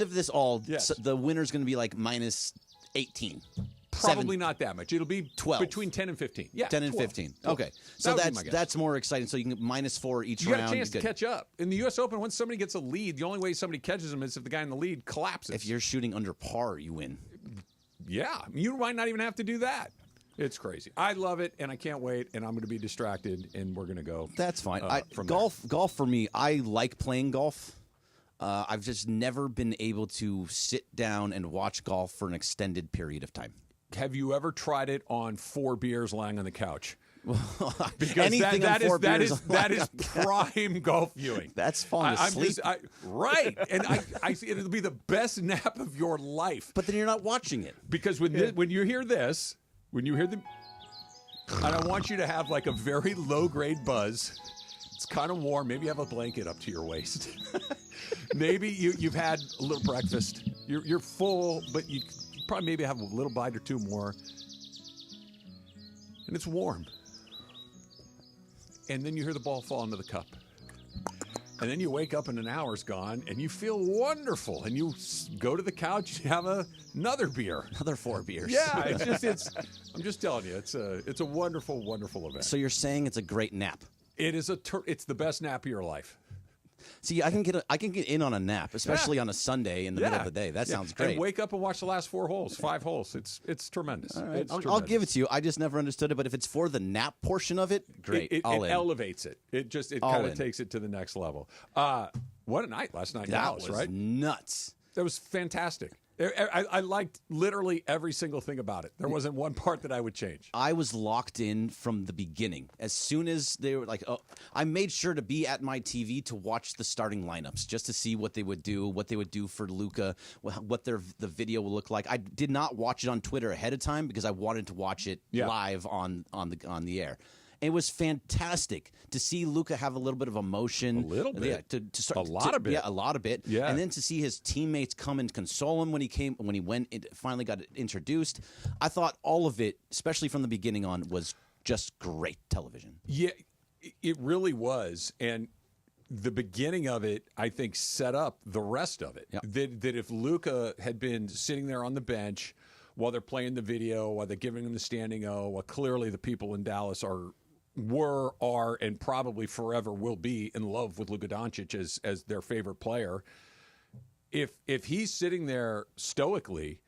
Of this all, Yes. the winner's going to be like minus 18. Probably not that much. It'll be 12. Between 10 and 15. Yeah, 10 and 12. 15. 12. Okay. So That would be my guess. that's more exciting. So you can get -4 each You round. got a chance to Good. catch up. In the U.S. Open, once somebody gets a lead, the only way somebody catches them is if the guy in the lead collapses. If you're shooting under par, you win. Yeah, you might not even have to do that. It's crazy. I love it, and I can't wait, and I'm going to be distracted, and we're going to go. That's fine. From Golf for me, I like playing golf. I've just never been able to sit down and watch golf for an extended period of time. Have you ever tried it on 4 beers lying on the couch? Because Anything that on 4 is beers that is prime golf viewing. That's fun to sleep. Right, and I see it'll be the best nap of your life. But then you're not watching it. Because when you hear this, when you hear the, and I want you to have like a very low grade buzz. It's kind of warm. Maybe you have a blanket up to your waist. Maybe you've had a little breakfast. You're full, but you probably maybe have a little bite or 2 more. And it's warm. And then you hear the ball fall into the cup. And then you wake up and an hour's gone and you feel wonderful. And you go to the couch, you have another beer. Another 4 beers. Yeah, I'm just telling you, it's a wonderful, wonderful event. So you're saying it's a great nap? It is it's the best nap of your life. See, I can get in on a nap, especially on a Sunday in the middle of the day. That sounds great. And wake up and watch the last 4 holes, 5 holes. It's tremendous. All right. It's I'll give it to you. I just never understood it, but if it's for the nap portion of it, great. It in. elevates it. It kind of takes it to the next level. What a night last night in Dallas, was right? Nuts. That was fantastic. I liked literally every single thing about it. There wasn't one part that I would change. I was locked in from the beginning. As soon as they were like, I made sure to be at my TV to watch the starting lineups just to see what they would do for Luka, what the video will look like. I did not watch it on Twitter ahead of time because I wanted to watch it live on the air. It was fantastic to see Luka have a little bit of emotion. A little bit. Yeah, to start, a lot of it. Yeah, a lot of it. Yeah. And then to see his teammates come and console him when he finally got introduced. I thought all of it, especially from the beginning on, was just great television. Yeah, it really was. And the beginning of it, I think, set up the rest of it. Yep. That if Luka had been sitting there on the bench while they're playing the video, while they're giving him the standing O, while clearly the people in Dallas are, and probably forever will be in love with Luka Doncic as their favorite player. If he's sitting there stoically,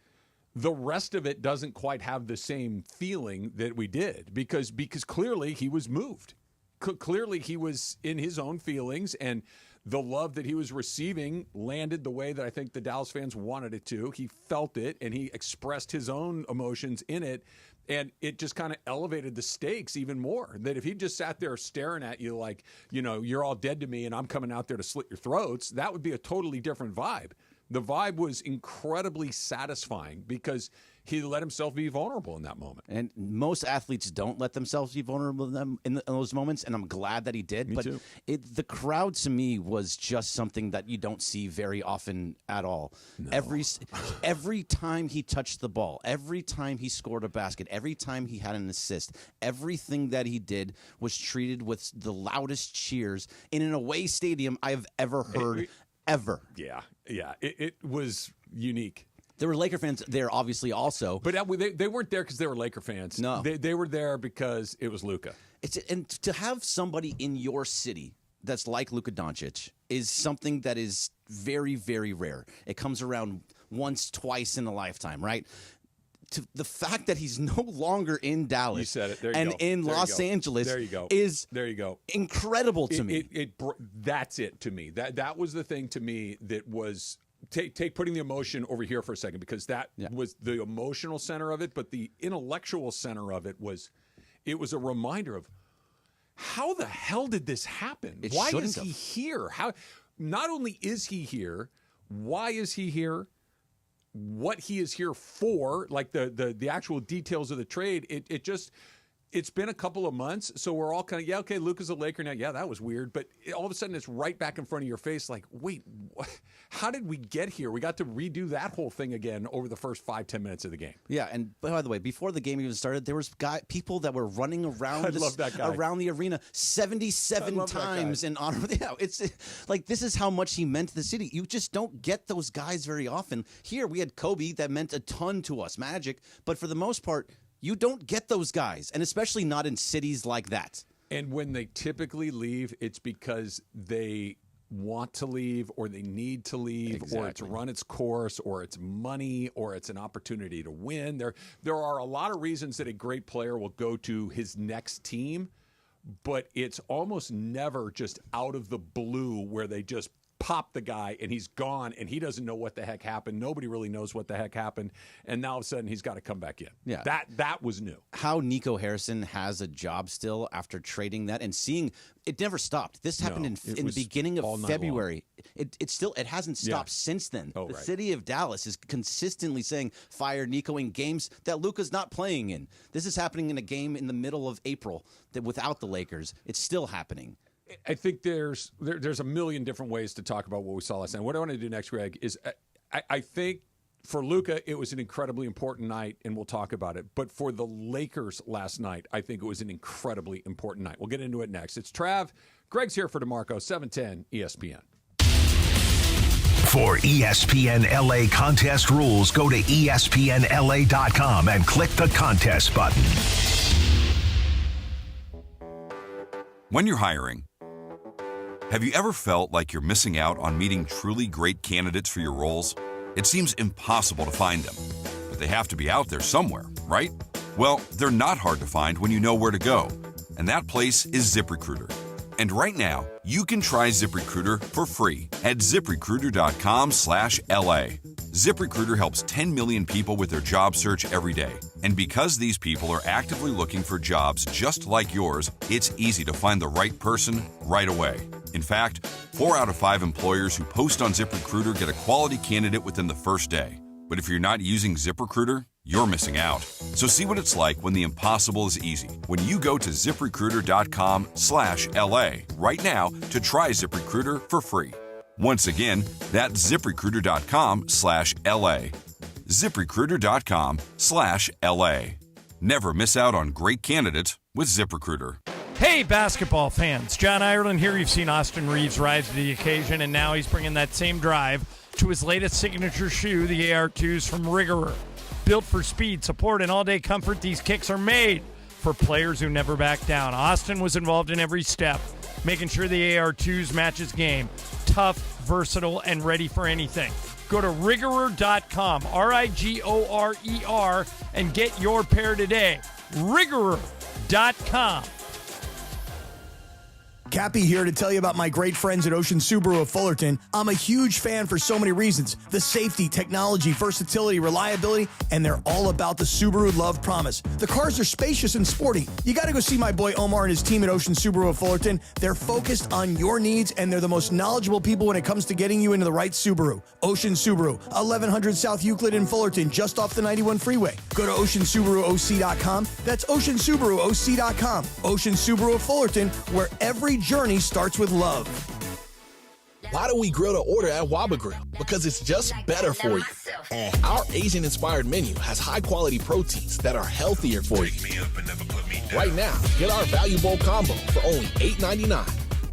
the rest of it doesn't quite have the same feeling that we did because clearly he was moved. Clearly he was in his own feelings, and the love that he was receiving landed the way that I think the Dallas fans wanted it to. He felt it, and he expressed his own emotions in it, and it just kind of elevated the stakes even more. That if he just sat there staring at you like, you're all dead to me and I'm coming out there to slit your throats, that would be a totally different vibe. The vibe was incredibly satisfying because he let himself be vulnerable in that moment. And most athletes don't let themselves be vulnerable in those moments, and I'm glad that he did. Me too. The crowd, to me, was just something that you don't see very often at all. No. Every time he touched the ball, every time he scored a basket, every time he had an assist, everything that he did was treated with the loudest cheers in an away stadium I've ever heard, ever. Yeah. It was unique. There were Laker fans there, obviously, also. But they weren't there because they were Laker fans. No. They were there because it was Luka. And to have somebody in your city that's like Luka Doncic is something that is very, very rare. It comes around once, twice in a lifetime, right? To the fact that he's no longer in Dallas, you said it. There you and go. in there Los Angeles, there you go. Is there you go. Incredible to me. That's it to me. That was the thing to me that was. Take putting the emotion over here for a second, because that was the emotional center of it, but the intellectual center of it was a reminder of how the hell did this happen? Why is he here? How? Not only is he here, why is he here? What he is here for, like the actual details of the trade, it just it's been a couple of months, so we're all kind of, okay, Luka's a Laker now. Yeah, that was weird. But all of a sudden, it's right back in front of your face like, wait, how did we get here? We got to redo that whole thing again over the first 5-10 minutes of the game. Yeah, and by the way, before the game even started, there was people that were running around around the arena 77 times in honor of it's like, this is how much he meant to the city. You just don't get those guys very often. Here, we had Kobe that meant a ton to us, Magic, but for the most part, you don't get those guys, and especially not in cities like that. And when they typically leave, it's because they want to leave or they need to leave, or it's run its course, or it's money, or it's an opportunity to win. There are a lot of reasons that a great player will go to his next team, but it's almost never just out of the blue where they just pop the guy and he's gone and he doesn't know what the heck happened. Nobody really knows what the heck happened. And now all of a sudden he's got to come back in. Yeah. That was new. How Nico Harrison has a job still after trading that and seeing it never stopped. This happened in the beginning of February. It hasn't stopped since then. The city of Dallas is consistently saying fire Nico in games that Luka's not playing in. This is happening in a game in the middle of April that without the Lakers. It's still happening. I think there's a million different ways to talk about what we saw last night. What I want to do next, Greg, is I think for Luka, it was an incredibly important night, and we'll talk about it. But for the Lakers last night, I think it was an incredibly important night. We'll get into it next. It's Trav. Greg's here for DeMarco, 710 ESPN. For ESPN LA contest rules, go to ESPNLA.com and click the contest button. When you're hiring, have you ever felt like you're missing out on meeting truly great candidates for your roles? It seems impossible to find them, but they have to be out there somewhere, right? Well, they're not hard to find when you know where to go, and that place is ZipRecruiter. And right now, you can try ZipRecruiter for free at ZipRecruiter.com/LA. ZipRecruiter helps 10 million people with their job search every day. And because these people are actively looking for jobs just like yours, it's easy to find the right person right away. In fact, 4 out of 5 employers who post on ZipRecruiter get a quality candidate within the first day. But if you're not using ZipRecruiter, you're missing out. So see what it's like when the impossible is easy. When you go to ZipRecruiter.com/LA right now to try ZipRecruiter for free. Once again, that's ZipRecruiter.com/LA. ZipRecruiter.com/LA. Never miss out on great candidates with ZipRecruiter. Hey, basketball fans. John Ireland here. You've seen Austin Reeves rise to the occasion, and now he's bringing that same drive to his latest signature shoe, the AR2s from Rigorer. Built for speed, support, and all-day comfort, these kicks are made for players who never back down. Austin was involved in every step, making sure the AR2s match his game. Tough, versatile, and ready for anything. Go to Rigorer.com, RIGORER, and get your pair today. Rigorer.com. Cappy here to tell you about my great friends at Ocean Subaru of Fullerton. I'm a huge fan for so many reasons. The safety, technology, versatility, reliability, and they're all about the Subaru Love Promise. The cars are spacious and sporty. You got to go see my boy Omar and his team at Ocean Subaru of Fullerton. They're focused on your needs, and they're the most knowledgeable people when it comes to getting you into the right Subaru. Ocean Subaru, 1100 South Euclid in Fullerton, just off the 91 freeway. Go to OceanSubaruOC.com. That's OceanSubaruOC.com. Ocean Subaru of Fullerton, where every journey starts with love. Why do we grill to order at Waba Grill? Because it's just better for you. And our Asian-inspired menu has high-quality proteins that are healthier for you. Right now, get our Value Bowl combo for only $8.99.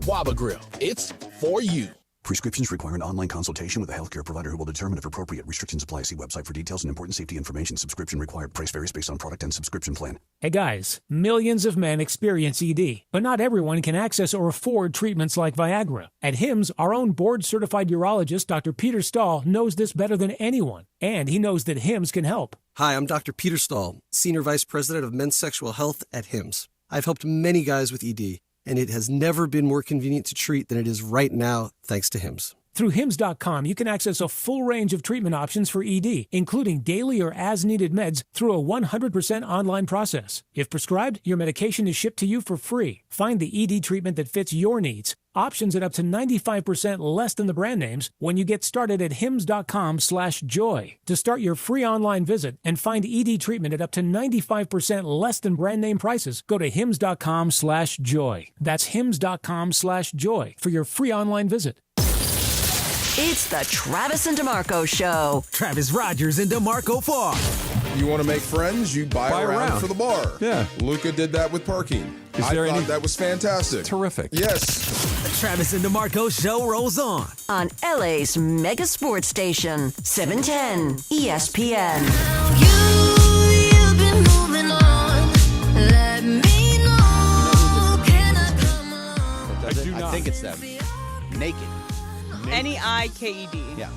Waba Grill, it's for you. Prescriptions require an online consultation with a healthcare provider who will determine if appropriate. Restrictions apply. See website for details and important safety information. Subscription required. Price varies based on product and subscription plan. Hey guys, millions of men experience ED, but not everyone can access or afford treatments like Viagra. At HIMSS, our own board-certified urologist, Dr. Peter Stahl, knows this better than anyone, and he knows that HIMSS can help. Hi, I'm Dr. Peter Stahl, Senior Vice President of Men's Sexual Health at HIMSS. I've helped many guys with ED, and it has never been more convenient to treat than it is right now, thanks to HIMSS. Through HIMSS.com, you can access a full range of treatment options for ED, including daily or as-needed meds through a 100% online process. If prescribed, your medication is shipped to you for free. Find the ED treatment that fits your needs. Options at up to 95% less than the brand names when you get started at hims.com/joy. To start your free online visit and find ED treatment at up to 95% less than brand name prices, go to hims.com/joy. That's hims.com/joy for your free online visit. It's the Travis and DeMarco Show. Travis Rogers and DeMarco Farr. You want to make friends? You buy around for the bar. Yeah. Luka did that with parking. I thought that was fantastic. Terrific. Yes. The Travis and DeMarco Show rolls on. On LA's mega sports station, 710 ESPN. You've been moving on. Let me know. Can I come on? I think it's them. Naked. N-E-I-K-E-D. Yeah.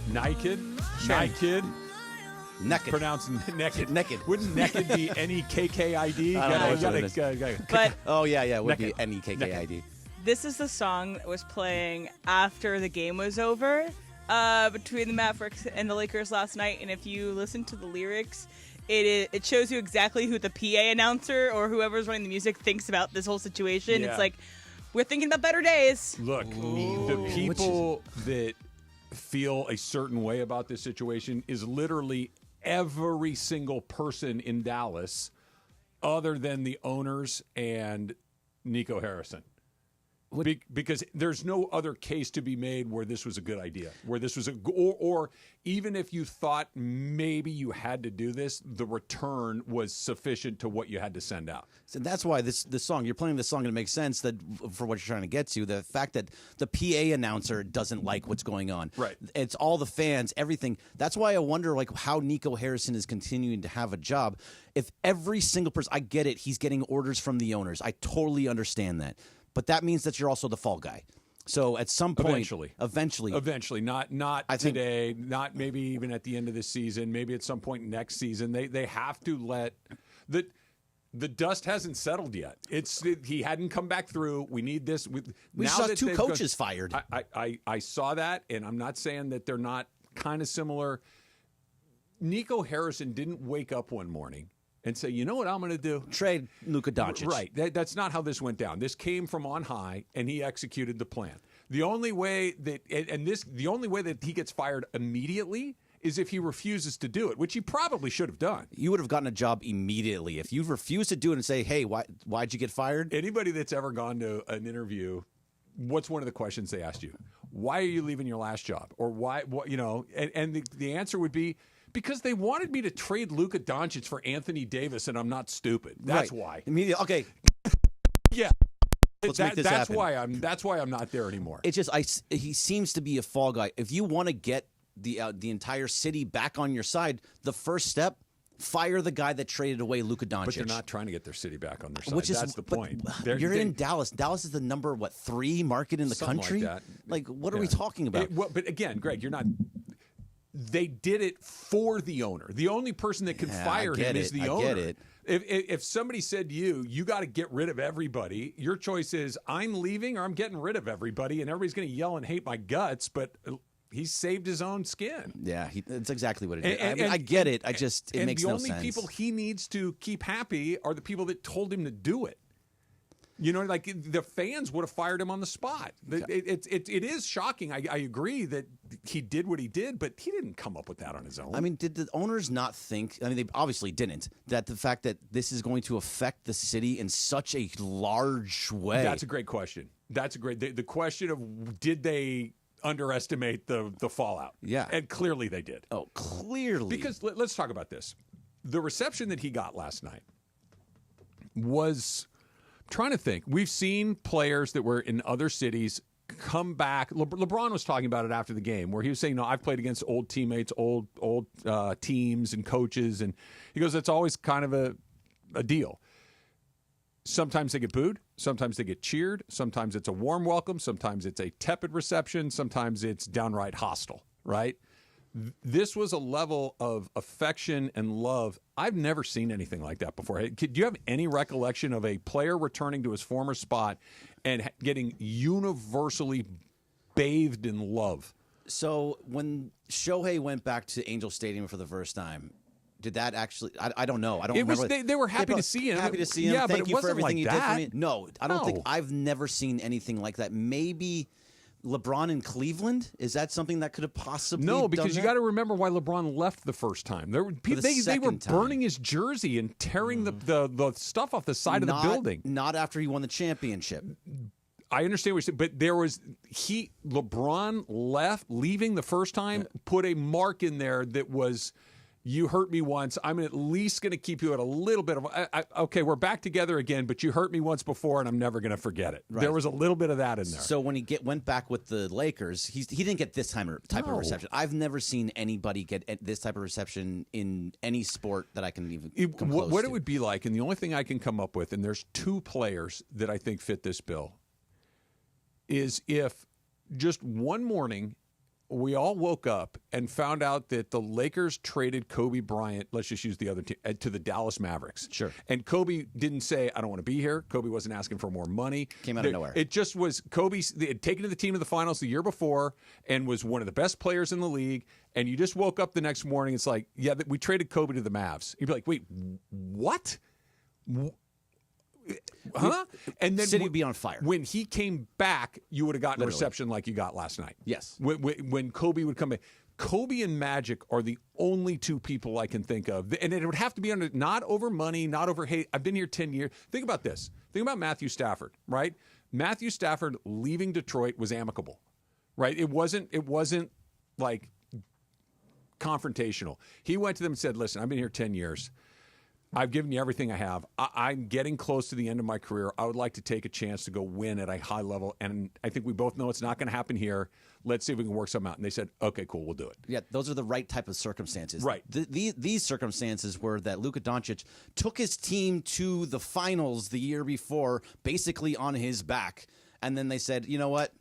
Naked? Sure. Naked? Naked. Pronounced naked. Naked. Wouldn't naked be N-E-K-K-I-D? I don't know what it is. But oh, yeah, it would Naked. be N-E-K-K-I-D. this is the song that was playing after the game was over between the Mavericks and the Lakers last night. And if you listen to the lyrics, it shows you exactly who the PA announcer or whoever's running the music thinks about this whole situation. Yeah. It's like, we're thinking about better days. Look, the people that feel a certain way about this situation is literally every single person in Dallas other than the owners and Nico Harrison. Because there's no other case to be made where this was a good idea, where this was or even if you thought maybe you had to do this, the return was sufficient to what you had to send out. So that's why this song, you're playing this song and it makes sense that for what you're trying to get to, the fact that the PA announcer doesn't like what's going on. Right. It's all the fans, everything. That's why I wonder like how Nico Harrison is continuing to have a job. If every single person, I get it, he's getting orders from the owners. I totally understand that. But that means that you're also the fall guy. So at some point, eventually, not today, not maybe even at the end of this season, maybe at some point next season, they have to let the dust hasn't settled yet. He hadn't come back through. We need this. We saw two coaches fired. I saw that, and I'm not saying that they're not kind of similar. Nico Harrison didn't wake up one morning and say, you know what I'm going to do? Trade Luka Doncic. Right. That's not how this went down. This came from on high, and he executed the plan. The only way that he gets fired immediately is if he refuses to do it, which he probably should have done. You would have gotten a job immediately. If you refuse to do it and say, hey, why'd you get fired? Anybody that's ever gone to an interview, what's one of the questions they asked you? Why are you leaving your last job? Or why, and the answer would be, because they wanted me to trade Luka Doncic for Anthony Davis, and I'm not stupid. That's why. Immediately, okay. Yeah. Let's make this happen. That's why I'm not there anymore. It's just he seems to be a fall guy. If you want to get the entire city back on your side, the first step, fire the guy that traded away Luka Doncic. But they're not trying to get their city back on their side. That's the point. You're in Dallas. Dallas is the number 3 market in the country. Like that. Like what are we talking about? But again, Greg, you're not. They did it for the owner. The only person that can fire him is the owner. I get it. If somebody said to you got to get rid of everybody, your choice is I'm leaving or I'm getting rid of everybody, and everybody's going to yell and hate my guts, but he saved his own skin. Yeah, that's exactly what it is. I get it. It makes no sense. The only people he needs to keep happy are the people that told him to do it. You know, like the fans would have fired him on the spot. It is shocking. I agree that he did what he did, but he didn't come up with that on his own. I mean, did the owners not think, I mean, they obviously didn't, that the fact that this is going to affect the city in such a large way? That's a great question. The question of did they underestimate the fallout? Yeah. And clearly they did. Oh, clearly. Because let's talk about this. The reception that he got last night was... Trying to think. We've seen players that were in other cities come back. LeBron was talking about it after the game where he was saying, no, I've played against old teammates, old teams and coaches. And he goes, that's always kind of a deal. Sometimes they get booed. Sometimes they get cheered. Sometimes it's a warm welcome. Sometimes it's a tepid reception. Sometimes it's downright hostile, right? This was a level of affection and love. I've never seen anything like that before. Do you have any recollection of a player returning to his former spot and getting universally bathed in love? So when Shohei went back to Angel Stadium for the first time, did that actually? I don't know. I don't It remember. was they were happy to see him. Happy to see him. Yeah, Thank but it you for wasn't everything like you that. did for me. No, I don't think No. I've never seen anything like that. Maybe LeBron in Cleveland, is that something that could have possibly No, done because you that? got to remember why LeBron left the first time. They were second time. burning his jersey and tearing the stuff off the side of the building. Not after he won the championship. I understand what you're saying, but LeBron leaving the first time put a mark in there that was, you hurt me once. I'm at least going to keep you at a little bit of, okay, we're back together again, but you hurt me once before and I'm never going to forget it. Right. There was a little bit of that in there. So when he went back with the Lakers, he didn't get this type of reception. I've never seen anybody get this type of reception in any sport that I can even come close What to. it would be like, and the only thing I can come up with, and there's two players that I think fit this bill, is if just one morning we all woke up and found out that the Lakers traded Kobe Bryant, let's just use the other team, to the Dallas Mavericks. Sure. And Kobe didn't say, I don't want to be here. Kobe wasn't asking for more money. Came out of nowhere. It just was Kobe had taken to the team in the finals the year before and was one of the best players in the league. And you just woke up the next morning, it's like, yeah, we traded Kobe to the Mavs. You'd be like, wait, what? Huh? And then City would be on fire. When he came back, you would have gotten Literally. a reception like you got last night. Yes. When Kobe would come back. Kobe and Magic are the only two people I can think of. And it would have to be not over money, not over, hey, I've been here 10 years. Think about this. Think about Matthew Stafford, right? Matthew Stafford leaving Detroit was amicable, right? It wasn't like confrontational. He went to them and said, listen, I've been here 10 years. I've given you everything I have. I'm getting close to the end of my career. I would like to take a chance to go win at a high level. And I think we both know it's not going to happen here. Let's see if we can work something out. And they said, okay, cool, we'll do it. Yeah, those are the right type of circumstances. Right. These circumstances were that Luka Doncic took his team to the finals the year before, basically on his back. And then they said, you know what?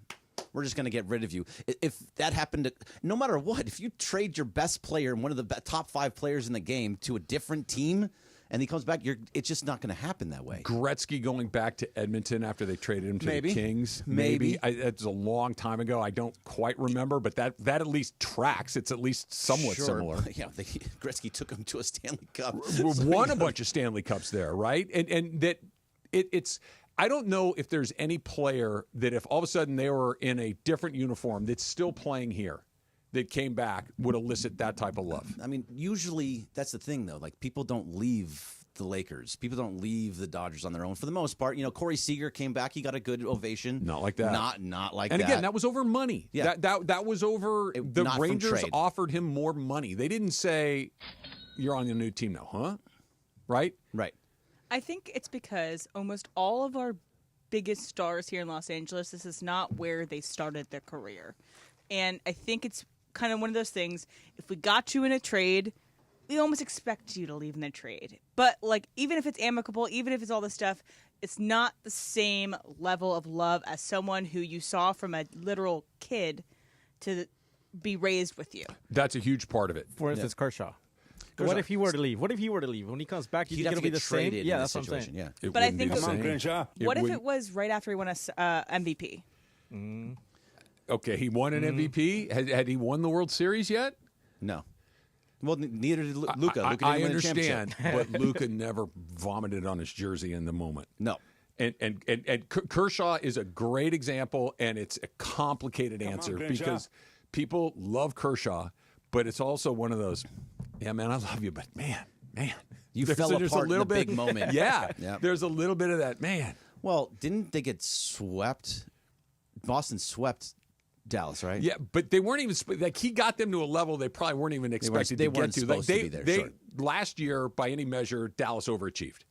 We're just going to get rid of you. If that happened, no matter what, if you trade your best player and one of the top 5 players in the game to a different team, and he comes back, it's just not going to happen that way. Gretzky going back to Edmonton after they traded him to Maybe. the Kings. Maybe. It's a long time ago. I don't quite remember, but that at least tracks. It's at least somewhat Sure. similar. Yeah, Gretzky took him to a Stanley Cup. Won a bunch of Stanley Cups there, right? And that it's. I don't know if there's any player that if all of a sudden they were in a different uniform that's still playing here, that came back would elicit that type of love. I mean, usually that's the thing, though. Like, people don't leave the Lakers. People don't leave the Dodgers on their own for the most part. You know, Corey Seager came back. He got a good ovation. Not like that. Not like and that. And again, that was over money. Yeah. That was over. The not from Rangers trade. offered him more money. They didn't say, you're on the new team now, huh? Right? Right. I think it's because almost all of our biggest stars here in Los Angeles, this is not where they started their career. And I think it's kind of one of those things, if we got you in a trade, we almost expect you to leave in the trade. But, like, even if it's amicable, even if it's all this stuff, it's not the same level of love as someone who you saw from a literal kid to be raised with you. That's a huge part of it. For instance, Kershaw. What if he were to leave? What if he were to leave? When he comes back, you think it'll be the same? Yeah, that's what I'm saying. Yeah. But I think, what if wouldn't- it was right after he won a MVP? Okay, he won an MVP. Had he won the World Series yet? No. Well, neither did Luka. I understand, but Luka never vomited on his jersey in the moment. No. And Kershaw is a great example, and it's a complicated answer because people love Kershaw, but it's also one of those, yeah, man, I love you, but man. You fell apart in the big moment. Yeah, Yep. There's a little bit of that, man. Well, didn't they get swept? Boston swept Dallas, right? Yeah, but they weren't even like he got them to a level they probably weren't even expected they to weren't get to. supposed to be there, sure. Last year, by any measure, Dallas overachieved.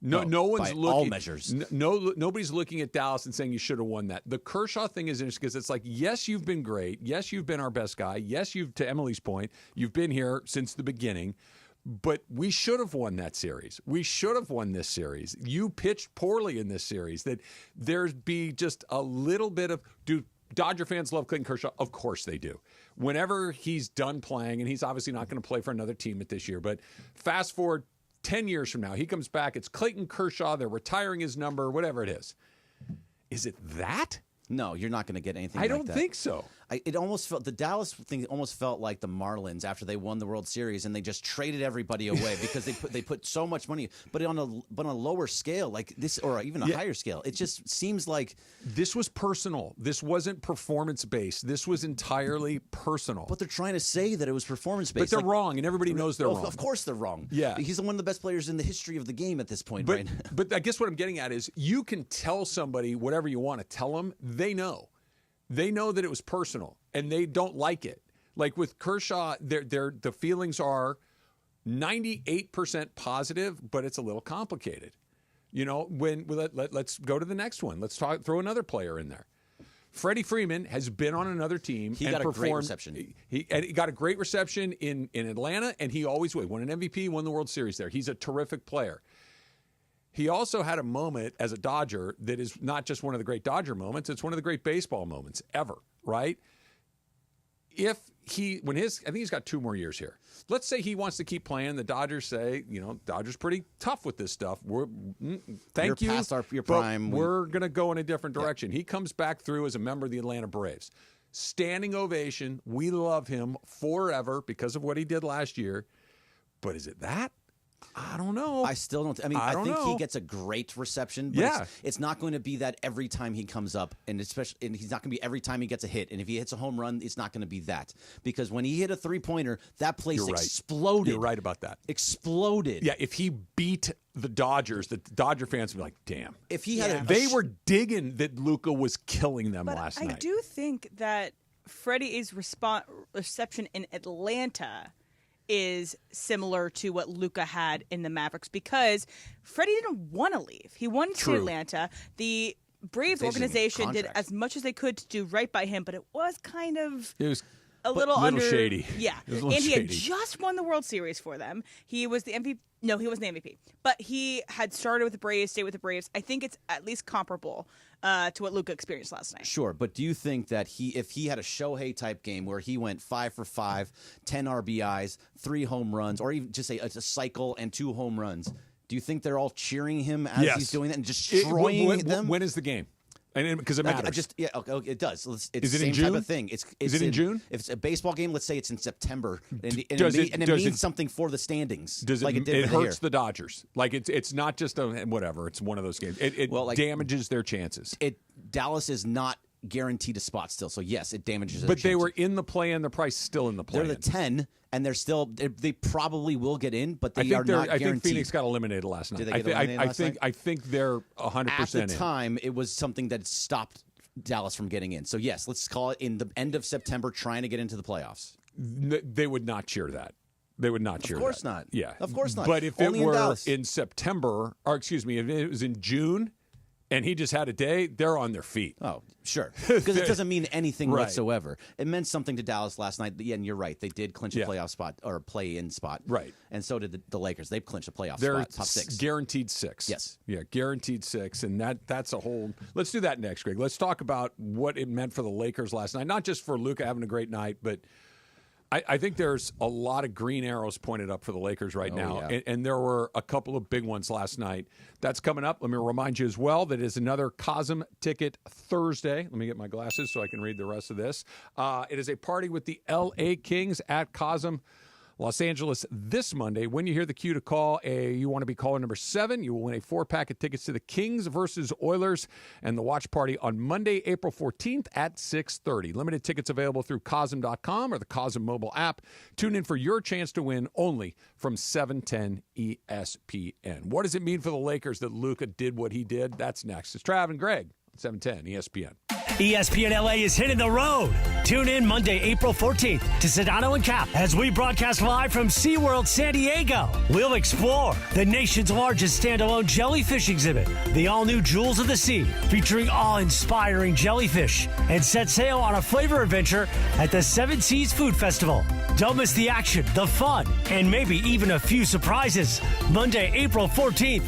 No, No one's by looking. all measures. Nobody's looking at Dallas and saying you should have won that. The Kershaw thing is interesting because it's like, yes, you've been great. Yes, you've been our best guy. Yes, to Emily's point, you've been here since the beginning. But we should have won that series. We should have won this series. You pitched poorly in this series. That there'd be just a little bit of, do Dodger fans love Clayton Kershaw? Of course they do. Whenever he's done playing, and he's obviously not going to play for another team at this year, but fast forward 10 years from now, he comes back, it's Clayton Kershaw, they're retiring his number, whatever it is. Is it that? No, you're not going to get anything I like don't that. think so. it almost felt the Dallas thing almost felt like the Marlins after they won the World Series and they just traded everybody away because they put so much money, but on a lower scale like this or even a higher scale. It just seems like this was personal. This wasn't performance based. This was entirely personal. But they're trying to say that it was performance based. But they're wrong, and everybody knows they're wrong. Of course they're wrong. Yeah, he's one of the best players in the history of the game at this point. But, right? But I guess what I'm getting at is you can tell somebody whatever you want to tell them. They know that it was personal, and they don't like it. Like with Kershaw, the feelings are 98% positive, but it's a little complicated. Let's go to the next one. Let's throw another player in there. Freddie Freeman has been on another team. He got a great reception. He got a great reception in Atlanta, and he always won an MVP, won the World Series there. He's a terrific player. He also had a moment as a Dodger that is not just one of the great Dodger moments, it's one of the great baseball moments ever, right? I think he's got 2 more years here. Let's say he wants to keep playing. The Dodgers say, Dodgers pretty tough with this stuff. Thank you. Past your prime. We're going to go in a different direction. He comes back through as a member of the Atlanta Braves. Standing ovation. We love him forever because of what he did last year. But is it that? I don't know. I still don't. I think he gets a great reception. But it's not going to be that every time he comes up, and he's not going to be every time he gets a hit. And if he hits a home run, it's not going to be that, because when he hit a 3-pointer, that place exploded. You're right about that. Exploded. Yeah. If he beat the Dodgers, the Dodger fans would be like, "Damn." If he had, they were digging that Luka was killing them last night. I do think that Freddie's reception in Atlanta is similar to what Luka had in the Mavericks, because Freddie didn't want to leave. He wanted to Atlanta. The Braves organization did as much as they could to do right by him, but it was kind of a little shady. Yeah, and he had just won the World Series for them. He was the MVP. No, he wasn't the MVP, but he had started with the Braves, stayed with the Braves. I think it's at least comparable to what Luka experienced last night. Sure, but do you think that if he had a Shohei type game where he went 5 for 5, 10 RBIs, 3 home runs, or even just a cycle and 2 home runs, do you think they're all cheering him as he's doing that and destroying them? When is the game? And because it matters. It does. It's is the it same in June? type of thing. Is it in June? If it's a baseball game, let's say it's in September, and it does means something for the standings. Does it? Like it hurts the Dodgers. Like it's not just whatever. It's one of those games. It damages their chances. Dallas is not guaranteed a spot still, so yes, it damages their But chances. they were in the play-in. The price still in the play-in. They're the 10, and they probably will get in, but they are not guaranteed. I think Phoenix got eliminated last night. Did they get eliminated last night? I think they're 100% in. At the time, it was something that stopped Dallas from getting in. So yes, let's call it in the end of September, trying to get into the playoffs. They would not cheer that. They would not cheer that. Of course not. Yeah. Of course not. But if Only it were in September, or excuse me, if it was in June and he just had a day, they're on their feet. Oh, sure. Because it doesn't mean anything Right. whatsoever. It meant something to Dallas last night. Yeah, and you're right. They did clinch a playoff spot or a play-in spot. Right. And so did the Lakers. They've clinched a playoff They're spot, top 6. Guaranteed 6. Yes. Yeah, guaranteed 6. And that's a whole... Let's do that next, Greg. Let's talk about what it meant for the Lakers last night. Not just for Luka having a great night, but I think there's a lot of green arrows pointed up for the Lakers right now. Yeah. And there were a couple of big ones last night. That's coming up. Let me remind you as well that it is another Cosm Ticket Thursday. Let me get my glasses so I can read the rest of this. It is a party with the L.A. Kings at Cosm Los Angeles this Monday. When you hear the cue to call, you want to be caller number 7, you will win a 4-pack of tickets to the Kings versus Oilers and the watch party on Monday, April 14th at 6:30. Limited tickets available through Cosm.com or the Cosm mobile app. Tune in for your chance to win only from 710 ESPN. What does it mean for the Lakers that Luka did what he did? That's next. It's Trav and Greg, 710 ESPN. ESPN LA is hitting the road. Tune in Monday, April 14th to Sedano and Cap as we broadcast live from SeaWorld San Diego. We'll explore the nation's largest standalone jellyfish exhibit, the all-new Jewels of the Sea, featuring awe-inspiring jellyfish, and set sail on a flavor adventure at the Seven Seas Food Festival. Don't miss the action, the fun, and maybe even a few surprises. Monday, April 14th,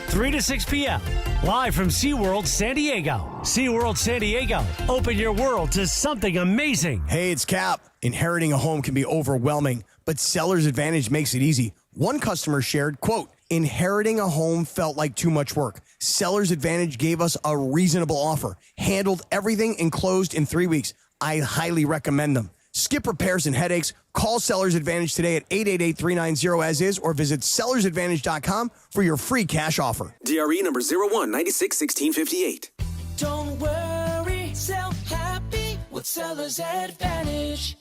3 to 6 p.m. Live from SeaWorld San Diego. SeaWorld San Diego. Open your world to something amazing. Hey, it's Cap. Inheriting a home can be overwhelming, but Seller's Advantage makes it easy. One customer shared, quote, "Inheriting a home felt like too much work. Seller's Advantage gave us a reasonable offer, handled everything, and closed in 3 weeks. I highly recommend them. Skip repairs and headaches. Call Sellers Advantage today at 888-390-AS-IS or visit sellersadvantage.com for your free cash offer. DRE number 01961658. Don't worry, sell happy with Seller's Advantage.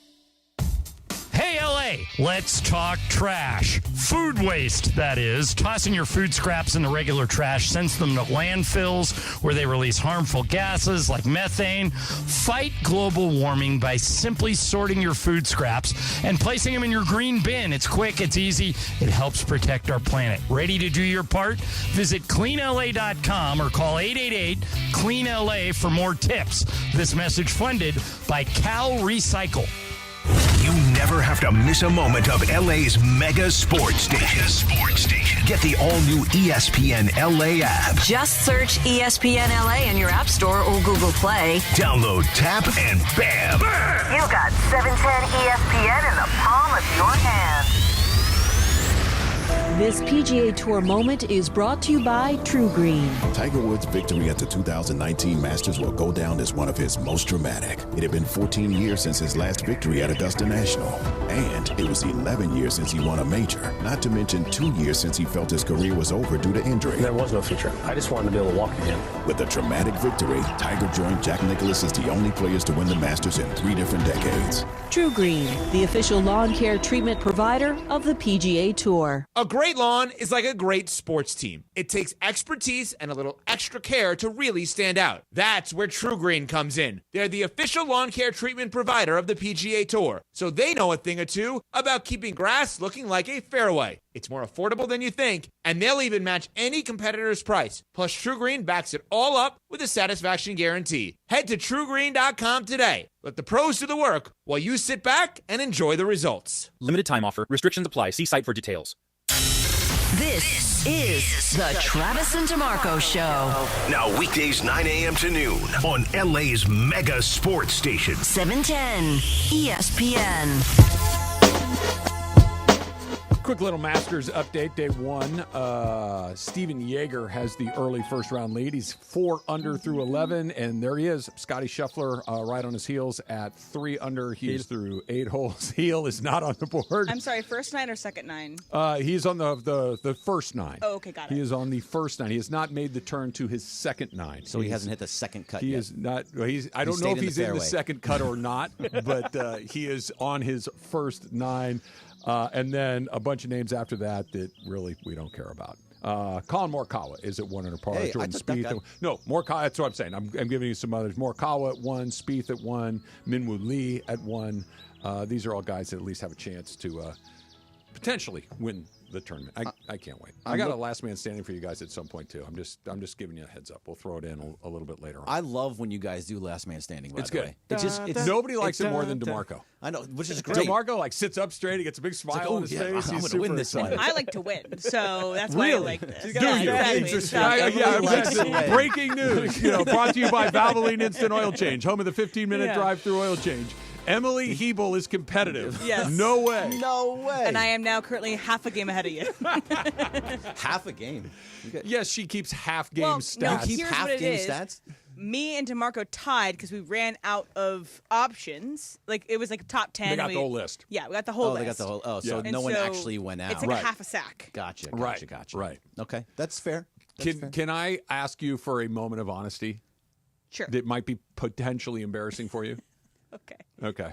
Hey, LA, let's talk trash. Food waste, that is. Tossing your food scraps in the regular trash sends them to landfills where they release harmful gases like methane. Fight global warming by simply sorting your food scraps and placing them in your green bin. It's quick, it's easy, it helps protect our planet. Ready to do your part? Visit cleanla.com or call 888-CLEAN-LA for more tips. This message funded by Cal Recycle. You never have to miss a moment of LA's mega sports station. Get the all-new ESPN LA app. Just search ESPN LA in your App Store or Google Play. Download, tap, and bam! You got 710 ESPN in the palm of your hand. This PGA Tour moment is brought to you by True Green. Tiger Woods' victory at the 2019 Masters will go down as one of his most dramatic. It had been 14 years since his last victory at Augusta National. And it was 11 years since he won a major. Not to mention 2 years since he felt his career was over due to injury. There was no future. I just wanted to be able to walk again. With a dramatic victory, Tiger joined Jack Nicklaus as the only players to win the Masters in 3 different decades. True Green, the official lawn care treatment provider of the PGA Tour. A great lawn is like a great sports team. It takes expertise and a little extra care to really stand out. That's where True Green comes in. They're the official lawn care treatment provider of the PGA Tour, so they know a thing or two about keeping grass looking like a fairway. It's more affordable than you think, and they'll even match any competitor's price. Plus, True Green backs it all up with a satisfaction guarantee. Head to TrueGreen.com today. Let the pros do the work while you sit back and enjoy the results. Limited time offer. Restrictions apply. See site for details. This is the Travis and DeMarco Show. Now weekdays 9 a.m. to noon on LA's mega sports station. 710 ESPN. Quick little Masters update, day 1. Steven Yeager has the early first-round lead. He's 4 under through 11, and there he is. Scotty Scheffler right on his heels at 3 under. He's through 8 holes. Heel is not on the board. I'm sorry, first 9 or second 9? He's on the first 9. Oh, okay, got it. He is on the first 9. He has not made the turn to his second 9. So he hasn't hit the second cut he yet. Is not. I don't know if he's in the second cut or not, but he is on his first 9. And then a bunch of names after that really we don't care about. Colin Morikawa is at 1 under par. Hey, Jordan I took that Spieth guy. No, Morikawa. That's what I'm saying. I'm giving you some others. Morikawa at 1, Spieth at 1, Minwoo Lee at 1. These are all guys that at least have a chance to potentially win the tournament. I can't wait. I got a last man standing for you guys at some point too. I'm just giving you a heads up. We'll throw it in a little bit later on. I love when you guys do last man standing. By It's the good. way. It's Nobody likes it more than DeMarco. I know, which is great. DeMarco sits up straight. He gets a big smile on his face. I'm He's going to win super this excited. one. I like to win, so that's why I like this. Breaking news. Brought to you by Valvoline Instant Oil Change, home of the 15-minute drive-through oil change. Emily Hebel is competitive. Yes. No way. No way. And I am now currently half a game ahead of you. Half a game. Yes, she keeps half game stats. No, You keep here's half what it game is. stats? Me and DeMarco tied because we ran out of options. Like it was like top 10. They got the whole list. Yeah, we got the whole list. They got the whole. Oh, so And no one so actually went out. It's like a half a sack. Gotcha. Right. Right. Okay, that's fair. Can I ask you for a moment of honesty? Sure. That might be potentially embarrassing for you. Okay.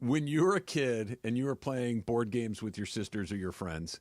When you were a kid and you were playing board games with your sisters or your friends,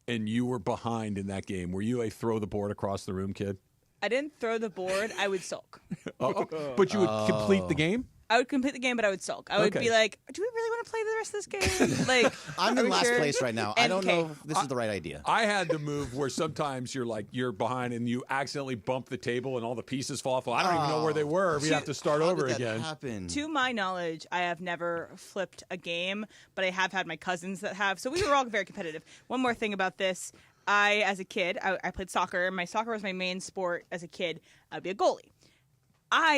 and you were behind in that game, were you a throw the board across the room kid? I didn't throw the board. I would sulk. But you would complete the game? I would complete the game, but I would sulk. I would be like, do we really want to play the rest of this game? Like, I'm are in we last sure? place right now. I don't know if this is the right idea. I had the move where sometimes you're behind and you accidentally bump the table and all the pieces fall off. I don't even know where they were. We have to start over again. To my knowledge, I have never flipped a game, but I have had my cousins that have. So we were all very competitive. One more thing about this. As a kid, I played soccer. Soccer was my main sport as a kid. I'd be a goalie.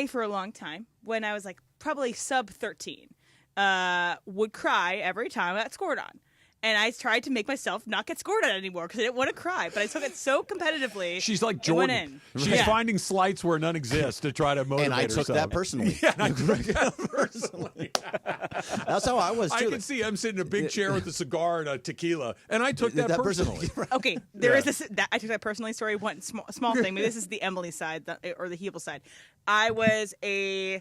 For a long time, when I was like probably sub 13, would cry every time I got scored on. And I tried to make myself not get scored at anymore because I didn't want to cry. But I took it so competitively. She's like it went Jordan. in. She's finding slights where none exist to try to motivate And I herself. took that personally. Yeah, and I took that personally. That's how I was, too. I can see him sitting in a big chair with a cigar and a tequila, and I took that personally. Okay, there is this. I took that personally. Story. One small thing. Maybe this is the Emily side or the Hebel side. I do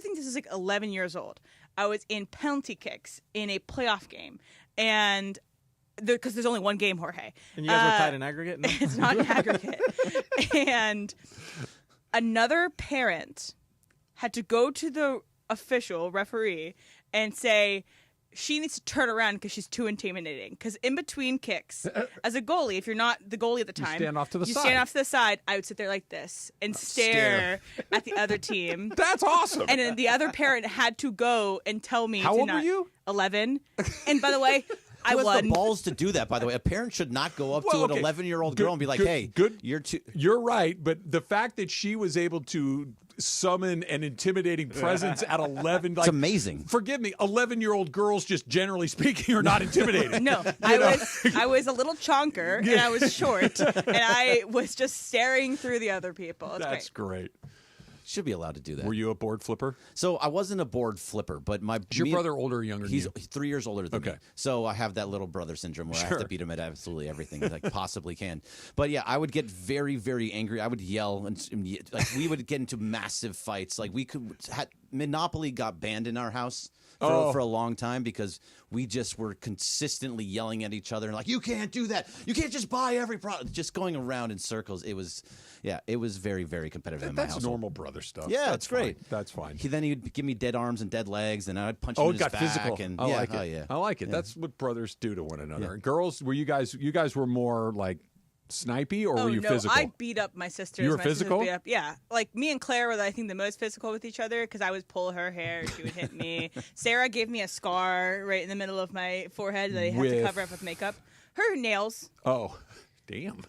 think this is like 11 years old. I was in penalty kicks in a playoff game, and because there's only one game, Jorge. And you guys were tied in aggregate? No? It's not in aggregate. And another parent had to go to the official referee and say, she needs to turn around because she's too intimidating. Because in between kicks, as a goalie, if you're not the goalie at the time, stand off to the side. Stand off to the side. I would sit there like this and stare at the other team. That's awesome. And then the other parent had to go and tell me. How old were you? 11. And by the way, I Who has won. the balls to do that, by the way? A parent should not go up to an 11-year-old girl and be like, hey, You're right, but the fact that she was able to summon an intimidating presence at 11. It's amazing. Forgive me, 11-year-old girls, just generally speaking, are not intimidating. No, I was a little chonker, and I was short, and I was just staring through the other people. That's great. Should be allowed to do that. Were you a board flipper? So I wasn't a board flipper, but Is your brother older or younger than you? He's 3 years older than me. So I have that little brother syndrome where I have to beat him at absolutely everything that I possibly can. But yeah, I would get very, very angry. I would yell, and like we would get into massive fights. Like Monopoly got banned in our house for a long time because we just were consistently yelling at each other and like, you can't do that. You can't just buy every product. Just going around in circles. It was very, very competitive in my house. That's normal brother stuff. Yeah, that's great. Fine. That's fine. Then he'd give me dead arms and dead legs, and I'd punch him in his back. Oh, it got physical. And, I like it. I like it. That's what brothers do to one another. And girls, were you guys were more like snipey, or were you physical? I beat up my sisters. You were my physical? Sisters beat up, yeah. Like me and Claire were, I think, the most physical with each other because I would pull her hair, she would hit me. Sarah gave me a scar right in the middle of my forehead that I had to cover up with makeup. Her nails. Oh, damn.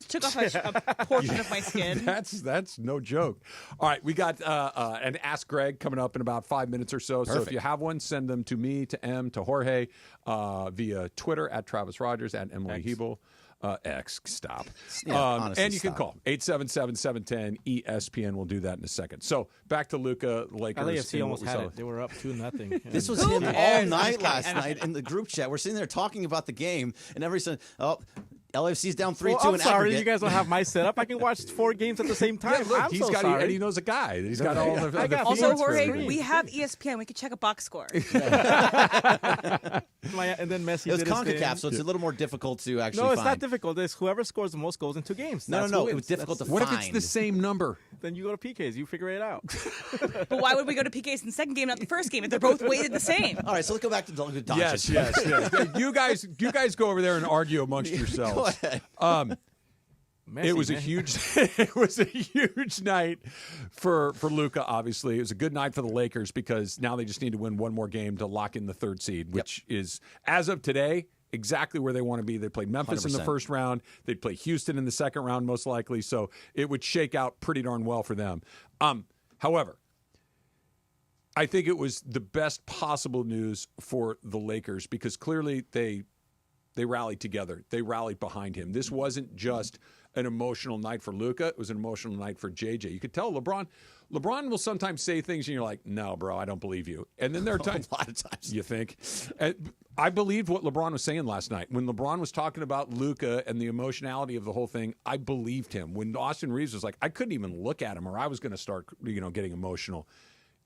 Took off a portion of my skin. That's no joke. All right, we got an Ask Greg coming up in about 5 minutes or so. Perfect. So if you have one, send them to me, to M, to Jorge, via Twitter at Travis Rogers, at Emily Hebel. X, stop. Yeah, honestly, and you can call 877-710-ESPN. We'll do that in a second. So back to Luka, Lakers. LAFC almost had it. They were up 2-0. This was him all night last night in the group chat. We're sitting there talking about the game, and every sudden, LAFC's down 3-2 in sorry, aggregate. you guys don't have my setup. I can watch 4 games at the same time. Yeah, look, I'm sorry. And he knows a guy. He's got all the Also, feeds for Jorge, everything. we have ESPN. We could check a box score. And then Messi It was did his thing. CONCACAF, so it's a little more difficult to actually No, it's find. not difficult. It's whoever scores the most goals in 2 games. No, That's no, who it wins. was difficult to What find. if it's the same number? Then you go to PKs. You figure it out. But why would we go to PKs in the second game, not the first game, if they're both weighted the same? All right, so let's go back to Luka Doncic. Yes. You guys go over there and argue amongst yourselves. Go ahead. Messi, It was a man. huge night for Luka. Obviously, it was a good night for the Lakers because now they just need to win one more game to lock in the 3rd seed, which is, as of today, exactly where they want to be. They played Memphis in the 100%. first round. They'd play Houston in the second round, most likely. So it would shake out pretty darn well for them. However, I think it was the best possible news for the Lakers because clearly they rallied together. They rallied behind him. This wasn't just an emotional night for Luka. It was an emotional night for JJ. You could tell LeBron will sometimes say things and you're like, no, bro, I don't believe you. And then there are times. A lot of times. You think? I believed what LeBron was saying last night. When LeBron was talking about Luka and the emotionality of the whole thing, I believed him. When Austin Reeves was like, I couldn't even look at him or I was going to start, getting emotional.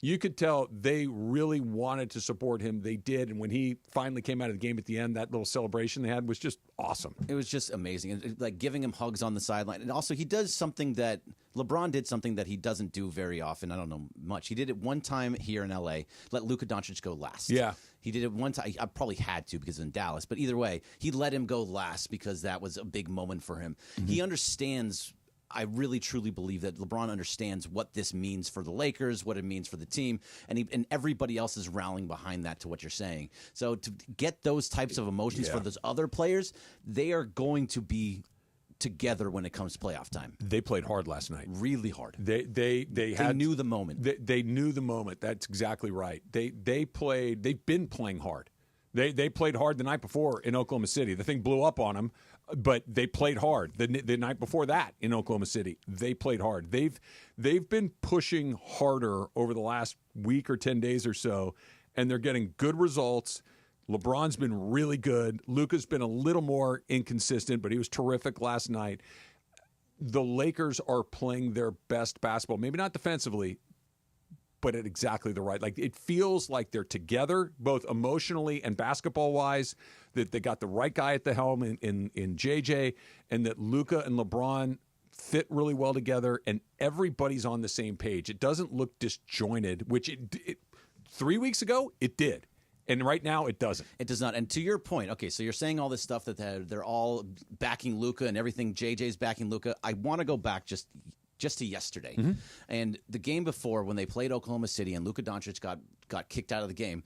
You could tell they really wanted to support him. They did. And when he finally came out of the game at the end, that little celebration they had was just awesome. It was just amazing. And, like giving him hugs on the sideline. And also he does something that LeBron did something that he doesn't do very often. I don't know much. He did it one time here in LA, let Luka Doncic go last. Yeah. He did it one time. I probably had to because in Dallas. But either way, he let him go last because that was a big moment for him. Mm-hmm. He understands. I really, truly believe that LeBron understands what this means for the Lakers, what it means for the team, and everybody else is rallying behind that to what you're saying. So to get those types of emotions for those other players, they are going to be together when it comes to playoff time. They played hard last night. Really hard. They knew the moment. They knew the moment. That's exactly right. They've been playing hard. They played hard the night before in Oklahoma City. The thing blew up on them, but they played hard. The night before that in Oklahoma City, they played hard. They've been pushing harder over the last week or 10 days or so, and they're getting good results. LeBron's been really good. Luka's been a little more inconsistent, but he was terrific last night. The Lakers are playing their best basketball, maybe not defensively, but at exactly the right. Like, it feels like they're together, both emotionally and basketball-wise, that they got the right guy at the helm in JJ, and that Luka and LeBron fit really well together, and everybody's on the same page. It doesn't look disjointed, which it 3 weeks ago, it did. And right now, it doesn't. It does not. And to your point, okay, so you're saying all this stuff that they're all backing Luka and everything. JJ's backing Luka. I want to go back just to yesterday. Mm-hmm. And the game before, when they played Oklahoma City and Luka Doncic got kicked out of the game,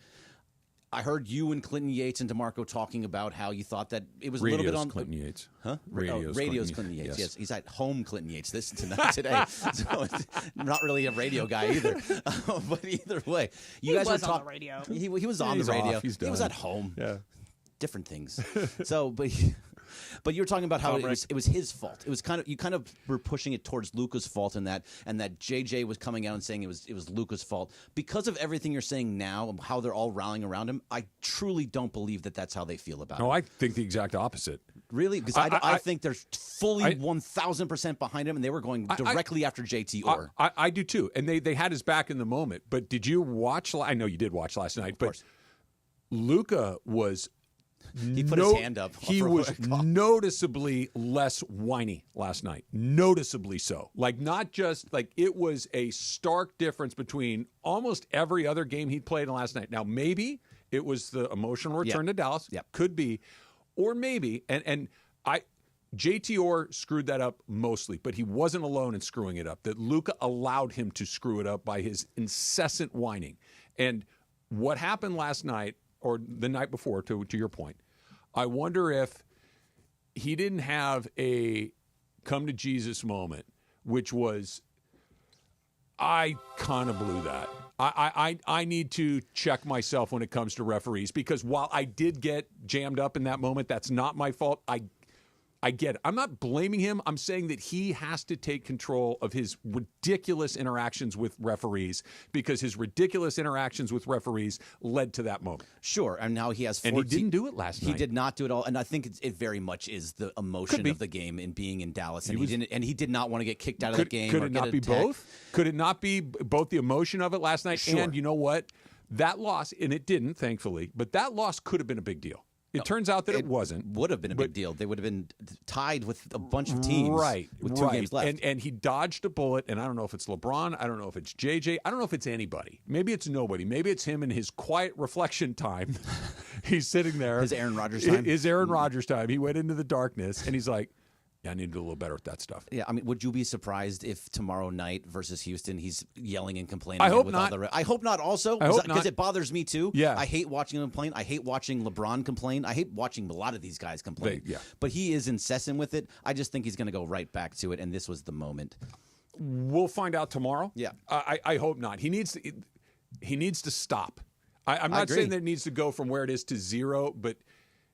I heard you and Clinton Yates and DeMarco talking about how you thought that it was a little bit on Clinton Yates. Huh? Radio's Clinton Yates. Yes. He's at home Clinton Yates today. So not really a radio guy either. But either way, you guys were talking on the radio. He was on He's the radio. off. He's He was done. at home. Yeah. Different things. So, but you were talking about how it was his fault. It was you kind of were pushing it towards Luka's fault, and that JJ was coming out and saying it was Luka's fault because of everything you're saying now and how they're all rallying around him. I truly don't believe that that's how they feel about it. No, I think the exact opposite. Really? Because I think they're fully 1,000% behind him, and they were going directly after JT Orr. I do too, and they had his back in the moment. But did you watch? I know you did watch last night, but Luka was. He put his hand up. He was noticeably less whiny last night. Noticeably so. Like, not just like it was a stark difference between almost every other game he'd played in last night. Now, maybe it was the emotional return to Dallas. Yep. Could be. Or maybe, JT Orr screwed that up mostly, but he wasn't alone in screwing it up. That Luka allowed him to screw it up by his incessant whining. And what happened last night, or the night before, to your point, I wonder if he didn't have a come to Jesus moment, which was, I kind of blew that. I need to check myself when it comes to referees, because while I did get jammed up in that moment, that's not my fault. I get it. I'm not blaming him. I'm saying that he has to take control of his ridiculous interactions with referees, because his ridiculous interactions with referees led to that moment. Sure, and now he has 14. And he didn't do it last night. He did not do it all, and I think it very much is the emotion of the game and being in Dallas. And he did not want to get kicked out of the game. Could it not be both? Could it not be both the emotion of it last night? Sure. And you know what? That loss, and it didn't, thankfully, but that loss could have been a big deal. It turns out that it wasn't. Would have been a big deal. They would have been tied with a bunch of teams with 2 games left. And he dodged a bullet, and I don't know if it's LeBron. I don't know if it's JJ. I don't know if it's anybody. Maybe it's nobody. Maybe it's him in his quiet reflection time. He's sitting there. His Aaron Rodgers time. His Aaron Rodgers time. He went into the darkness, and he's like, yeah, I need to do a little better with that stuff. Yeah, I mean, would you be surprised if tomorrow night versus Houston, he's yelling and complaining? I hope not. I hope not also, because it bothers me too. Yeah. I hate watching him complain. I hate watching LeBron complain. I hate watching a lot of these guys complain. Yeah. But he is incessant with it. I just think he's going to go right back to it, and this was the moment. We'll find out tomorrow. Yeah. I hope not. He needs to stop. I'm not saying that it needs to go from where it is to 0, but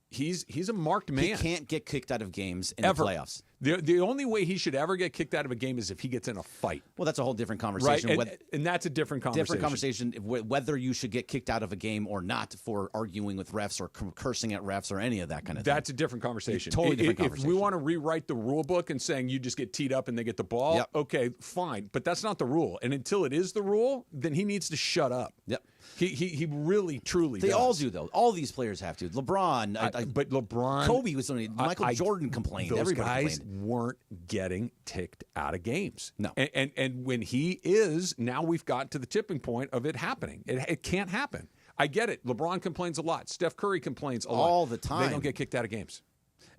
he's a marked man. He can't get kicked out of games in Ever. the playoffs. The only way he should ever get kicked out of a game is if he gets in a fight. Well, that's a whole different conversation. Right? And that's a different conversation. Different conversation, whether you should get kicked out of a game or not for arguing with refs or cursing at refs or any of that kind of thing. That's a different conversation. Totally different conversation. If we want to rewrite the rule book and saying you just get teed up and they get the ball, okay, fine. But that's not the rule. And until it is the rule, then he needs to shut up. Yep. He really, truly does. They all do, though. All these players have to. LeBron. But LeBron. Kobe was only. Michael Jordan complained. Those Everybody guys complained. weren't getting ticked out of games. No. And when he is, now we've got to the tipping point of it happening. It can't happen. I get it. LeBron complains a lot. Steph Curry complains a lot. All the time. They don't get kicked out of games.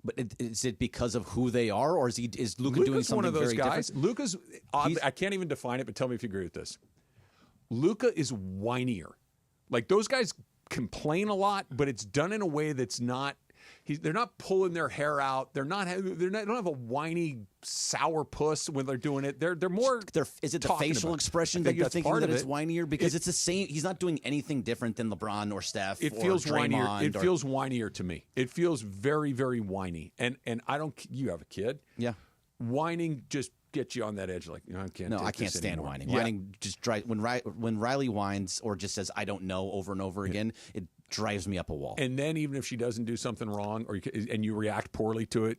But is it because of who they are, or is Luka doing something one of those very guys. different? Luka's odd. I can't even define it, but tell me if you agree with this. Luka is whinier. Like, those guys complain a lot, but it's done in a way that's not. they're not pulling their hair out. They don't have a whiny sour puss when they're doing it. They're more. Is it the facial expression that you're thinking that it's whinier? Because it's the same. He's not doing anything different than LeBron or Steph. It feels whinier. It feels whinier to me. It feels very, very whiny. And I don't. You have a kid. Yeah. Whining just gets you on that edge. Like, I can't. No, I can't stand anymore. whining. Whining just drives. When Riley whines or just says "I don't know" over and over again, it drives me up a wall. And then even if she doesn't do something wrong and you react poorly to it,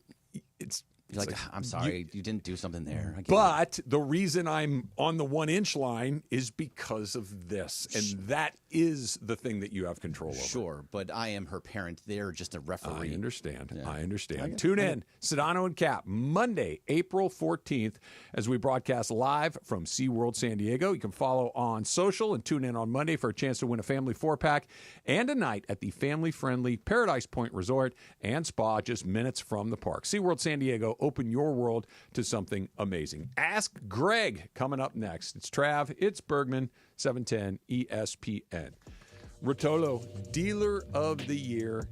You're like, I'm sorry, you didn't do something there. But the reason I'm on the 1-inch line is because of this. And that is the thing that you have control over. Sure, but I am her parent. They're just a referee. I understand. Yeah. I understand. Tune in, Sedano and Cap, Monday, April 14th, as we broadcast live from SeaWorld San Diego. You can follow on social and tune in on Monday for a chance to win a family 4-pack and a night at the family-friendly Paradise Point Resort and Spa just minutes from the park. SeaWorld San Diego, open your world to something amazing. Ask Greg coming up next. It's Trav, it's Bergman, 710 ESPN. Rotolo, Dealer of the Year,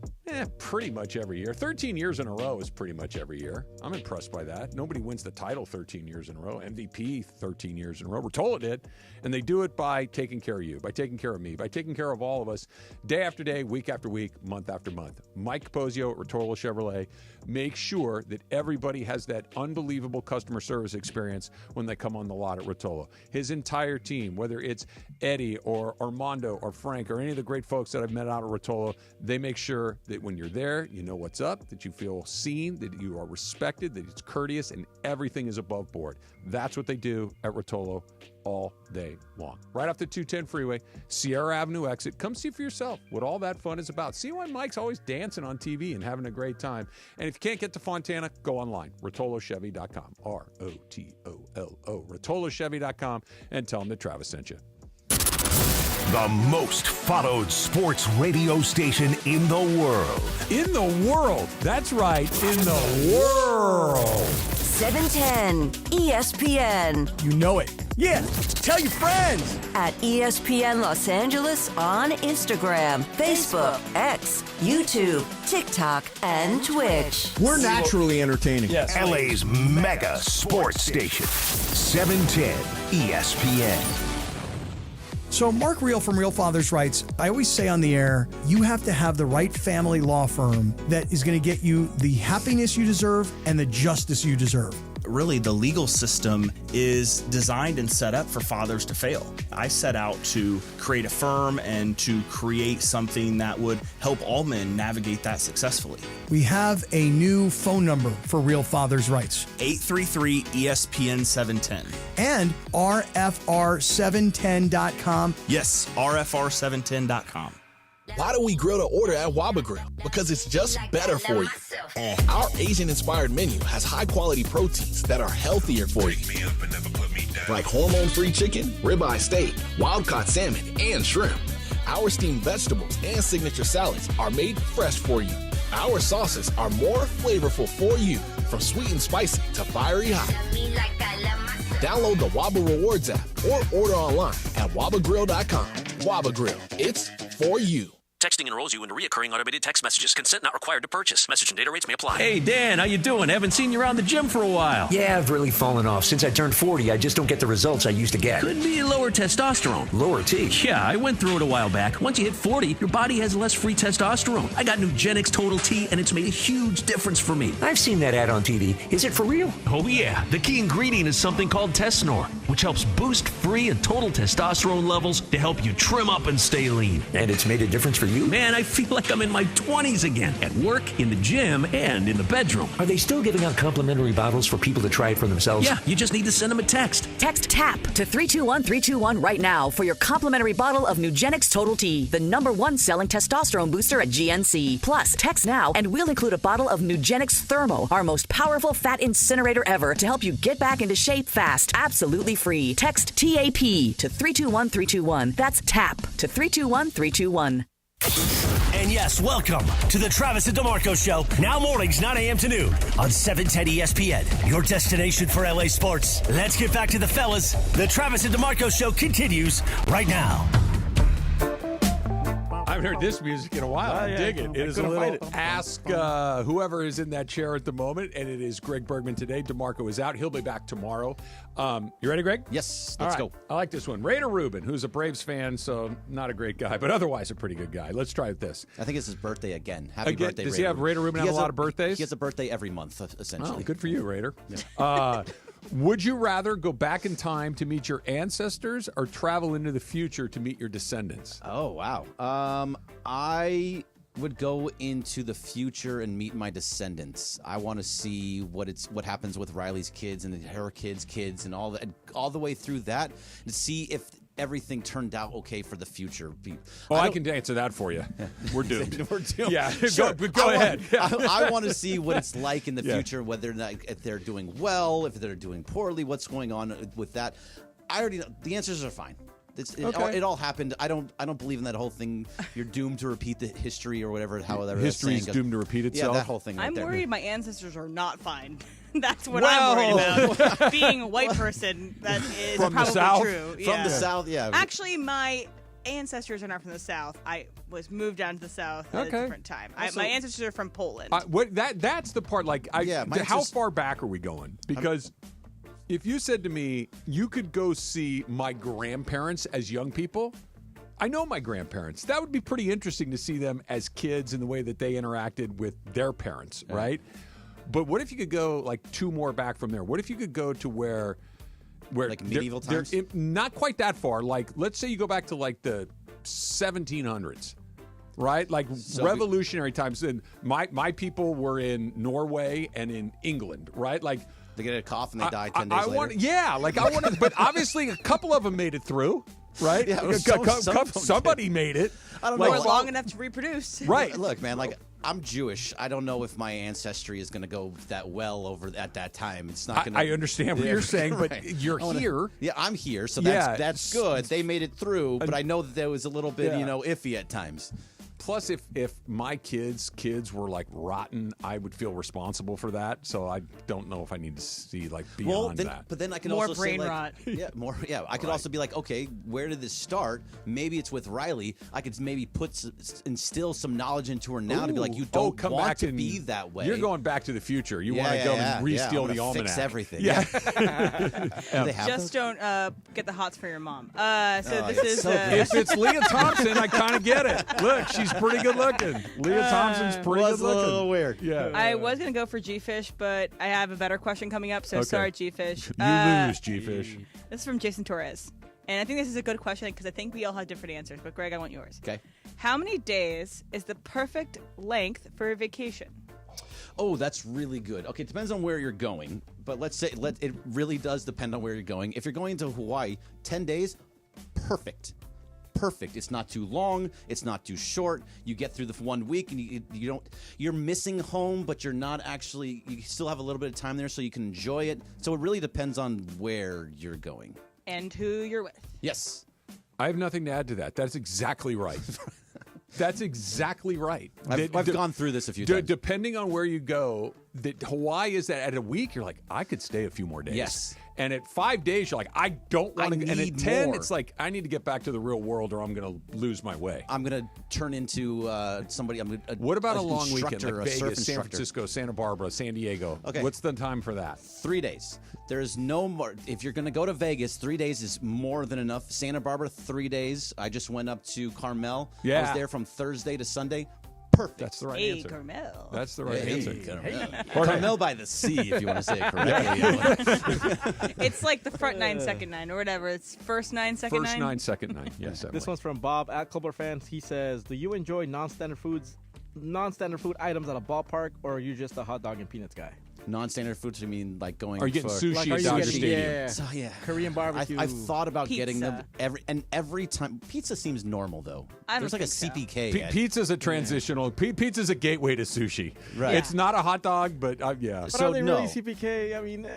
pretty much every year. 13 years in a row is pretty much every year. I'm impressed by that. Nobody wins the title 13 years in a row. MVP 13 years in a row. Rotolo did. And they do it by taking care of you, by taking care of me, by taking care of all of us, day after day, week after week, month after month. Mike Capozio at Rotolo Chevrolet makes sure that everybody has that unbelievable customer service experience when they come on the lot at Rotolo. His entire team, whether it's Eddie or Armando or Frank or any of the great folks that I've met out at Rotolo, they make sure that when you're there, you know what's up, that you feel seen, that you are respected, that it's courteous, and everything is above board. That's what they do at Rotolo all day long. Right off the 210 freeway, Sierra Avenue exit. Come see for yourself what all that fun is about. See why Mike's always dancing on TV and having a great time. And if you can't get to Fontana, go online, rotolochevy.com, ROTOLO, rotolochevy.com, and tell them that Travis sent you. The most followed sports radio station in the world. In the world. That's right. In the world. 710 ESPN. You know it. Yeah, tell your friends. At ESPN Los Angeles on Instagram, Facebook, X, YouTube, TikTok, and Twitch. We're naturally entertaining. Yes. LA's mega sports station. 710 ESPN. So Mark Reel from Real Fathers writes, I always say on the air, you have to have the right family law firm that is going to get you the happiness you deserve and the justice you deserve. Really, the legal system is designed and set up for fathers to fail. I set out to create a firm and to create something that would help all men navigate that successfully. We have a new phone number for Real Fathers Rights. 833-ESPN-710. And RFR710.com. Yes, RFR710.com. Why do we grill to order at Waba Grill? Because it's just better for you. And our Asian-inspired menu has high-quality proteins that are healthier for you. Like hormone-free chicken, ribeye steak, wild-caught salmon, and shrimp. Our steamed vegetables and signature salads are made fresh for you. Our sauces are more flavorful for you, from sweet and spicy to fiery hot. Download the Waba Rewards app or order online at wabagrill.com. Waba Grill, it's for you. Texting enrolls you into recurring automated text messages. Consent not required to purchase. Message and data rates may apply. Hey, Dan, how you doing? Haven't seen you around the gym for a while. Yeah, I've really fallen off. Since I turned 40, I just don't get the results I used to get. Could be lower testosterone. Lower T? Yeah, I went through it a while back. Once you hit 40, your body has less free testosterone. I got Nugenix Total T, and it's made a huge difference for me. I've seen that ad on TV. Is it for real? Oh, yeah. The key ingredient is something called Tesnor, which helps boost free and total testosterone levels to help you trim up and stay lean. And it's made a difference for you? Man, I feel like I'm in my 20s again, at work, in the gym, and in the bedroom. Are they still giving out complimentary bottles for people to try it for themselves? Yeah, you just need to send them a text. Text TAP to 321-321 right now for your complimentary bottle of Nugenix Total T, the #1 selling testosterone booster at GNC. Plus, text now and we'll include a bottle of Nugenix Thermo, our most powerful fat incinerator ever, to help you get back into shape fast, absolutely free. Text TAP to 321-321. That's TAP to 321-321. And yes, welcome to the Travis and DeMarco Show, now mornings 9 a.m. to noon on 710 ESPN, your destination for LA sports. Let's get back to the fellas. The Travis and DeMarco Show continues right now. haven't heard this music in a while. I dig it. It is a little Ask whoever is in that chair at the moment, and it is Greg Bergman today. DeMarco is out. He'll be back tomorrow. You ready, Greg? Yes, let's go. I like this one. Raider Rubin, who's a Braves fan, so not a great guy, but otherwise a pretty good guy. Let's try this. I think it's his birthday again. Happy birthday, Does Raider. he have Raider Rubin have a lot of birthdays? He has a birthday every month, essentially. Oh, good for you, Raider. Yeah. Would you rather go back in time to meet your ancestors or travel into the future to meet your descendants? Oh, wow. I would go into the future and meet my descendants. I want to see what happens with Riley's kids and her kids and all that, all the way through that, and see if everything turned out okay for the future. I can answer that for you. We're doomed. We're doomed. Yeah, sure. go ahead. I want to see what it's like in the future, whether or not, if they're doing well, if they're doing poorly, what's going on with that. I already know. The answers are fine. It all happened. I don't believe in that whole thing. You're doomed to repeat the history or whatever. However, history is doomed to repeat itself. Yeah, that whole thing. I'm there. worried my ancestors are not fine. That's what I'm worried about. Being a white person, that is from probably the South? true. From the South, yeah. Actually, my ancestors are not from the South. I was moved down to the South at a different time. My ancestors are from Poland. That's the part. How far back are we going? Because if you said to me, you could go see my grandparents as young people, I know my grandparents. That would be pretty interesting to see them as kids and the way that they interacted with their parents, right? But what if you could go like two more back from there? What if you could go to where like medieval times? Not quite that far. Like, let's say you go back to like the 1700s. Right? Like revolutionary times. And my people were in Norway and in England, right? Like, they get a cough and they die 10 days later. I want to, but obviously a couple of them made it through, right? Yeah, somebody made it. I don't know. Long enough to reproduce. Right. Look, man, I'm Jewish. I don't know if my ancestry is going to go that well over at that time. It's not going to. I understand what you're saying, but you're here. Yeah, I'm here, so that's good. They made it through, but I know that there was a little bit, iffy at times. Plus, if my kids were like rotten, I would feel responsible for that. So I don't know if I need to see like beyond that. But then I can more also brain say rot. Yeah, more. Yeah, I could also be like, okay, where did this start? Maybe it's with Riley. I could maybe instill some knowledge into her now to be like, you don't come want back to be that way. You're going back to the future. You want to go and re-steal the almanac. Fix everything. Yeah. Just don't get the hots for your mom. This is if it's Leah Thompson, I kind of get it. Look, she's pretty good looking. Leah Thompson's pretty good looking. A little weird. Yeah. I was going to go for G-Fish, but I have a better question coming up, so sorry, G-Fish. You lose, G-Fish. This is from Jason Torres. And I think this is a good question because I think we all have different answers. But, Greg, I want yours. Okay. How many days is the perfect length for a vacation? Oh, that's really good. Okay, it depends on where you're going. But let's say it really does depend on where you're going. If you're going to Hawaii, 10 days, perfect. It's not too long. It's not too short. You get through the 1 week, and you're missing home, but you're not actually. You still have a little bit of time there, so you can enjoy it. So it really depends on where you're going and who you're with. Yes, I have nothing to add to that. That's exactly right. That's exactly right. I've gone through this a few times. Depending on where you go, Hawaii is that at a week, you're like, I could stay a few more days. Yes. And at 5 days, you're like, I don't want to. And at 10, more. it's like, I need to get back to the real world or I'm going to lose my way. I'm going to turn into somebody. What about a long weekend? Like Vegas, Vegas, San Francisco, Santa Barbara, San Diego. Okay. What's the time for that? 3 days. There's no more. If you're going to go to Vegas, 3 days is more than enough. Santa Barbara, 3 days. I just went up to Carmel. Yeah. I was there from Thursday to Sunday. Perfect. That's the right answer. Carmel. That's the right answer. Carmel by the sea, if you want to say it correctly. It's like the front 9, second 9, or whatever. It's first 9, second 9. First 9, second 9. Yes. This one's from Bob at Clubber Fans. He says, "Do you enjoy non-standard food items at a ballpark, or are you just a hot dog and peanuts guy?" Non-standard foods, you mean like going Are you getting for... sushi at Dodger Stadium? Yeah. So, yeah. Korean barbecue. I've thought about Pizza. getting them every time. Pizza seems normal, though. I don't There's like a think so. CPK. Pizza's a transitional. Pizza's a gateway to sushi. Right. It's not a hot dog, but yeah. But So are they no. really CPK? I mean,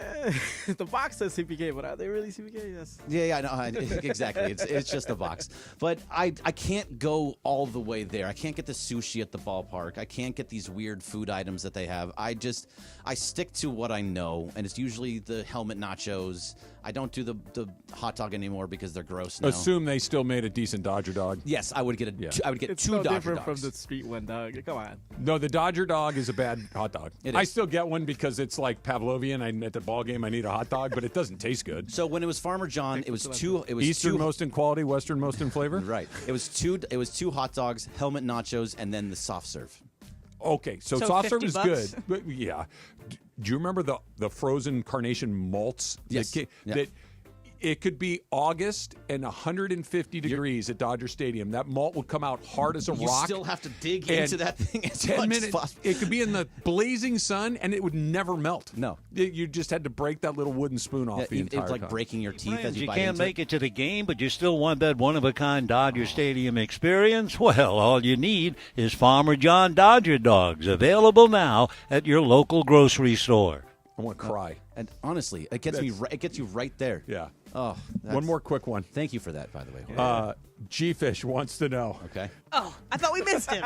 the box says CPK, but are they really CPK? Yes. Yeah, I know. Exactly. It's just a box. But I can't go all the way there. I can't get the sushi at the ballpark. I can't get these weird food items that they have. I stick to what I know, and it's usually the helmet nachos. I don't do the hot dog anymore because they're gross now. Assume they still made a decent Dodger dog. Yes, I would get I would get It's two so Dodger different dogs. from the street one, dog. Come on. No, the Dodger dog is a bad hot dog. It I is. still get one because it's like Pavlovian. At the ball game, I need a hot dog, but it doesn't taste good. So when it was Farmer John, it was two. It was Easternmost in quality, westernmost in flavor. Right. It was two hot dogs, helmet nachos, and then the soft serve. Okay, so soft serve is good. But yeah. Do you remember the frozen carnation malts? Yes. That it could be August and 150 degrees at Dodger Stadium. That malt would come out hard as a rock. You still have to dig into that thing as 10 much minutes. as possible. It could be in the blazing sun, and it would never melt. No. You just had to break that little wooden spoon off the entire It's like time. breaking your teeth as you You bite can't into make it to the game, but you still want that one-of-a-kind Dodger Stadium experience? Well, all you need is Farmer John Dodger Dogs, available now at your local grocery store. I want to cry. And honestly, it gets me. It gets you right there. Yeah. Oh, one more quick one. Thank you for that, by the way. G-Fish wants to know. Okay. Oh, I thought we missed him.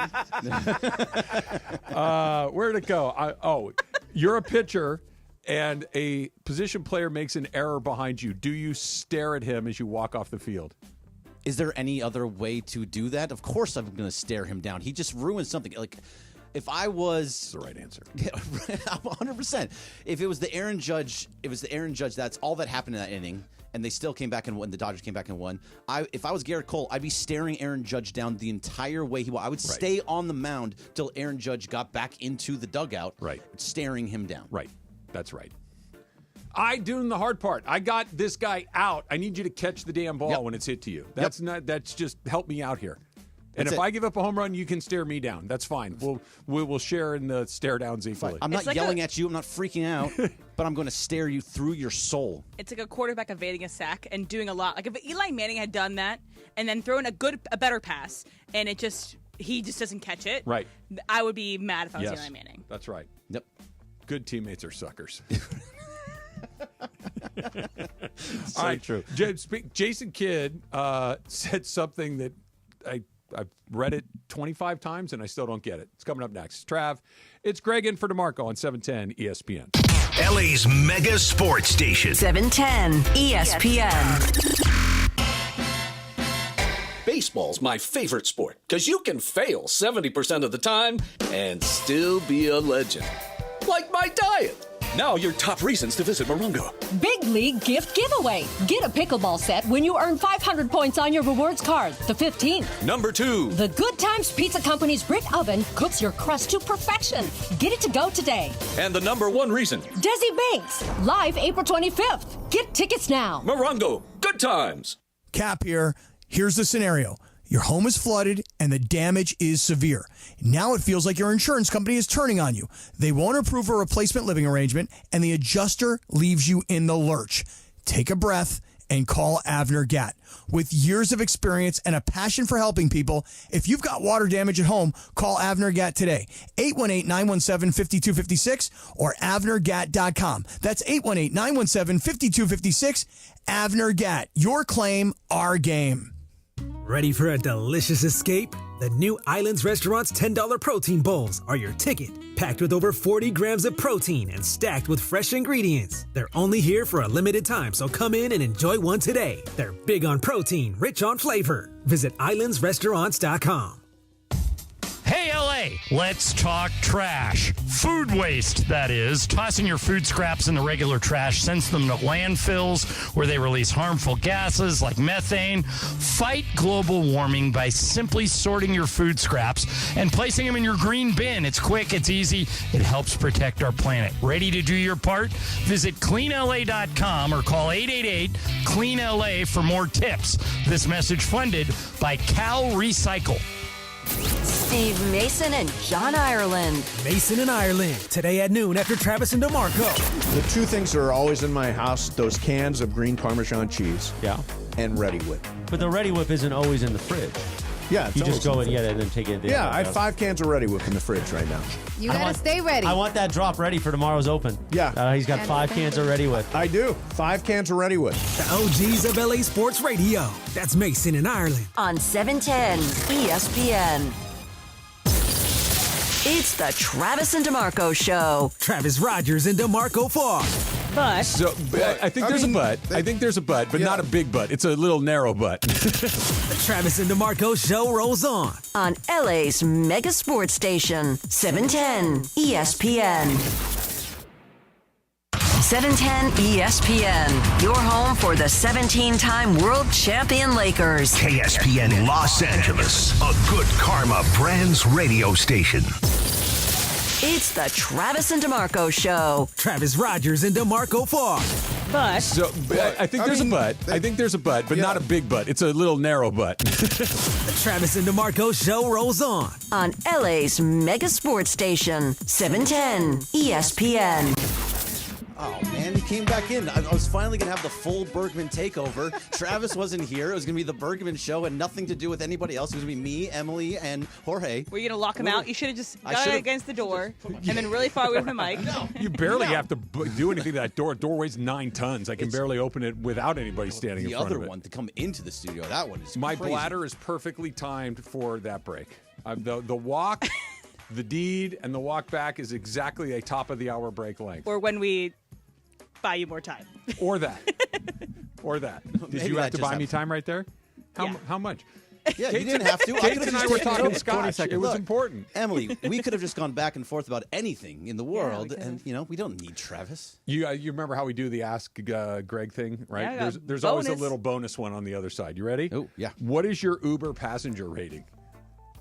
Where'd it go? You're a pitcher, and a position player makes an error behind you. Do you stare at him as you walk off the field? Is there any other way to do that? Of course, I'm going to stare him down. He just ruined something. Like, if I was that's the right answer. 100%. If it was the Aaron Judge, that's all that happened in that inning, and they still came back and won. The Dodgers came back and won. If I was Garrett Cole, I'd be staring Aaron Judge down the entire way he was. I would stay on the mound till Aaron Judge got back into the dugout, staring him down. Right. That's right. I doing the hard part. I got this guy out. I need you to catch the damn ball when it's hit to you. That's just help me out here. And if I give up a home run, you can stare me down. That's fine. We will share in the stare downs equally. I'm not yelling at you. I'm not freaking out, but I'm going to stare you through your soul. It's like a quarterback evading a sack and doing a lot. Like if Eli Manning had done that and then thrown a better pass, and he just doesn't catch it. Right. I would be mad if I was Eli Manning. That's right. Yep. Good teammates are suckers. So all right, true. Jason Kidd said something that I've read it 25 times and I still don't get it. It's coming up next. Trav, it's Greg in for DeMarco on 710 ESPN. LA's mega sports station. 710 ESPN. Baseball's my favorite sport because you can fail 70% of the time and still be a legend. Like my diet. Now your top reasons to visit Morongo. Big League Gift Giveaway. Get a pickleball set when you earn 500 points on your rewards card. The 15th. Number 2. The Good Times Pizza Company's brick oven cooks your crust to perfection. Get it to go today. And the number 1 reason. Desi Banks. Live April 25th. Get tickets now. Morongo. Good times. Cap here. Here's the scenario. Your home is flooded and the damage is severe. Now it feels like your insurance company is turning on you. They won't approve a replacement living arrangement and the adjuster leaves you in the lurch. Take a breath and call Avner Gatt. With years of experience and a passion for helping people, if you've got water damage at home, call Avner Gatt today. 818-917-5256 or avnergatt.com. That's 818-917-5256. Avner Gatt. Your claim, our game. Ready for a delicious escape? The new Islands Restaurant's $10 protein bowls are your ticket. Packed with over 40 grams of protein and stacked with fresh ingredients. They're only here for a limited time, so come in and enjoy one today. They're big on protein, rich on flavor. Visit islandsrestaurants.com. Hey, LA, let's talk trash. Food waste, that is. Tossing your food scraps in the regular trash sends them to landfills where they release harmful gases like methane. Fight global warming by simply sorting your food scraps and placing them in your green bin. It's quick, it's easy, it helps protect our planet. Ready to do your part? Visit cleanla.com or call 888-CLEAN-LA for more tips. This message funded by Cal Recycle. Steve Mason and John Ireland. Mason and Ireland, today at noon after Travis and DeMarco. The two things that are always in my house, those cans of green Parmesan cheese. Yeah. And Ready Whip. But the Ready Whip isn't always in the fridge. Yeah, it's you just always go and get it and then take it. Yeah, I have 5 cans of Ready Whip in the fridge right now. You gotta stay ready. I want that drop ready for tomorrow's open. Yeah. He's got 5 cans of Ready Whip. I do. 5 cans of Ready Whip. The OGs of LA Sports Radio. That's Mason and Ireland. On 710 ESPN. It's the Travis and DeMarco Show. Travis Rogers and DeMarco Farr. But I think there's a but. I think there's a but, but not a big but. It's a little narrow but. The Travis and DeMarco Show rolls on. On LA's mega sports station, 710 ESPN. 710 ESPN, your home for the 17-time world champion Lakers. KSPN Los Angeles, a good karma brands radio station. It's the Travis and DeMarco Show. Travis Rogers and DeMarco Farr. But I think there's a but. I think there's a but, but not a big but. It's a little narrow but. The Travis and DeMarco Show rolls on. On LA's mega sports station, 710 ESPN. Oh, man, he came back in. I was finally going to have the full Bergman takeover. Travis wasn't here. It was going to be the Bergman show and nothing to do with anybody else. It was going to be me, Emily, and Jorge. Were you going to lock him out? You should have just got it against the door and then really far away from the mic. You barely have to do anything to that door. Door weighs 9 tons. I can barely open it without anybody standing in front of it. The other one to come into the studio, that one is My crazy. bladder is perfectly timed for that break. The walk, the deed, and the walk back is exactly a top-of-the-hour break length. Or when we buy you more time. Or that. Or that. Did Maybe you have that to just buy me time right there? How much? Yeah, you didn't have to. Kate and I were talking 20 scotch. It was important. Emily, we could have just gone back and forth about anything in the world, and we don't need Travis. You remember how we do the Ask Greg thing, right? Yeah, there's always a little bonus one on the other side. You ready? Oh, yeah. What is your Uber passenger rating?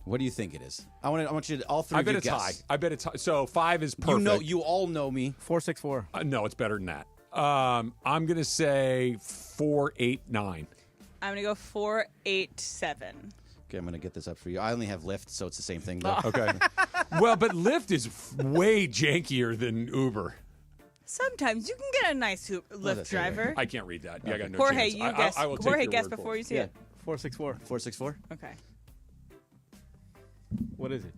What do you think it is? I want you to all three. I bet of it's you high. guess. I bet it's high. So 5 is perfect. You all know me. 464. No, it's better than that. I'm gonna say 489. I'm going to go 487. Okay, I'm going to get this up for you. I only have Lyft, so it's the same thing, though. Okay. Well, but Lyft is way jankier than Uber. Sometimes you can get a nice Lyft driver. I can't read that. Yeah, I got no Jorge, chance. you guess. I will take Jorge, your guess word for before it. you see it. 464. 464? Okay. What is it?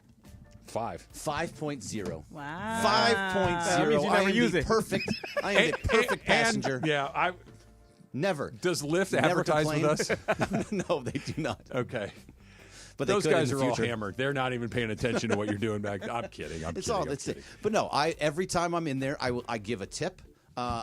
5. 5.0. Wow. 5.0. That means you never use it. Perfect. I am the perfect passenger. Yeah, Never. Does Lyft Never advertise complained. with us? No, they do not. Okay. But those they could guys in are the all future. hammered. They're not even paying attention to what you're doing back. I'm kidding. It's it. But no, every time I'm in there, I give a tip.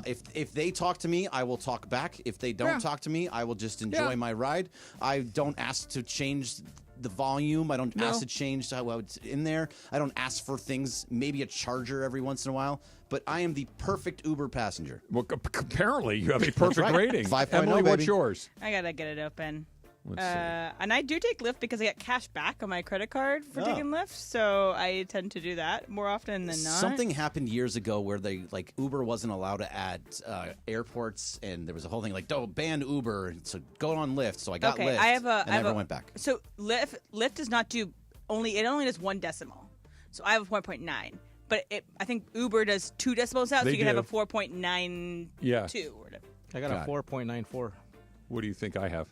If they talk to me, I will talk back. If they don't talk to me, I will just enjoy my ride. I don't ask to change the volume. I don't ask to change how it's in there. I don't ask for things, maybe a charger every once in a while. But I am the perfect Uber passenger. Well, apparently you have a perfect right. rating. 5.0, Emily, what's baby. yours? I got to get it open. Let's see. And I do take Lyft because I get cash back on my credit card for taking Lyft, so I tend to do that more often than not. Something happened years ago where Uber wasn't allowed to add airports, and there was a whole thing ban Uber, so go on Lyft. So I got Lyft, and never went back. So Lyft does not do it only does 1 decimal. So I have a 1.9. But I think Uber does 2 decimals out, so you can have a 4.92 or whatever. I got a 4.94. What do you think I have?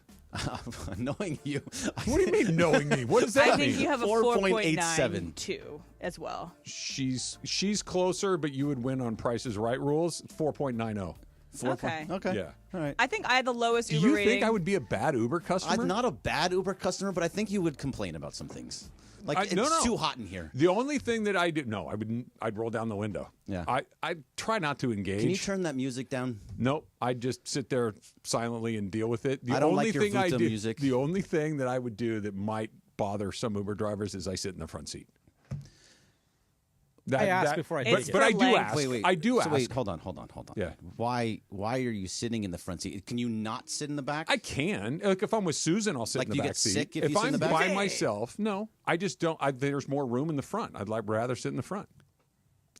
Knowing you. What do you mean knowing me? What does that mean? I think you have a 4.87 4.92 as well. She's closer, but you would win on Price is Right rules. 4.90. Okay. Okay. Yeah. All right. I think I had the lowest Do Uber you rating. think I would be a bad Uber customer? I'm not a bad Uber customer, but I think you would complain about some things. It's too hot in here. The only thing that I do, I'd roll down the window. Yeah. I try not to engage. Can you turn that music down? Nope. I just sit there silently and deal with it. The I don't only like your thing I Vuta do, music. The only thing that I would do that might bother some Uber drivers is I sit in the front seat. I asked before I take it. But I do ask. Wait. I do so ask. Wait, hold on. Yeah. Why are you sitting in the front seat? Can you not sit in the back? I can. Like if I'm with Susan, I'll sit in the you back get seat. sick if you sit I'm in the back? by myself, no. I just don't. There's more room in the front. I'd rather sit in the front.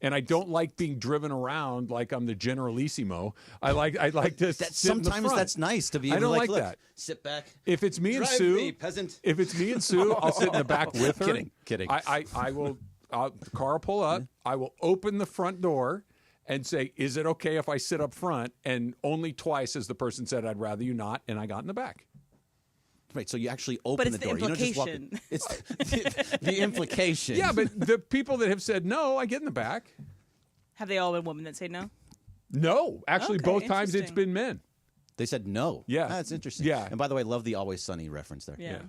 And I don't like being driven around like I'm the Generalissimo. I like to sit in the front. Sometimes that's nice to be able I don't to like look, that. Sit back. If it's me and Drive Sue, me, peasant. If it's me and Sue, I'll sit in the back with her. Kidding. I will. The car will pull up. I will open the front door and say, "Is it okay if I sit up front?" And only twice has the person said, "I'd rather you not," and I got in the back. Right, so you actually open the door. But it's the You don't implication. just walk in. It's the implication. Yeah, but the people that have said no, I get in the back. Have they all been women that say no? No, actually, Okay, both times it's interesting. been men. They said no. Yeah. That's interesting. Yeah. And by the way, love the Always Sunny reference there. Yeah.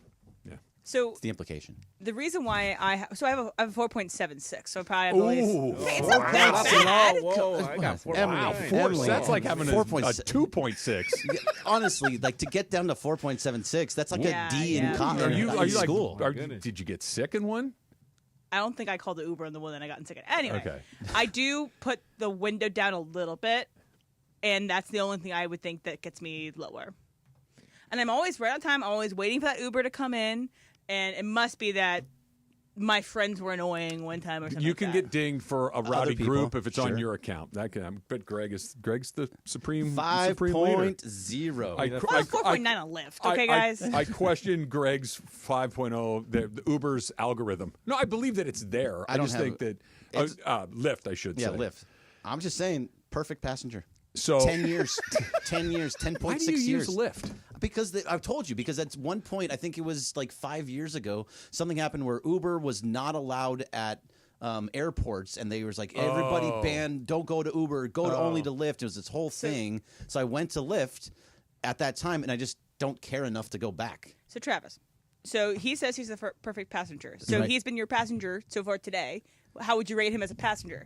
So It's the implication. the reason why I have a 4.76, so probably it's Ooh. not that bad. Whoa, I got 4. Emily, That's like having a 2.6. Honestly, like to get down to 4.76, that's like a D in Are you like school. Did you get sick in one? I don't think I called the Uber on the one that I got sick at. Anyway, Okay. I do put the window down a little bit, and that's the only thing I would think that gets me lower. And I'm always right on time. I'm always waiting for that Uber to come in, and it must be that my friends were annoying one time or something. You can get dinged for a rowdy people, group if it's on sure. your account. That can. But Greg's the supreme 5.0. Well, 4.9 on Lyft. Okay, guys. I question Greg's 5.0, the Uber's algorithm. No, I believe that it's there. I just think that Lyft, I should say. Yeah, Lyft. I'm just saying, perfect passenger. So 10 years, 10 years, 10.6 years. Why do you use Lyft? Because I've told you, because at one point, I think it was like 5 years ago, something happened where Uber was not allowed at airports, and they was like, everybody banned, don't go to Uber, go only to Lyft. It was this whole thing. So I went to Lyft at that time, and I just don't care enough to go back. So Travis, so he says he's the perfect passenger. So Right. he's been your passenger so far today. How would you rate him as a passenger?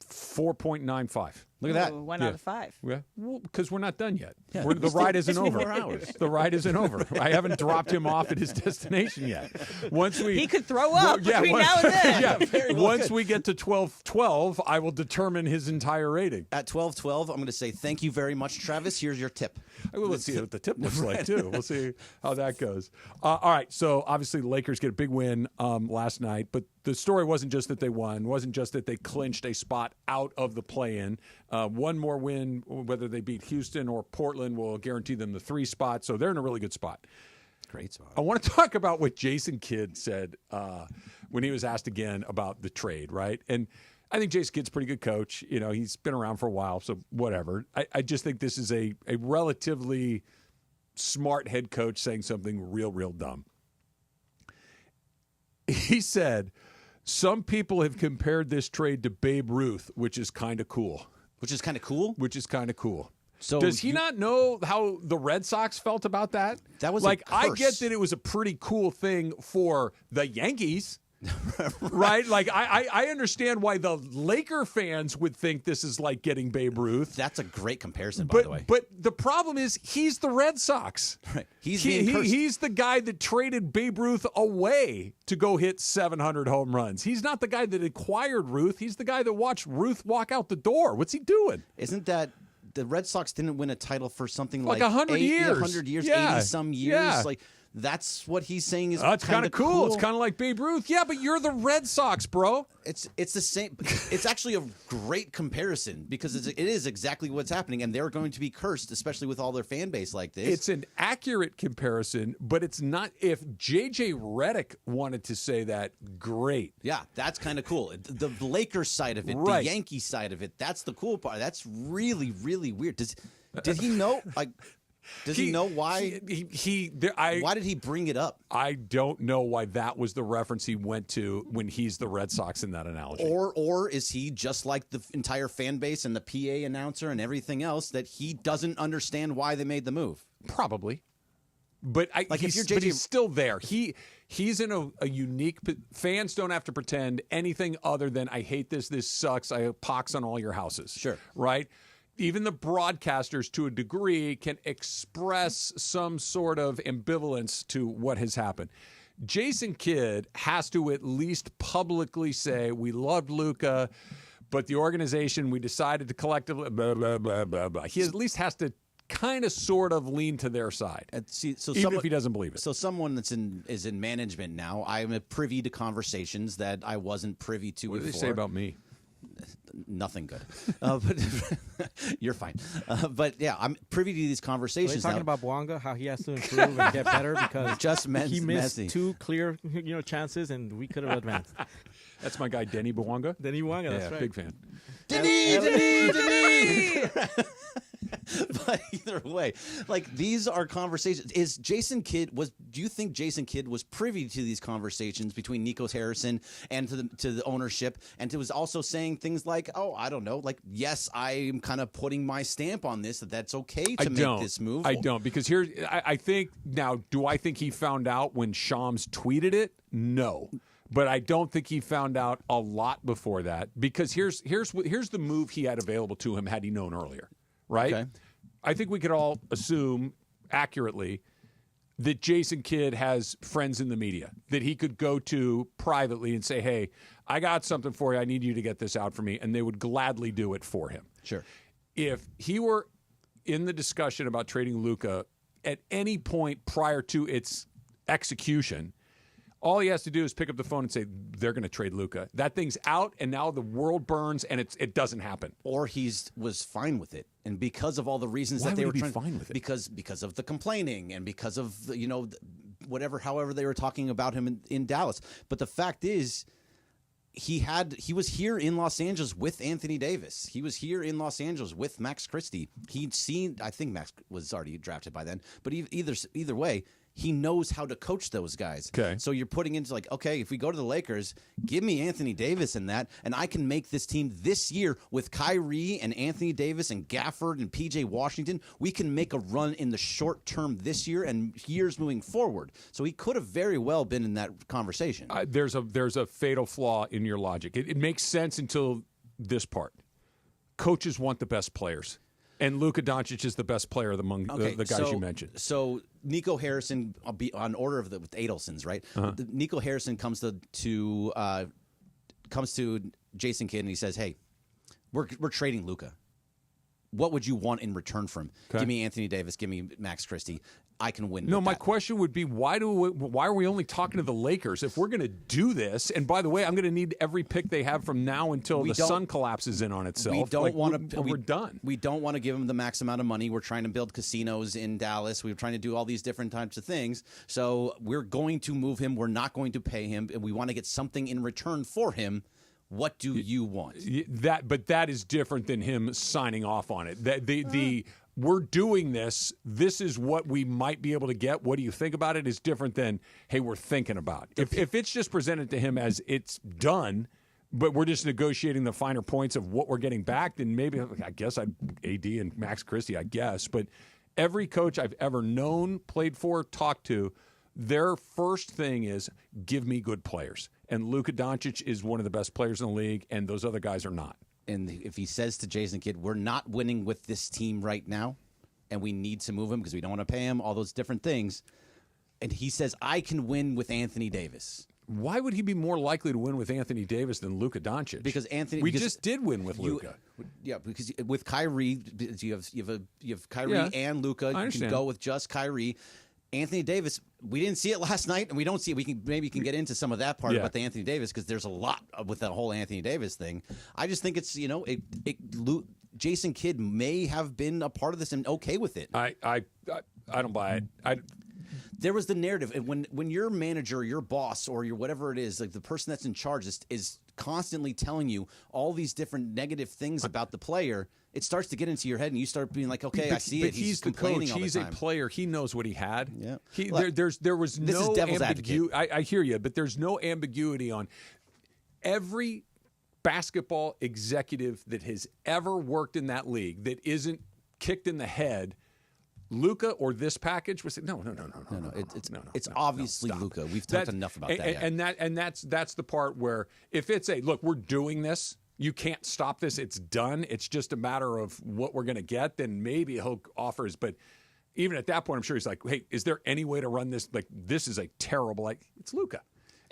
4.95. Look at that. 1 out of 5. Yeah, well, because we're not done yet. Yeah. The ride isn't over. 4 hours. The ride isn't over. I haven't dropped him off at his destination yet. He could throw up between now and then. Once we get to 12:12, I will determine his entire rating. At 12:12, I'm going to say thank you very much, Travis. Here's your tip. Well, let's see what the tip looks like, too. We'll see how that goes. All right, so obviously the Lakers get a big win last night, but the story wasn't just that they won, wasn't just that they clinched a spot out of the play-in. One more win, whether they beat Houston or Portland, will guarantee them the 3 spot, so they're in a really good spot. Great spot. I want to talk about what Jason Kidd said when he was asked again about the trade, right? And I think Jason Kidd's a pretty good coach. You know, he's been around for a while, so whatever. I just think this is a relatively smart head coach saying something real dumb. He said, some people have compared this trade to Babe Ruth, which is kind of cool. Which is kind of cool? Which is kind of cool. So does he not know how the Red Sox felt about that? That was like, a I curse. get that it was a pretty cool thing for the Yankees. Right? Like, I understand why the Laker fans would think this is like getting Babe Ruth. That's a great comparison, by the way. But the problem is he's the Red Sox. Right. He's the guy that traded Babe Ruth away to go hit 700 home runs. He's not the guy that acquired Ruth. He's the guy that watched Ruth walk out the door. What's he doing? Isn't that the Red Sox didn't win a title for something Like like 100 years. 100 years, Yeah. 80-some years? Yeah. Like, that's what he's saying is It's kind of cool. It's kind of like Babe Ruth. Yeah, but you're the Red Sox, bro. It's the same. It's actually a great comparison because it is exactly what's happening, and they're going to be cursed, especially with all their fan base like this. It's an accurate comparison, but it's not. If J.J. Redick wanted to say that, great. Yeah, that's kind of cool. The Lakers side of it, Right. the Yankees side of it, that's the cool part. That's really, really weird. Did he know? Like, does he know why? Why did he bring it up? I don't know why that was the reference he went to when he's the Red Sox in that analogy. Or is he just like the entire fan base and the PA announcer and everything else that he doesn't understand why they made the move? Probably. But he's still there. He's in a unique. Fans don't have to pretend anything other than I hate this. This sucks. I have pox on all your houses. Sure. Right. Even the broadcasters, to a degree, can express some sort of ambivalence to what has happened. Jason Kidd has to at least publicly say, we loved Luka, but the organization, we decided to collectively, blah, blah, blah, blah, blah. He at least has to kind of sort of lean to their side, even if he doesn't believe it. So someone is in management now. I'm privy to conversations that I wasn't privy to What before. do they say about me? Nothing good. But you're fine. But yeah, I'm privy to these conversations. Are you talking about Bouanga, how he has to improve and get better because he missed messy. 2 clear chances and we could have advanced. That's my guy, Denny Bouanga. Denny Bouanga, that's right. Big fan. Denny! But either way, like, these are conversations. Do you think Jason Kidd was privy to these conversations between Nico Harrison and to the ownership, and was also saying things like, oh, I don't know, like, yes, I'm kind of putting my stamp on this, that's okay to make this move? I don't, because I think now, do I think he found out when Shams tweeted it? No. But I don't think he found out a lot before that, because here's the move he had available to him had he known earlier, right? Okay. I think we could all assume accurately that Jason Kidd has friends in the media that he could go to privately and say, hey, I got something for you. I need you to get this out for me. And they would gladly do it for him. Sure. If he were in the discussion about trading Luka at any point prior to its execution, all he has to do is pick up the phone and say, they're going to trade Luka. That thing's out, and now the world burns, and it doesn't happen. Or was fine with it, and because of all the reasons that they were fine with it, because of the complaining, and because of however they were talking about him in Dallas. But the fact is, he was here in Los Angeles with Anthony Davis. He was here in Los Angeles with Max Christie. I think Max was already drafted by then, but either way, he knows how to coach those guys. Okay. So you're putting into like, okay, if we go to the Lakers, give me Anthony Davis in that, and I can make this team this year with Kyrie and Anthony Davis and Gafford and PJ Washington. We can make a run in the short term this year and years moving forward. So he could have very well been in that conversation. There's a fatal flaw in your logic. It makes sense until this part. Coaches want the best players. And Luka Doncic is the best player among the guys you mentioned. So Nico Harrison, I'll be on order of with Adelson's, right? Uh-huh. Nico Harrison comes to Jason Kidd and he says, "Hey, we're trading Luka. What would you want in return for him? Okay. Give me Anthony Davis. Give me Max Christie. I can win." No, with my that. question would be, why are we only talking to the Lakers if we're going to do this? And by the way, I'm going to need every pick they have from now until the sun collapses in on itself. We don't want to. We're done. We don't want to give them the max amount of money. We're trying to build casinos in Dallas. We're trying to do all these different types of things. So we're going to move him. We're not going to pay him, and we want to get something in return for him. What do you want? But that is different than him signing off on it. We're doing this. This is what we might be able to get. What do you think about it? Is different than, hey, we're thinking about it. If it's just presented to him as it's done, but we're just negotiating the finer points of what we're getting back, then maybe I guess AD and Max Christie, I guess. But every coach I've ever known, played for, talked to, their first thing is give me good players. And Luka Doncic is one of the best players in the league, and those other guys are not. And if he says to Jason Kidd, we're not winning with this team right now, and we need to move him because we don't want to pay him, all those different things, and he says, I can win with Anthony Davis. Why would he be more likely to win with Anthony Davis than Luka Doncic? Because we just did win with Luka. Yeah, because with Kyrie, you have Kyrie and Luka. You can go with just Kyrie. Anthony Davis, we didn't see it last night, and we don't see it. We can get into some of that part about the Anthony Davis because there's a lot with that whole Anthony Davis thing. I just think it's Jason Kidd may have been a part of this and okay with it. I don't buy it. There was the narrative, and when your manager, your boss, or your whatever it is, like the person that's in charge is constantly telling you all these different negative things about the player, it starts to get into your head, and you start being like, okay, I see it. He's the coach. He's a player. He knows what he had. Yeah. There was no ambiguity. I hear you, but there's no ambiguity on every basketball executive that has ever worked in that league that isn't kicked in the head. Luka or this package was no. It's obviously Luka. We've talked enough about that. And that's the part where if it's look, we're doing this. You can't stop this. It's done. It's just a matter of what we're going to get. Then maybe he'll offer his. But even at that point, I'm sure he's like, hey, is there any way to run this? Like, this is a terrible. It's Luka.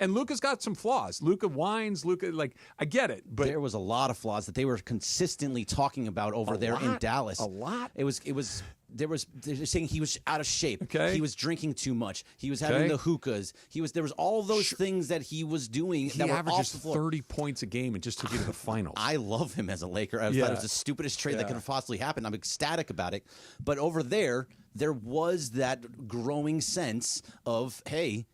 And Luka's got some flaws. Luka whines. Luka, I get it. But there was a lot of flaws that they were consistently talking about over there in Dallas. A lot. They're saying he was out of shape. Okay. He was drinking too much. He was having the hookahs. There was all those things that he was doing he that were averages off the floor. 30 points a game and just took you to the finals. I love him as a Laker. I thought it was the stupidest trade that could have possibly happened. I'm ecstatic about it. But over there was that growing sense of, hey,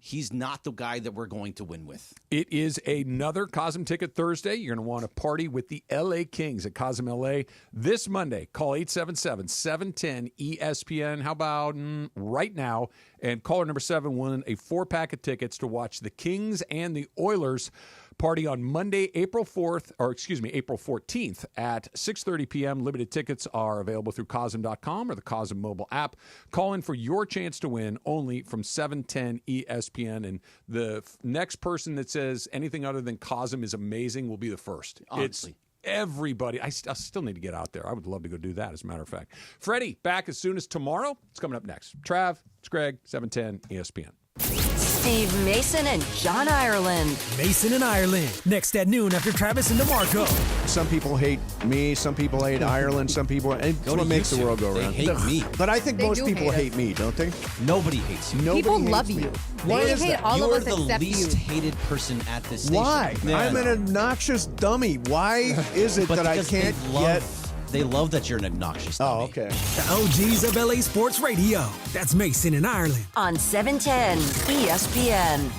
he's not the guy that we're going to win with. It is another Cosm Ticket Thursday. You're going to want to party with the LA Kings at Cosm LA this Monday. Call 877-710-ESPN. How about right now? And caller number 7 won a 4-pack of tickets to watch the Kings and the Oilers party on Monday, April 14th at 6:30 p.m. Limited tickets are available through Cosm.com or the Cosm mobile app. Call in for your chance to win only from 710 ESPN. And the next person that says anything other than Cosm is amazing will be the first. Honestly. It's everybody. I still need to get out there. I would love to go do that, as a matter of fact. Freddie, back as soon as tomorrow. It's coming up next. Trav, it's Greg, 710 ESPN. Steve Mason and John Ireland. Mason and Ireland. Next at noon after Travis and DeMarco. Some people hate me. Some people hate Ireland. Some people. And it's what makes the world go around. They hate me. But I think They most do people hate hate me, don't they? Nobody hates you. Nobody People hates love me. you. Why They is hate that? all you of are us the except least you. hated person at this station. Why? I'm an obnoxious dummy. Why is it But that I because can't they love that you're an obnoxious dummy. Oh, okay. The OGs of LA Sports Radio. That's Mason and Ireland. On 710 ESPN.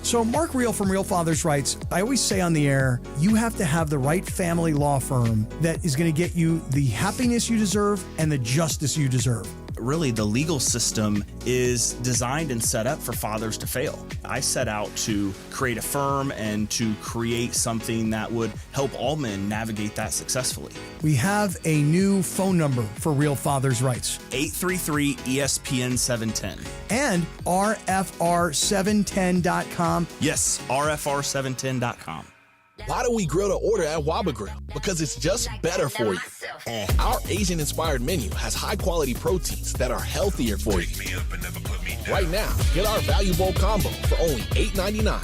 So Mark Reel from Real Fathers writes, I always say on the air, you have to have the right family law firm that is going to get you the happiness you deserve and the justice you deserve. Really, the legal system is designed and set up for fathers to fail. I set out to create a firm and to create something that would help all men navigate that successfully. We have a new phone number for Real Fathers Rights. 833-ESPN-710. And RFR710.com. Yes, RFR710.com. Why do we grill to order at Waba Grill? Because it's just better for you. And our Asian-inspired menu has high-quality proteins that are healthier for you. Right now, get our Value Bowl combo for only $8.99.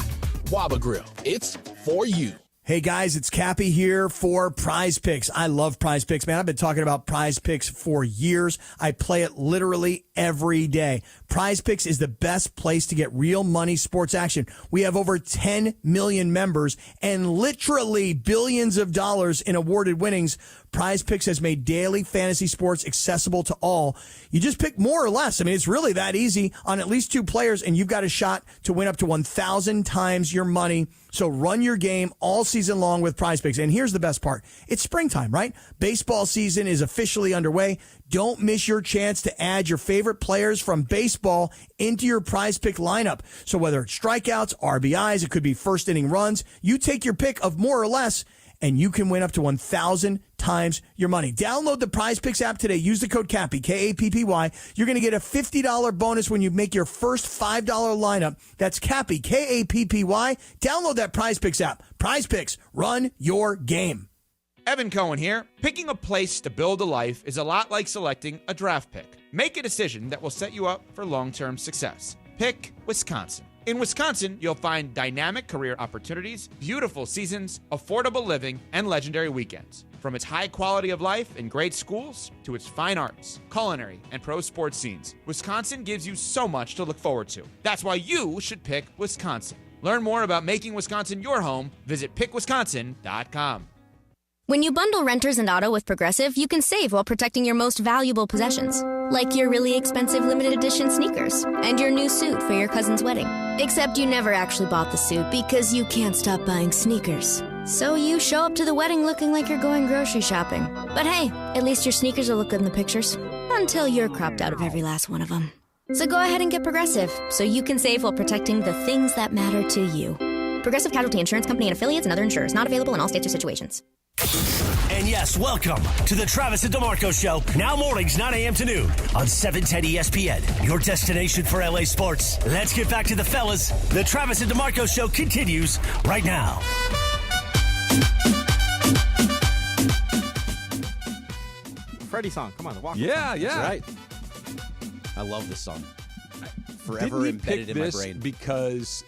Waba Grill, it's for you. Hey guys, it's Cappy here for Prize Picks. I love Prize Picks, man. I've been talking about Prize Picks for years. I play it literally every day. Prize Picks is the best place to get real money sports action. We have over 10 million members and literally billions of dollars in awarded winnings. Prize Picks has made daily fantasy sports accessible to all. You just pick more or less. I mean, it's really that easy on at least 2 players, and you've got a shot to win up to 1,000 times your money. So run your game all season long with Prize Picks. And here's the best part. It's springtime, right? Baseball season is officially underway. Don't miss your chance to add your favorite players from baseball into your Prize Pick lineup. So whether it's strikeouts, RBIs, it could be first inning runs, you take your pick of more or less, and you can win up to 1,000 times your money. Download the Prize Picks app today. Use the code CAPPY, K-A-P-P-Y. You're going to get a $50 bonus when you make your first $5 lineup. That's CAPPY, K-A-P-P-Y. Download that Prize Picks app. Prize Picks, run your game. Evan Cohen here. Picking a place to build a life is a lot like selecting a draft pick. Make a decision that will set you up for long-term success. Pick Wisconsin. In Wisconsin, you'll find dynamic career opportunities, beautiful seasons, affordable living, and legendary weekends. From its high quality of life and great schools to its fine arts, culinary, and pro sports scenes, Wisconsin gives you so much to look forward to. That's why you should pick Wisconsin. Learn more about making Wisconsin your home. Visit pickwisconsin.com. When you bundle renters and auto with Progressive, you can save while protecting your most valuable possessions, like your really expensive limited edition sneakers and your new suit for your cousin's wedding. Except you never actually bought the suit because you can't stop buying sneakers. So you show up to the wedding looking like you're going grocery shopping. But hey, at least your sneakers will look good in the pictures, until you're cropped out of every last one of them. So go ahead and get Progressive, so you can save while protecting the things that matter to you. Progressive Casualty Insurance Company and affiliates and other insurers. Not available in all states or situations. And yes, welcome to the Travis and DeMarco Show. Now mornings, 9 a.m. to noon on 710 ESPN, your destination for LA sports. Let's get back to the fellas. The Travis and DeMarco Show continues right now. Freddie song. Come on, walk. Yeah. That's right. I love this song. Forever Didn't he embedded pick in my this brain. Because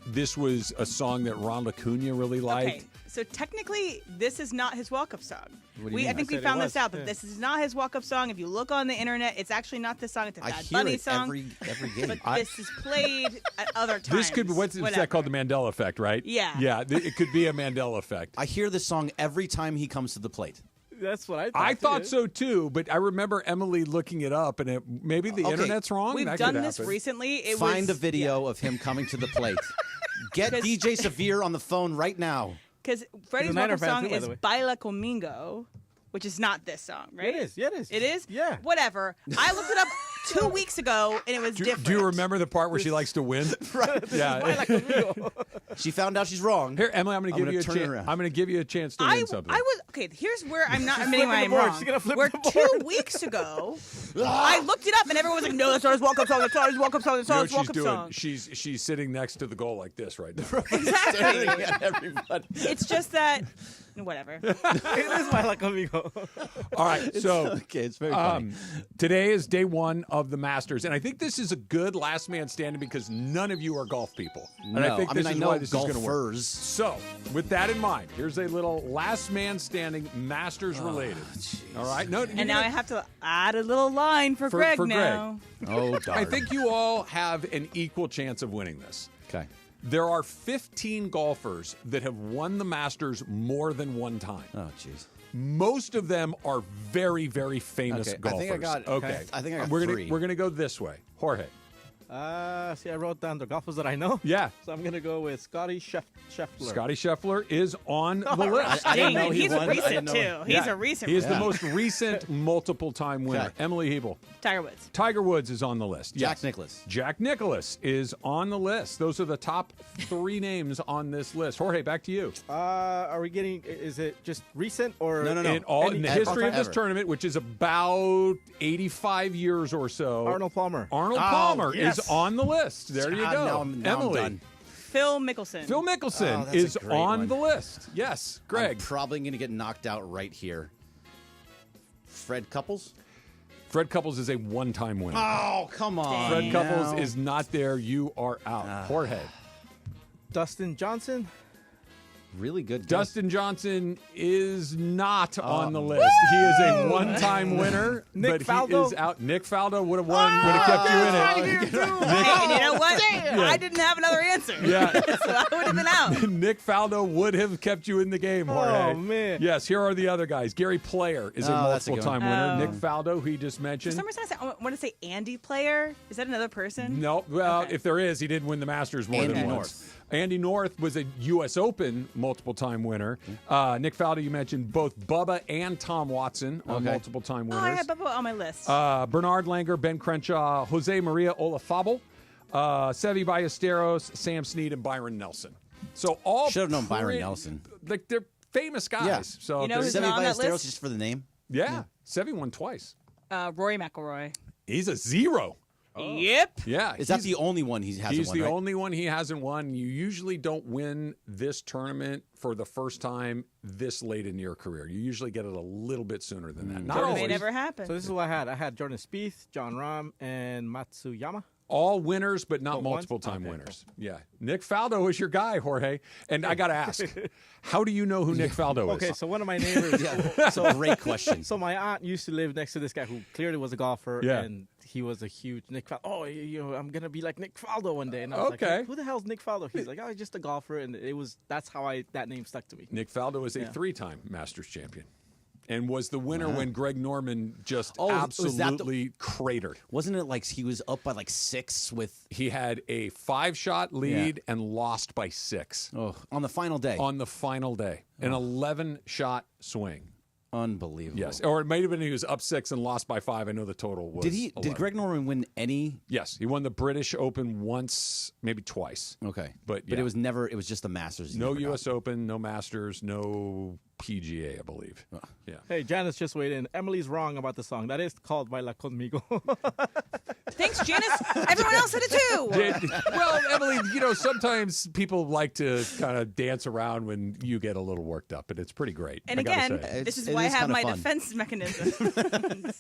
this was a song that Ron Acuna really liked. Okay, so technically, this is not his walk-up song. What do you mean? I think we found this out, that this is not his walk-up song. If you look on the internet, it's actually not this song. It's a I Bad hear Bunny it song. every game. But this is played at other times. This could be, what's that called? The Mandela effect, right? Yeah. Yeah, it could be a Mandela effect. I hear this song every time he comes to the plate. That's what I thought. I thought so too, but I remember Emily looking it up, and maybe the internet's wrong. We've That done could this happen. recently. Find a video of him coming to the plate. Get DJ Severe on the phone right now. Because Freddie's Niner welcome fan song too, by is the way. Baila Conmigo, which is not this song, right? It is. Yeah, it is. It is? Yeah. Whatever. I looked it up 2 weeks ago, and it was different. Do you remember the part where she likes to win? Right. Yeah. She found out she's wrong. Here, Emily, I'm going to give you a turn it chance. around. I'm going to give you a chance to win something. I was okay. Here's where I'm not admitting why I'm the board. wrong. She's gonna flip Where the board. 2 weeks ago, I looked it up, and everyone was like, "No, that's not his welcome song. That's not his welcome song. That's You know not what his she's welcome doing? song." She's sitting next to the goal like this right now. Exactly. Everybody. It's just that, whatever. It is Baila Conmigo. All right, so okay, it's very funny. Today is day one of the Masters, and I think this is a good last man standing because none of you are golf people. And I No, think I this mean, I is know why this is going to work. golfers. So, with that in mind, here's a little last man standing Masters related. All right, no, And now I have to add a little line for Greg now. Oh, darn. I think you all have an equal chance of winning this. Okay. There are 15 golfers that have won the Masters more than one time. Oh, jeez. Most of them are very, very famous Okay, I golfers. think I got- Okay. I think I got we're three. We're gonna go this way. Jorge. See, I wrote down the golfers that I know. Yeah. So I'm gonna go with Scotty Scheffler. Scotty Scheffler is on the list. I didn't know he He's won. a I recent, didn't know. too. He's Yeah. a recent. He is the Yeah. most recent multiple-time winner. Okay. Emily Hebel. Tiger Woods. Tiger Woods is on the list. Jack Yes. Nicklaus. Jack Nicklaus is on the list. Those are the top 3 names on this list. Jorge, back to you. Are we getting? Is it just recent or No. In the history of this Ever. tournament, which is about 85 years or so, Arnold Palmer? Arnold Oh, Palmer yes. is on the list. There you Ah, go. now I'm Emily. done. Phil Mickelson. Phil Mickelson Oh, that's a is great on one. the list. Yes. Greg. I'm probably going to get knocked out right here. Fred Couples? Fred Couples is a one-time winner. Oh, come on. Fred Couples now. is not there. You are out. Jorge. Dustin Johnson? Really good. Dustin Johnson is not on the list. He is a one-time winner, Nick but he Faldo? is out. Nick Faldo would have won, would have kept you in it. Hey, and you know what? I didn't have another answer. Yeah. So I would have been out. Nick Faldo would have kept you in the game, Jorge. Oh, man. Yes, here are the other guys. Gary Player is a Oh, that's a good multiple-time one. winner. Oh. Nick Faldo, who he just For mentioned. some reason, I want to say Andy Player. Is that another person? No, well, Okay. if there is, he did win the Masters more Andy than once. North. Andy North was a U.S. Open multiple-time winner. Nick Faldo, you mentioned both Bubba and Tom Watson on Okay. multiple-time Oh, I winners. had Bubba on my list. Bernard Langer, Ben Crenshaw, Jose Maria Olafable, Seve Ballesteros, Sam Snead, and Byron Nelson. So all Should have known Byron pretty- Nelson. Like they're famous guys. Yeah. So You know they're- who's Seve not on that Ballesteros list? just for the name? yeah, Seve won twice. Rory McIlroy. He's a 0. Yep. Yeah, Is that he's- the only one he hasn't He's won, the right? only one he hasn't won. You usually don't win this tournament for the first time this late in your career. You usually get it a little bit sooner than that. Not It always. may never happen. So this is what I had. I had Jordan Spieth, John Rahm, and Matsuyama. All winners, but not Oh, once? multiple-time Okay, winners. Yeah. Nick Faldo is your guy, Jorge. And I got to ask, how do you know who Nick Faldo is? Okay, so one of my neighbors. So great question. So my aunt used to live next to this guy who clearly was a golfer, Yeah. and he was a huge Nick Faldo. Oh, I'm gonna be like Nick Faldo one day. And I was Okay. like, who the hell's Nick Faldo? He's like, oh, he's just a golfer, and that's how that name stuck to me. Nick Faldo is a Yeah. 3-time Masters champion and was the winner when Greg Norman just Oh, was that the- absolutely cratered. Wasn't it like he was up by like 6 with He had a 5-shot lead and lost by 6 on the final day? on the final day. An 11-shot swing. Unbelievable. Yes. Or it might have been he was up 6 and lost by 5. I know the total was Did 11. Greg Norman win any? Yes. He won the British Open once, maybe twice. Okay. But it was never. It was just the Masters. he No never got. U.S. Open, no Masters, no PGA, I believe. Yeah. Hey, Janice just weighed in. Emily's wrong about the song. That is called Baila Conmigo. Thanks, Janice. Everyone else said it too. Well, Emily, sometimes people like to kind of dance around when you get a little worked up, and it's pretty great. And I gotta again, say. this is It why I is have kinda my fun. defense mechanism.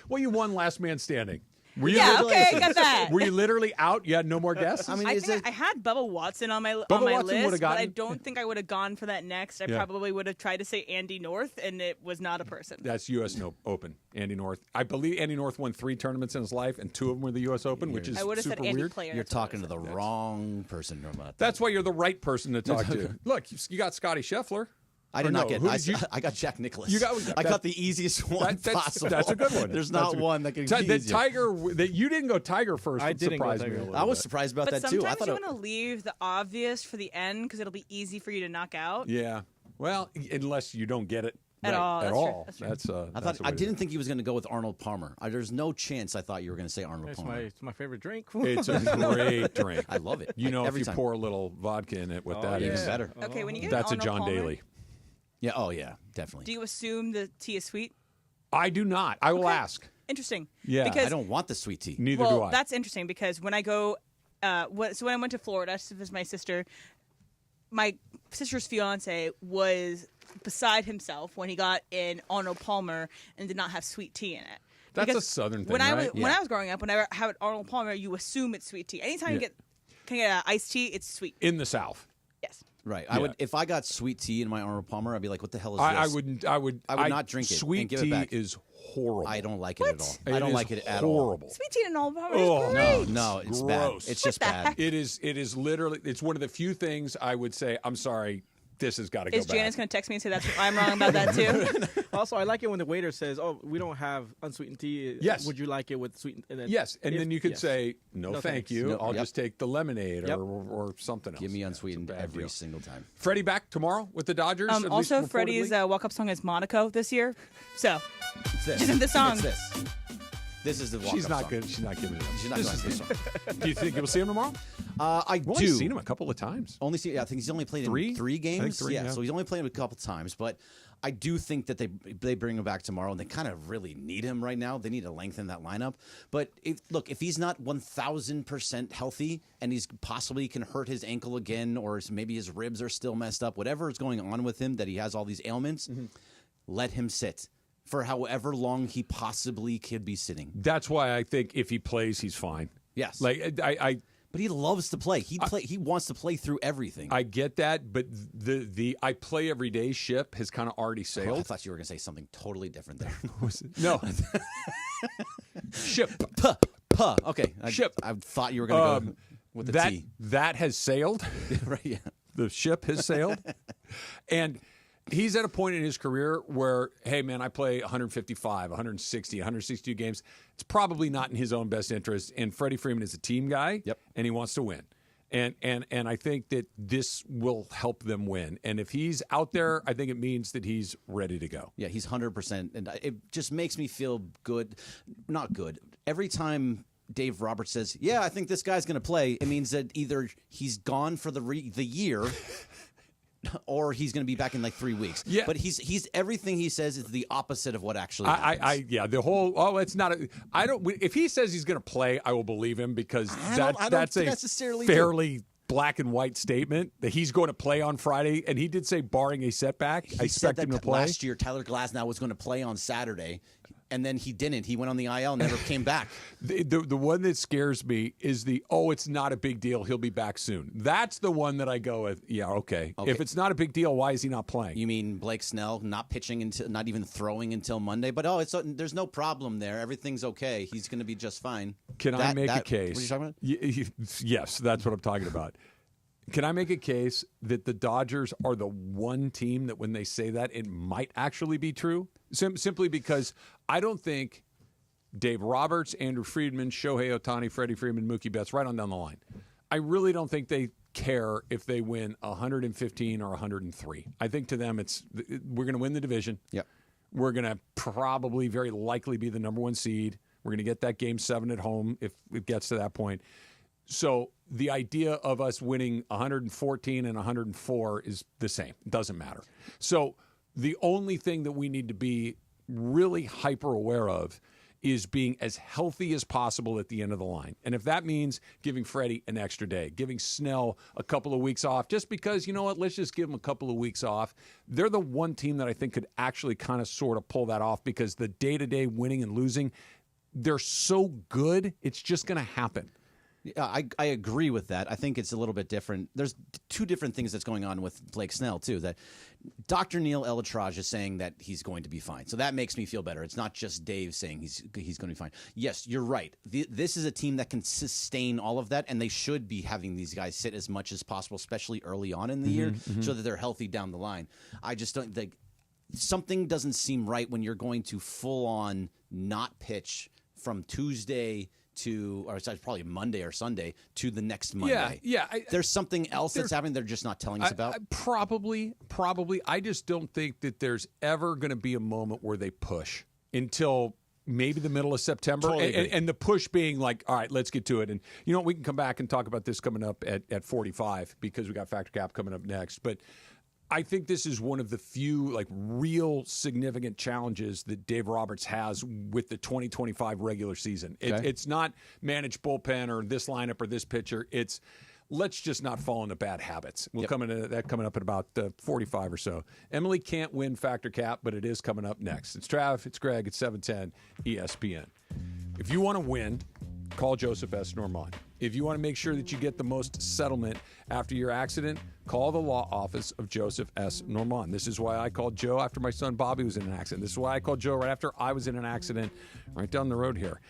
Well, you won last man standing. Were you Yeah, literally- okay, I got that. Were you literally out? You had no more guesses? I mean, I is think it? I had Bubba Watson on my Bubba Watson list, would've but I gotten- don't think I would have gone for that next. I Yeah. probably would have tried to say Andy North, and it was not a person. That's U.S. Open. Andy North. I believe Andy North won 3 tournaments in his life, and 2 of them were the U.S. Open, which is I would have super said Andy weird. Player. You're that's what I talking to would've the wrong person about that. That's why you're the right person to talk to. Look, you got Scotty Scheffler. I did not get. Who did you? I got Jack Nicklaus. You got. I got the easiest one possible. That's a good one. There's not one that can be the easier. Tiger. That you didn't go Tiger first. I didn't go surprised Tiger. me a little I was bit. surprised about But that too. I sometimes thought you want to leave the obvious for the end because it'll be easy for you to knock out. Yeah. Well, unless you don't get it At all. At That's all. true. That's I thought I didn't think he was going to go with Arnold Palmer. There's no chance I thought you were going to say Arnold Palmer. It's my favorite drink. It's a great drink. I love it. You know, Every if you time. pour a little vodka in it, what that even is. better. Okay, when you get That's an a Arnold John Palmer, Daly. Yeah. Oh yeah. Definitely. Do you assume the tea is sweet? I do not. I will ask. Interesting. Yeah. Because I don't want the sweet tea. Neither well, do I. that's interesting because when I go, so when I went to Florida to visit my sister's fiance was beside himself when he got in Arnold Palmer and did not have sweet tea in it. That's Because a Southern thing, when right? When I was growing up, when I have Arnold Palmer, you assume it's sweet tea. Anytime you get iced tea, it's sweet. In the South. Yes. Right. Yeah. I would if I got sweet tea in my Arnold Palmer, I'd be like, "What the hell is I this?" wouldn't. I would not drink it. Sweet and give tea it back. is horrible. I don't like it at all. It I don't is like it at all. horrible. Sweet tea and Arnold Palmer Oh, is great. No, it's Gross. bad. It's just bad. It is literally. It's one of the few things I would say. I'm sorry. This has got to go Is back. Janice going to text me and say I'm wrong about that too? Also, I like it when the waiter says, "Oh, we don't have unsweetened tea. Yes. Would you like it with sweetened?" And then Yes, and then you could yes. say, no, No, thank thanks. you. No, I'll yep. just take the lemonade Yep. or something else. Give me Yeah, unsweetened it's a bad every deal. single time. Freddie back tomorrow with the Dodgers. at least Also, Freddie's reportedly? walk-up song is Monaco this year. So, It's this. just in the song. It's this. This is the walk-up She's not song. good. She's not giving it up. She's not This going is to the song. Do you think you'll see him tomorrow? I We've only do. seen him a couple of times. I think he's only played Three? in 3 games. I think three, yeah. So he's only played him a couple times. But I do think that they bring him back tomorrow, and they kind of really need him right now. They need to lengthen that lineup. But if he's not 1,000% healthy and he's possibly can hurt his ankle again, or maybe his ribs are still messed up, whatever is going on with him, that he has all these ailments, let him sit for however long he possibly could be sitting. That's why I think if he plays, he's fine. Yes. Like But he loves to play. He wants to play through everything. I get that, but the I play every day ship has kind of already Oh, sailed. I thought you were going to say something totally different there. No. Ship. Puh. Okay. Ship. I thought you were going to go with the that, T. That has sailed. Right, yeah. The ship has sailed. And he's at a point in his career where, hey, man, I play 155, 160, 162 games. It's probably not in his own best interest. And Freddie Freeman is a team guy, and he wants to win. And I think that this will help them win. And if he's out there, I think it means that he's ready to go. Yeah, he's 100%. And it just makes me feel good. Not good. Every time Dave Roberts says, yeah, I think this guy's going to play, it means that either he's gone for the year or he's going to be back in like 3 weeks. Yeah. But he's everything he says is the opposite of what actually happens. The whole, it's not, if he says he's going to play, I will believe him because that's a necessarily fairly black and white statement that he's going to play on Friday. And he did say, barring a setback, I expect him to play. Last year, Tyler Glasnow was going to play on Saturday, and then he didn't. He went on the IL, never came back. The one that scares me is it's not a big deal. He'll be back soon. That's the one that I go with. Yeah, okay. If it's not a big deal, why is he not playing? You mean Blake Snell not pitching until, not even throwing until Monday? But there's no problem there. Everything's okay. He's going to be just fine. Can I make a case? What are you talking about? Yes, that's what I'm talking about. Can I make a case that the Dodgers are the one team that when they say that, it might actually be true? Simply because I don't think Dave Roberts, Andrew Friedman, Shohei Ohtani, Freddie Freeman, Mookie Betts, right on down the line. I really don't think they care if they win 115 or 103. I think to them we're going to win the division. Yep. We're going to probably very likely be the number 1 seed. We're going to get that Game 7 at home if it gets to that point. So the idea of us winning 114 and 104 is the same. It doesn't matter. So the only thing that we need to be really hyper aware of is being as healthy as possible at the end of the line. And if that means giving Freddie an extra day, giving Snell a couple of weeks off, just because, you know what, let's just give them a couple of weeks off. They're the one team that I think could actually kind of sort of pull that off because the day-to-day winning and losing, they're so good, it's just going to happen. Yeah, I agree with that. I think it's a little bit different. There's two different things that's going on with Blake Snell, too. That Dr. Neil Elatraj is saying that he's going to be fine. So that makes me feel better. It's not just Dave saying he's going to be fine. Yes, you're right. This is a team that can sustain all of that, and they should be having these guys sit as much as possible, especially early on in the year, so that they're healthy down the line. I just don't think something doesn't seem right when you're going to full on not pitch from Tuesday to, or it's probably Monday or Sunday to the next Monday. Yeah. There's something else that's happening they're just not telling us about. Probably. I just don't think that there's ever going to be a moment where they push until maybe the middle of September. Totally And the push being like, all right, let's get to it. And, we can come back and talk about this coming up at 45 because we got Factor Cap coming up next. But I think this is one of the few real significant challenges that Dave Roberts has with the 2025 regular season. It's not manage bullpen or this lineup or this pitcher. It's let's just not fall into bad habits. We'll come into that coming up at about 45 or so. Emily can't win Factor Cap, but it is coming up next. It's Trav, it's Greg, it's 710 ESPN. If you want to win, call Joseph S. Normand. If you want to make sure that you get the most settlement after your accident, call the law office of Joseph S. Normand. This is why I called Joe after my son Bobby was in an accident. This is why I called Joe right after I was in an accident right down the road here.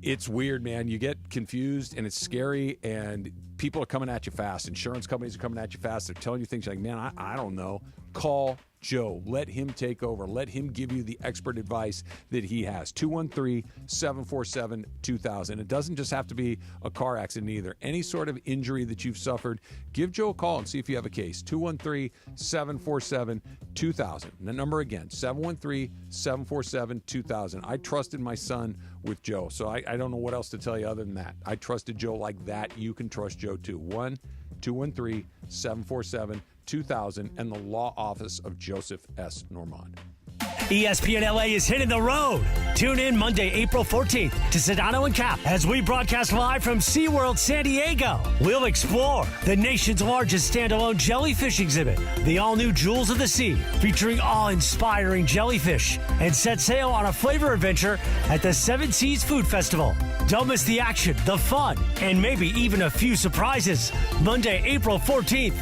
It's weird, man. You get confused, and it's scary, and people are coming at you fast. Insurance companies are coming at you fast. They're telling you things like, man, I don't know. Call Joe. Let him take over. Let him give you the expert advice that he has. 213-747-2000. It doesn't just have to be a car accident either. Any sort of injury that you've suffered, give Joe a call and see if you have a case. 213-747-2000. The number again, 713-747-2000. I trusted my son with Joe, so I don't know what else to tell you other than that. I trusted Joe like that. You can trust Joe too. 1-213-747-2000 and the law office of Joseph S. Normand. ESPN LA is hitting the road. Tune in Monday, April 14th to Sedano and Cap as we broadcast live from SeaWorld San Diego. We'll explore the nation's largest standalone jellyfish exhibit, the all-new Jewels of the Sea, featuring awe-inspiring jellyfish, and set sail on a flavor adventure at the Seven Seas Food Festival. Don't miss the action, the fun, and maybe even a few surprises. Monday, April 14th.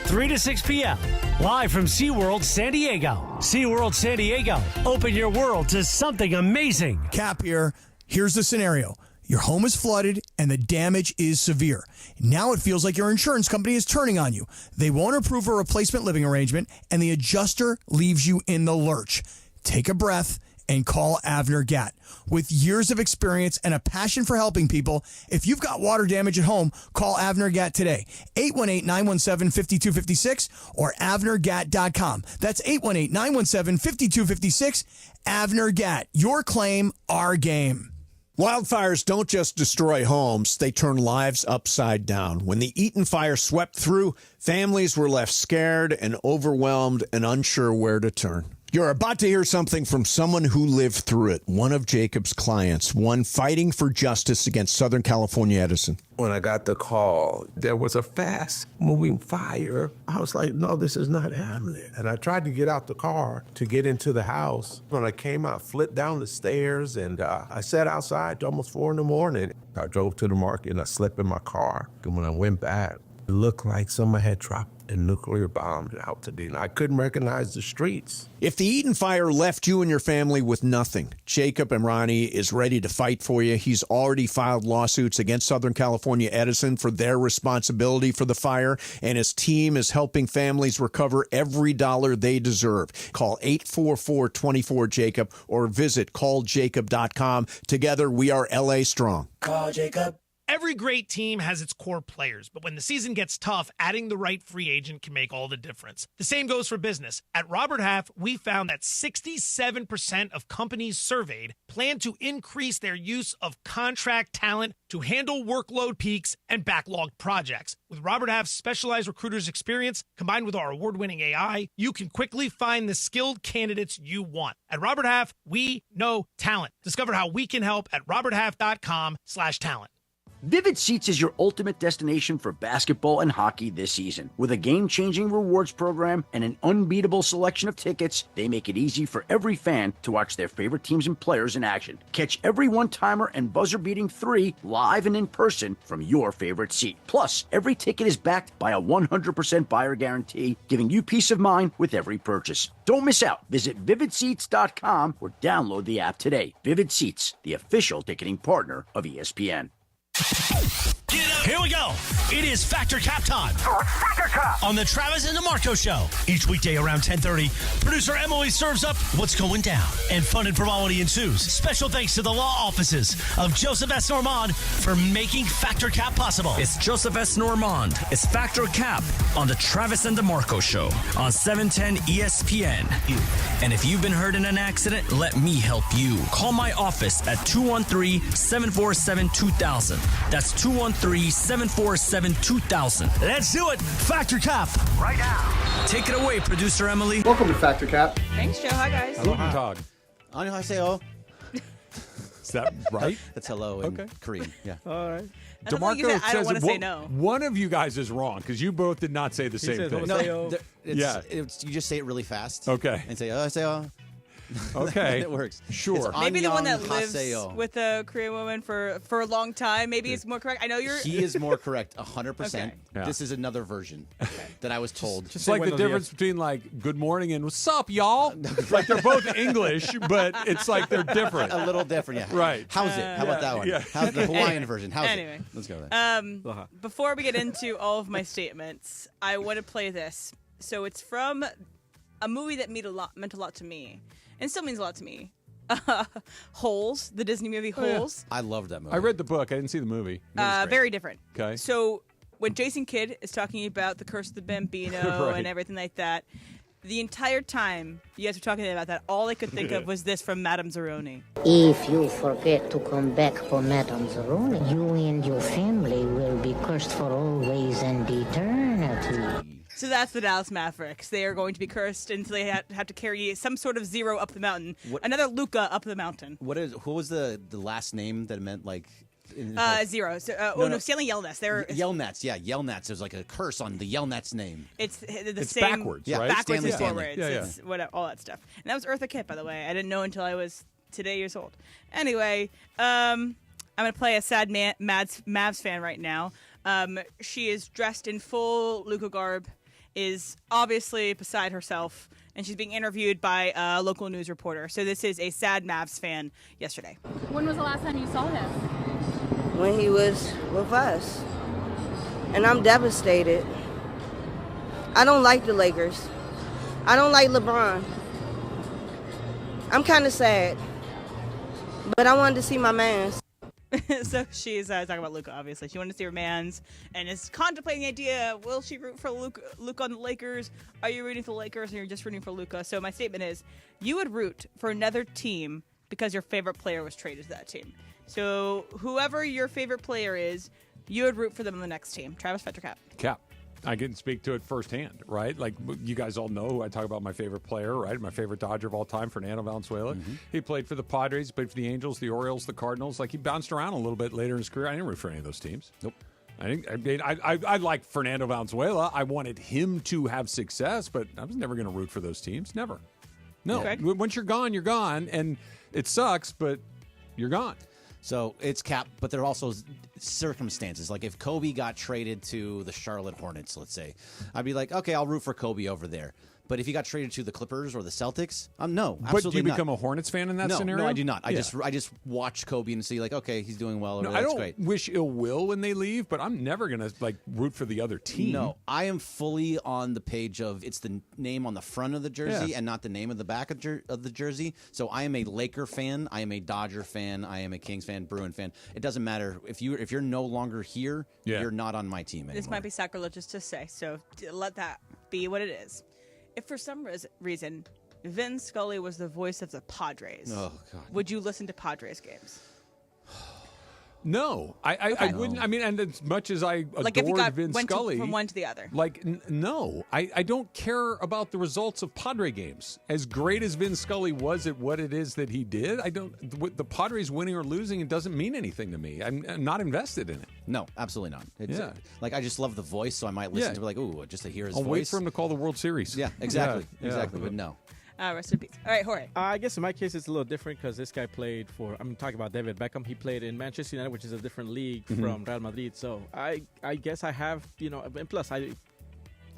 3 to 6 p.m. Live from SeaWorld San Diego. SeaWorld San Diego. Open your world to something amazing. Cap here. Here's the scenario. Your home is flooded and the damage is severe. Now it feels like your insurance company is turning on you. They won't approve a replacement living arrangement and the adjuster leaves you in the lurch. Take a breath and call Avner Gatt. With years of experience and a passion for helping people, if you've got water damage at home, call Avner Gatt today. 818-917-5256 or avnergatt.com. That's 818-917-5256. Avner Gatt. Your claim, our game. Wildfires don't just destroy homes, they turn lives upside down. When the Eaton fire swept through, families were left scared and overwhelmed and unsure where to turn. You're about to hear something from someone who lived through it, one of Jacob's clients, one fighting for justice against Southern California Edison. When I got the call, there was a fast-moving fire. I was like, no, this is not happening. And I tried to get out the car to get into the house. When I came out, flipped down the stairs, and I sat outside till almost 4 in the morning. I drove to the market, and I slept in my car. And when I went back, it looked like someone had dropped a nuclear bomb out today. I couldn't recognize the streets. If the Eaton fire left you and your family with nothing, Jacob Imrani is ready to fight for you. He's already filed lawsuits against Southern California Edison for their responsibility for the fire, and his team is helping families recover every dollar they deserve. Call 844-24-JACOB or visit calljacob.com. Together, we are LA Strong. Call Jacob. Every great team has its core players, but when the season gets tough, adding the right free agent can make all the difference. The same goes for business. At Robert Half, we found that 67% of companies surveyed plan to increase their use of contract talent to handle workload peaks and backlogged projects. With Robert Half's specialized recruiters' experience, combined with our award-winning AI, you can quickly find the skilled candidates you want. At Robert Half, we know talent. Discover how we can help at roberthalf.com/talent. Vivid Seats is your ultimate destination for basketball and hockey this season. With a game-changing rewards program and an unbeatable selection of tickets, they make it easy for every fan to watch their favorite teams and players in action. Catch every one-timer and buzzer-beating 3 live and in person from your favorite seat. Plus, every ticket is backed by a 100% buyer guarantee, giving you peace of mind with every purchase. Don't miss out. Visit vividseats.com or download the app today. Vivid Seats, the official ticketing partner of ESPN. Here we go. It is Factor Cap time. Factor Cap on the Travis and DeMarco Show. Each weekday around 10:30, producer Emily serves up what's going down, and fun and frivolity ensues. Special thanks to the law offices of Joseph S. Normand for making Factor Cap possible. It's Joseph S. Normand. It's Factor Cap on the Travis and DeMarco Show on 710 ESPN. And if you've been hurt in an accident, let me help you. Call my office at 213-747-2000. That's 213-747-2000. Let's do it. Factor Cap right now. Take it away, producer Emily. Welcome to Factor Cap. Thanks, Joe. Hi, guys. Guten Tag. Annyeonghaseyo. Is that right? That's hello in Korean. Yeah. All right. DeMarco I don't want says to say no. one of you guys is wrong because you both did not say the same said thing. No, Yeah. you just say it really fast. Okay. And say, oh, say, oh. Okay. It works. Sure. It's Maybe the one that lives annyeonghaseyo. with a Korean woman for a long time. Maybe it's more correct. I know you're. He is more correct, 100%. Okay. Yeah. This is another version that I was told. It's like the difference between like good morning and what's up, y'all? Like they're both English, but it's like they're different. A little different, yeah. Right. How's it? How about that one? Yeah. How's the Hawaiian version? How's Anyway. it? Let's go there. Before we get into all of my statements, I want to play this. So it's from a movie that meant a lot to me, and still means a lot to me. Holes, the Disney movie Holes. I loved that movie. I read the book. I didn't see the movie. Very different. Okay. So when Jason Kidd is talking about the Curse of the Bambino Right. and everything like that, the entire time you guys were talking about that, all I could think of was this from Madame Zeroni. If you forget to come back for Madame Zeroni, you and your family will be cursed for always and eternity. So that's the Dallas Mavericks. They are going to be cursed until they have to carry some sort of zero up the mountain. Another Luka up the mountain. What was the last name that meant like? Zero. So, no. Stanley Yelnats. Yelnats, yeah, Yelnats. There's like a curse on the Yelnats name. It's the It's same. backwards, Yeah, right? Backwards Stanley and forwards. Yeah, yeah. It's whatever, all that stuff. And that was Eartha Kitt, by the way. I didn't know until I was today years old. Anyway, I'm going to play a sad Mavs fan right now. She is dressed in full Luka garb, is obviously beside herself, and she's being interviewed by a local news reporter. So this is a sad Mavs fan yesterday. When was the last time you saw him? When he was with us. And I'm devastated. I don't like the Lakers. I don't like LeBron. I'm kind of sad. But I wanted to see my mans. So she's talking about Luka, obviously. She wanted to see her mans and is contemplating the idea, will she root for Luka on the Lakers? Are you rooting for the Lakers or you're just rooting for Luka? So my statement is, you would root for another team because your favorite player was traded to that team. So whoever your favorite player is, you would root for them on the next team. Travis Fettercap. Cap. I can speak to it firsthand, right? Like, you guys all know who I talk about my favorite player, right? My favorite Dodger of all time, Fernando Valenzuela. Mm-hmm. He played for the Padres, played for the Angels, the Orioles, the Cardinals. Like, he bounced around a little bit later in his career. I didn't root for any of those teams. Nope. I like Fernando Valenzuela. I wanted him to have success, but I was never going to root for those teams. Never. No. Okay. Once you're gone, you're gone. And it sucks, but you're gone. So it's Cap, but there are also circumstances. Like if Kobe got traded to the Charlotte Hornets, let's say, I'd be like, okay, I'll root for Kobe over there. But if he got traded to the Clippers or the Celtics, no, absolutely not. But do you become a Hornets fan in that scenario? No, I do not. Yeah. I just watch Kobe and see like, okay, he's doing well. No, that's I don't great. wish ill will when they leave, but I'm never going to like root for the other team. No, I am fully on the page of it's the name on the front of the jersey and not the name of the back of the jersey. So I am a Laker fan. I am a Dodger fan. I am a Kings fan, Bruin fan. It doesn't matter. If you're no longer here, you're not on my team anymore. This might be sacrilegious to say, so let that be what it is. If for some reason Vin Scully was the voice of the Padres, oh God, would you listen to Padres games? No, I wouldn't. I mean, and as much as I Like if you adored Vin went Scully, from one to the other. like no, I don't care about the results of Padre games. As great as Vin Scully was at what it is that he did, I don't. The Padres winning or losing, it doesn't mean anything to me. I'm not invested in it. No, absolutely not. It's, Yeah. like I just love the voice, so I might listen to like, ooh, just to hear his I'll voice. wait for him to call the World Series. Yeah, exactly, Yeah. exactly. But no. Rest in peace. All right, Jorge. I guess in my case it's a little different because this guy played for. I'm talking about David Beckham. He played in Manchester United, which is a different league from Real Madrid. So I guess I have, and plus I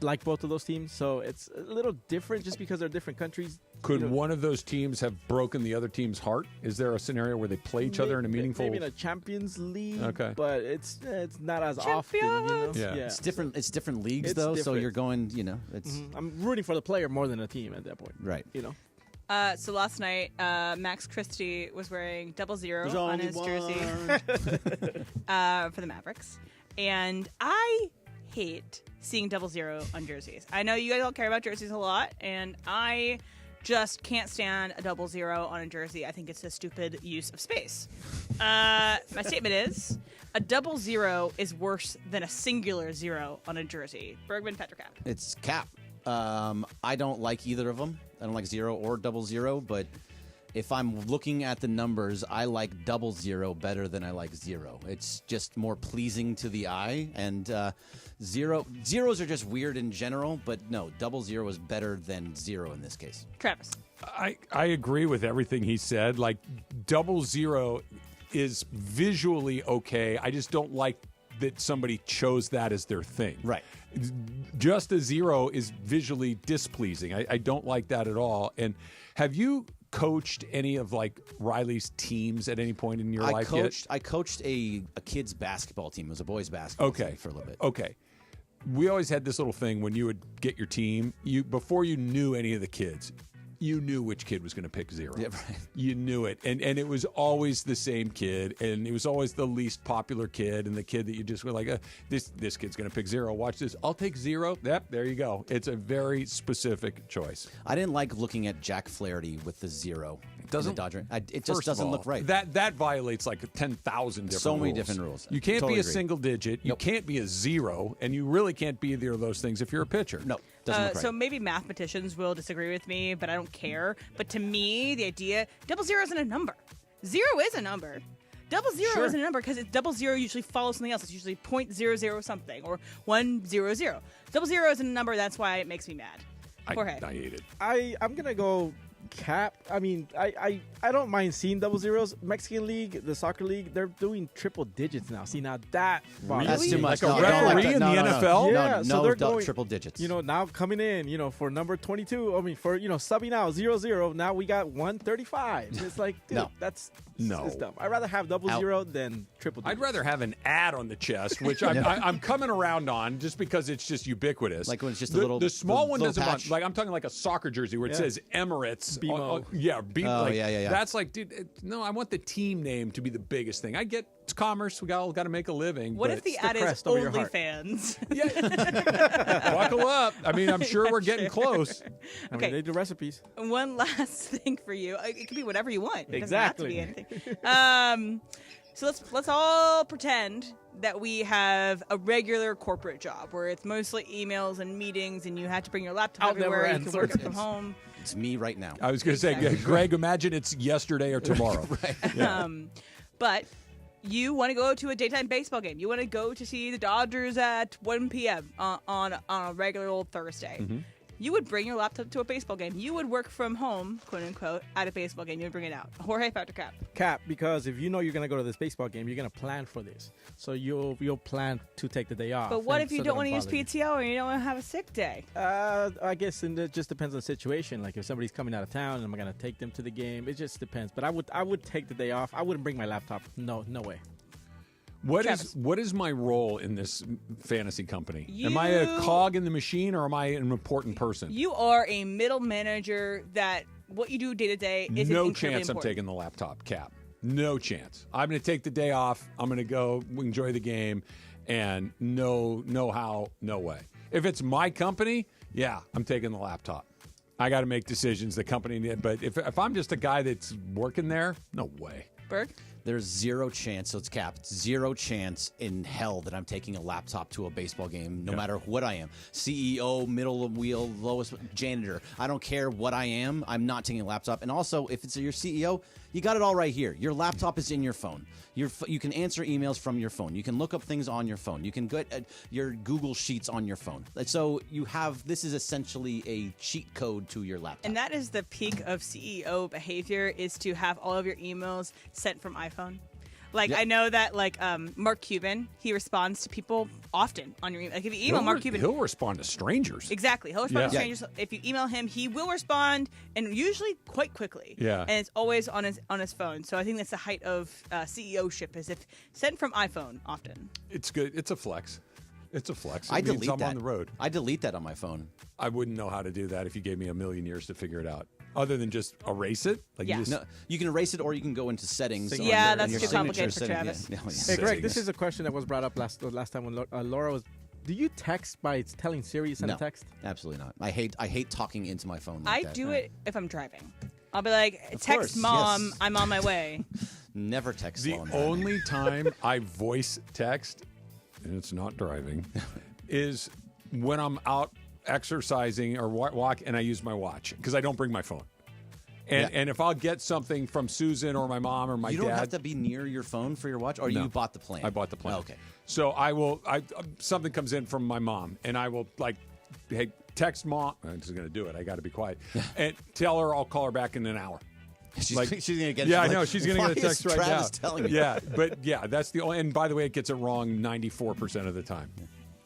like both of those teams. So it's a little different just because they're different countries. Could one of those teams have broken the other team's heart? Is there a scenario where they play each other in a meaningful? Maybe in a Champions League. Okay. But it's not as often. Yeah. It's different. It's different leagues It's though, so different. you're going. It's I'm rooting for the player more than the team at that point. right. So last night, Max Christie was wearing 00 on his jersey for the Mavericks. And I hate seeing 00 on jerseys. I know you guys all care about jerseys a lot, and I just can't stand a 00 on a jersey. I think it's a stupid use of space. My statement is, a 00 is worse than a singular 0 on a jersey. Bergman, Patrick Cap. It's Cap. I don't like either of them. I don't like 0 or 00, but if I'm looking at the numbers, I like 00 better than I like 0. It's just more pleasing to the eye, and zeros are just weird in general, but no, 00 is better than 0 in this case. Travis. I agree with everything he said. Like 00 is visually okay. I just don't like that somebody chose that as their thing. Right. Just a 0 is visually displeasing. I don't like that at all. And have you coached any of like Riley's teams at any point in your life yet? I coached a kids basketball team. It was a boys basketball team for a little bit. Okay. We always had this little thing when you would get your team, before you knew any of the kids, you knew which kid was going to pick 0. Yeah, right. You knew it. And it was always the same kid, and it was always the least popular kid, and the kid that you just were like, this kid's going to pick 0. Watch this. I'll take 0. Yep, there you go. It's a very specific choice. I didn't like looking at Jack Flaherty with the 0. Doesn't Dodger. It just doesn't look right. That violates like 10,000 different So many rules. different rules. You can't Totally be a agree. single digit. You can't be a 0, and you really can't be either of those things if you're a pitcher. No, doesn't look right. So maybe mathematicians will disagree with me, but I don't care. But to me, the idea 00 isn't a number. 0 is a number. 00 isn't a number because 00 usually follows something else. It's usually 0.00 something or 100. 00 isn't a number. That's why it makes me mad. Jorge. I hate it. I'm gonna go Cap. I mean, I don't mind seeing 00s. Mexican League, the soccer league, they're doing triple digits now. See, now that That's too much. Like a No, I don't like referee that. in No, the no, no. NFL? Yeah, No, so no they're going triple digits. Now coming in, for number 22. I mean, for subbing out 00. Now we got 135. It's like, dude, No. that's No. it's dumb. I'd rather have 00 than triple digits. I'd rather have an ad on the chest, which I'm coming around on just because it's just ubiquitous. Like when it's just the, a little. The small one little doesn't patch. like I'm talking like a soccer jersey where it says Emirates. BMO. Oh, yeah. That's like, dude. No, I want the team name to be the biggest thing. I get it's commerce. We got to make a living. What but if the ad is crest over your heart. OnlyFans? buckle up? I mean, I'm sure we're getting close. I mean, Okay. they do recipes. One last thing for you. It could be whatever you want. It Exactly. doesn't have to be anything. So let's all pretend that we have a regular corporate job where it's mostly emails and meetings, and you have to bring your laptop I'll never everywhere. You can work answer. from home. It's me right now. I was going to say, Greg, imagine it's yesterday or tomorrow. But you want to go to a daytime baseball game. You want to go to see the Dodgers at 1 p.m. on a regular old Thursday. Mm-hmm. You would bring your laptop to a baseball game. You would work from home, quote unquote, at a baseball game. You would bring it out. Jorge, Patrick Cap. Cap, because if you know you're gonna go to this baseball game, you're gonna plan for this. So you'll plan to take the day off. But what and if you so don't want to doesn't use bother PTO or you don't want to have a sick day? you? I guess, and it just depends on the situation. Like if somebody's coming out of town, am I gonna take them to the game? It just depends. But I would take the day off. I wouldn't bring my laptop. No way. What Travis. is my role in this fantasy company? Am I a cog in the machine, or am I an important person? You are a middle manager that what you do day to day is No incredibly chance I'm important. taking the laptop, Cap. No chance. I'm going to take the day off. I'm going to go enjoy the game, and no how, no way. If it's my company, yeah, I'm taking the laptop. I got to make decisions. The company, but if I'm just a guy that's working there, no way. Berg? There's zero chance, so it's capped, zero chance in hell that I'm taking a laptop to a baseball game, no matter what I am. CEO, middle of wheel, lowest, janitor. I don't care what I am. I'm not taking a laptop. And also, if it's your CEO, you got it all right here. Your laptop is in your phone. You can answer emails from your phone. You can look up things on your phone. You can get your Google Sheets on your phone. So this is essentially a cheat code to your laptop. And that is the peak of CEO behavior, is to have all of your emails sent from iPhone. Like, I know that, Mark Cuban, he responds to people often on your email. Like, if you email Mark Cuban... He'll respond to strangers. Exactly. He'll respond to strangers. If you email him, he will respond, and usually quite quickly. Yeah. And it's always on his phone. So I think that's the height of CEO-ship, is if sent from iPhone often. It's good. It's a flex. It's a flex. I delete I'm that on the road. I delete that on my phone. I wouldn't know how to do that if you gave me a million years to figure it out. Other than just erase it? You can erase it, or you can go into settings. Yeah, on that's your too complicated signature for setting. Travis. Hey, Greg, this is a question that was brought up last time when Laura was... Do you text by telling Siri to send a text? Absolutely not. I hate talking into my phone like that. I do it if I'm driving. I'll be like, text Mom, yes. I'm on my way. Never text The while I'm driving. only time I voice text, and it's not driving, is when I'm out exercising or walk and I use my watch, because I don't bring my phone. And if I'll get something from Susan or my mom or my dad... You don't have to be near your phone for your watch, or No. you bought the plan? I bought the plan. Oh, okay. So something comes in from my mom, and I will, hey, text Mom. I'm just going to do it. I got to be quiet. And tell her I'll call her back in an hour. She's going to get. Yeah, I know. She's going to get a text right Travis now. telling me? Yeah, but that's the only. And by the way, it gets it wrong 94% of the time.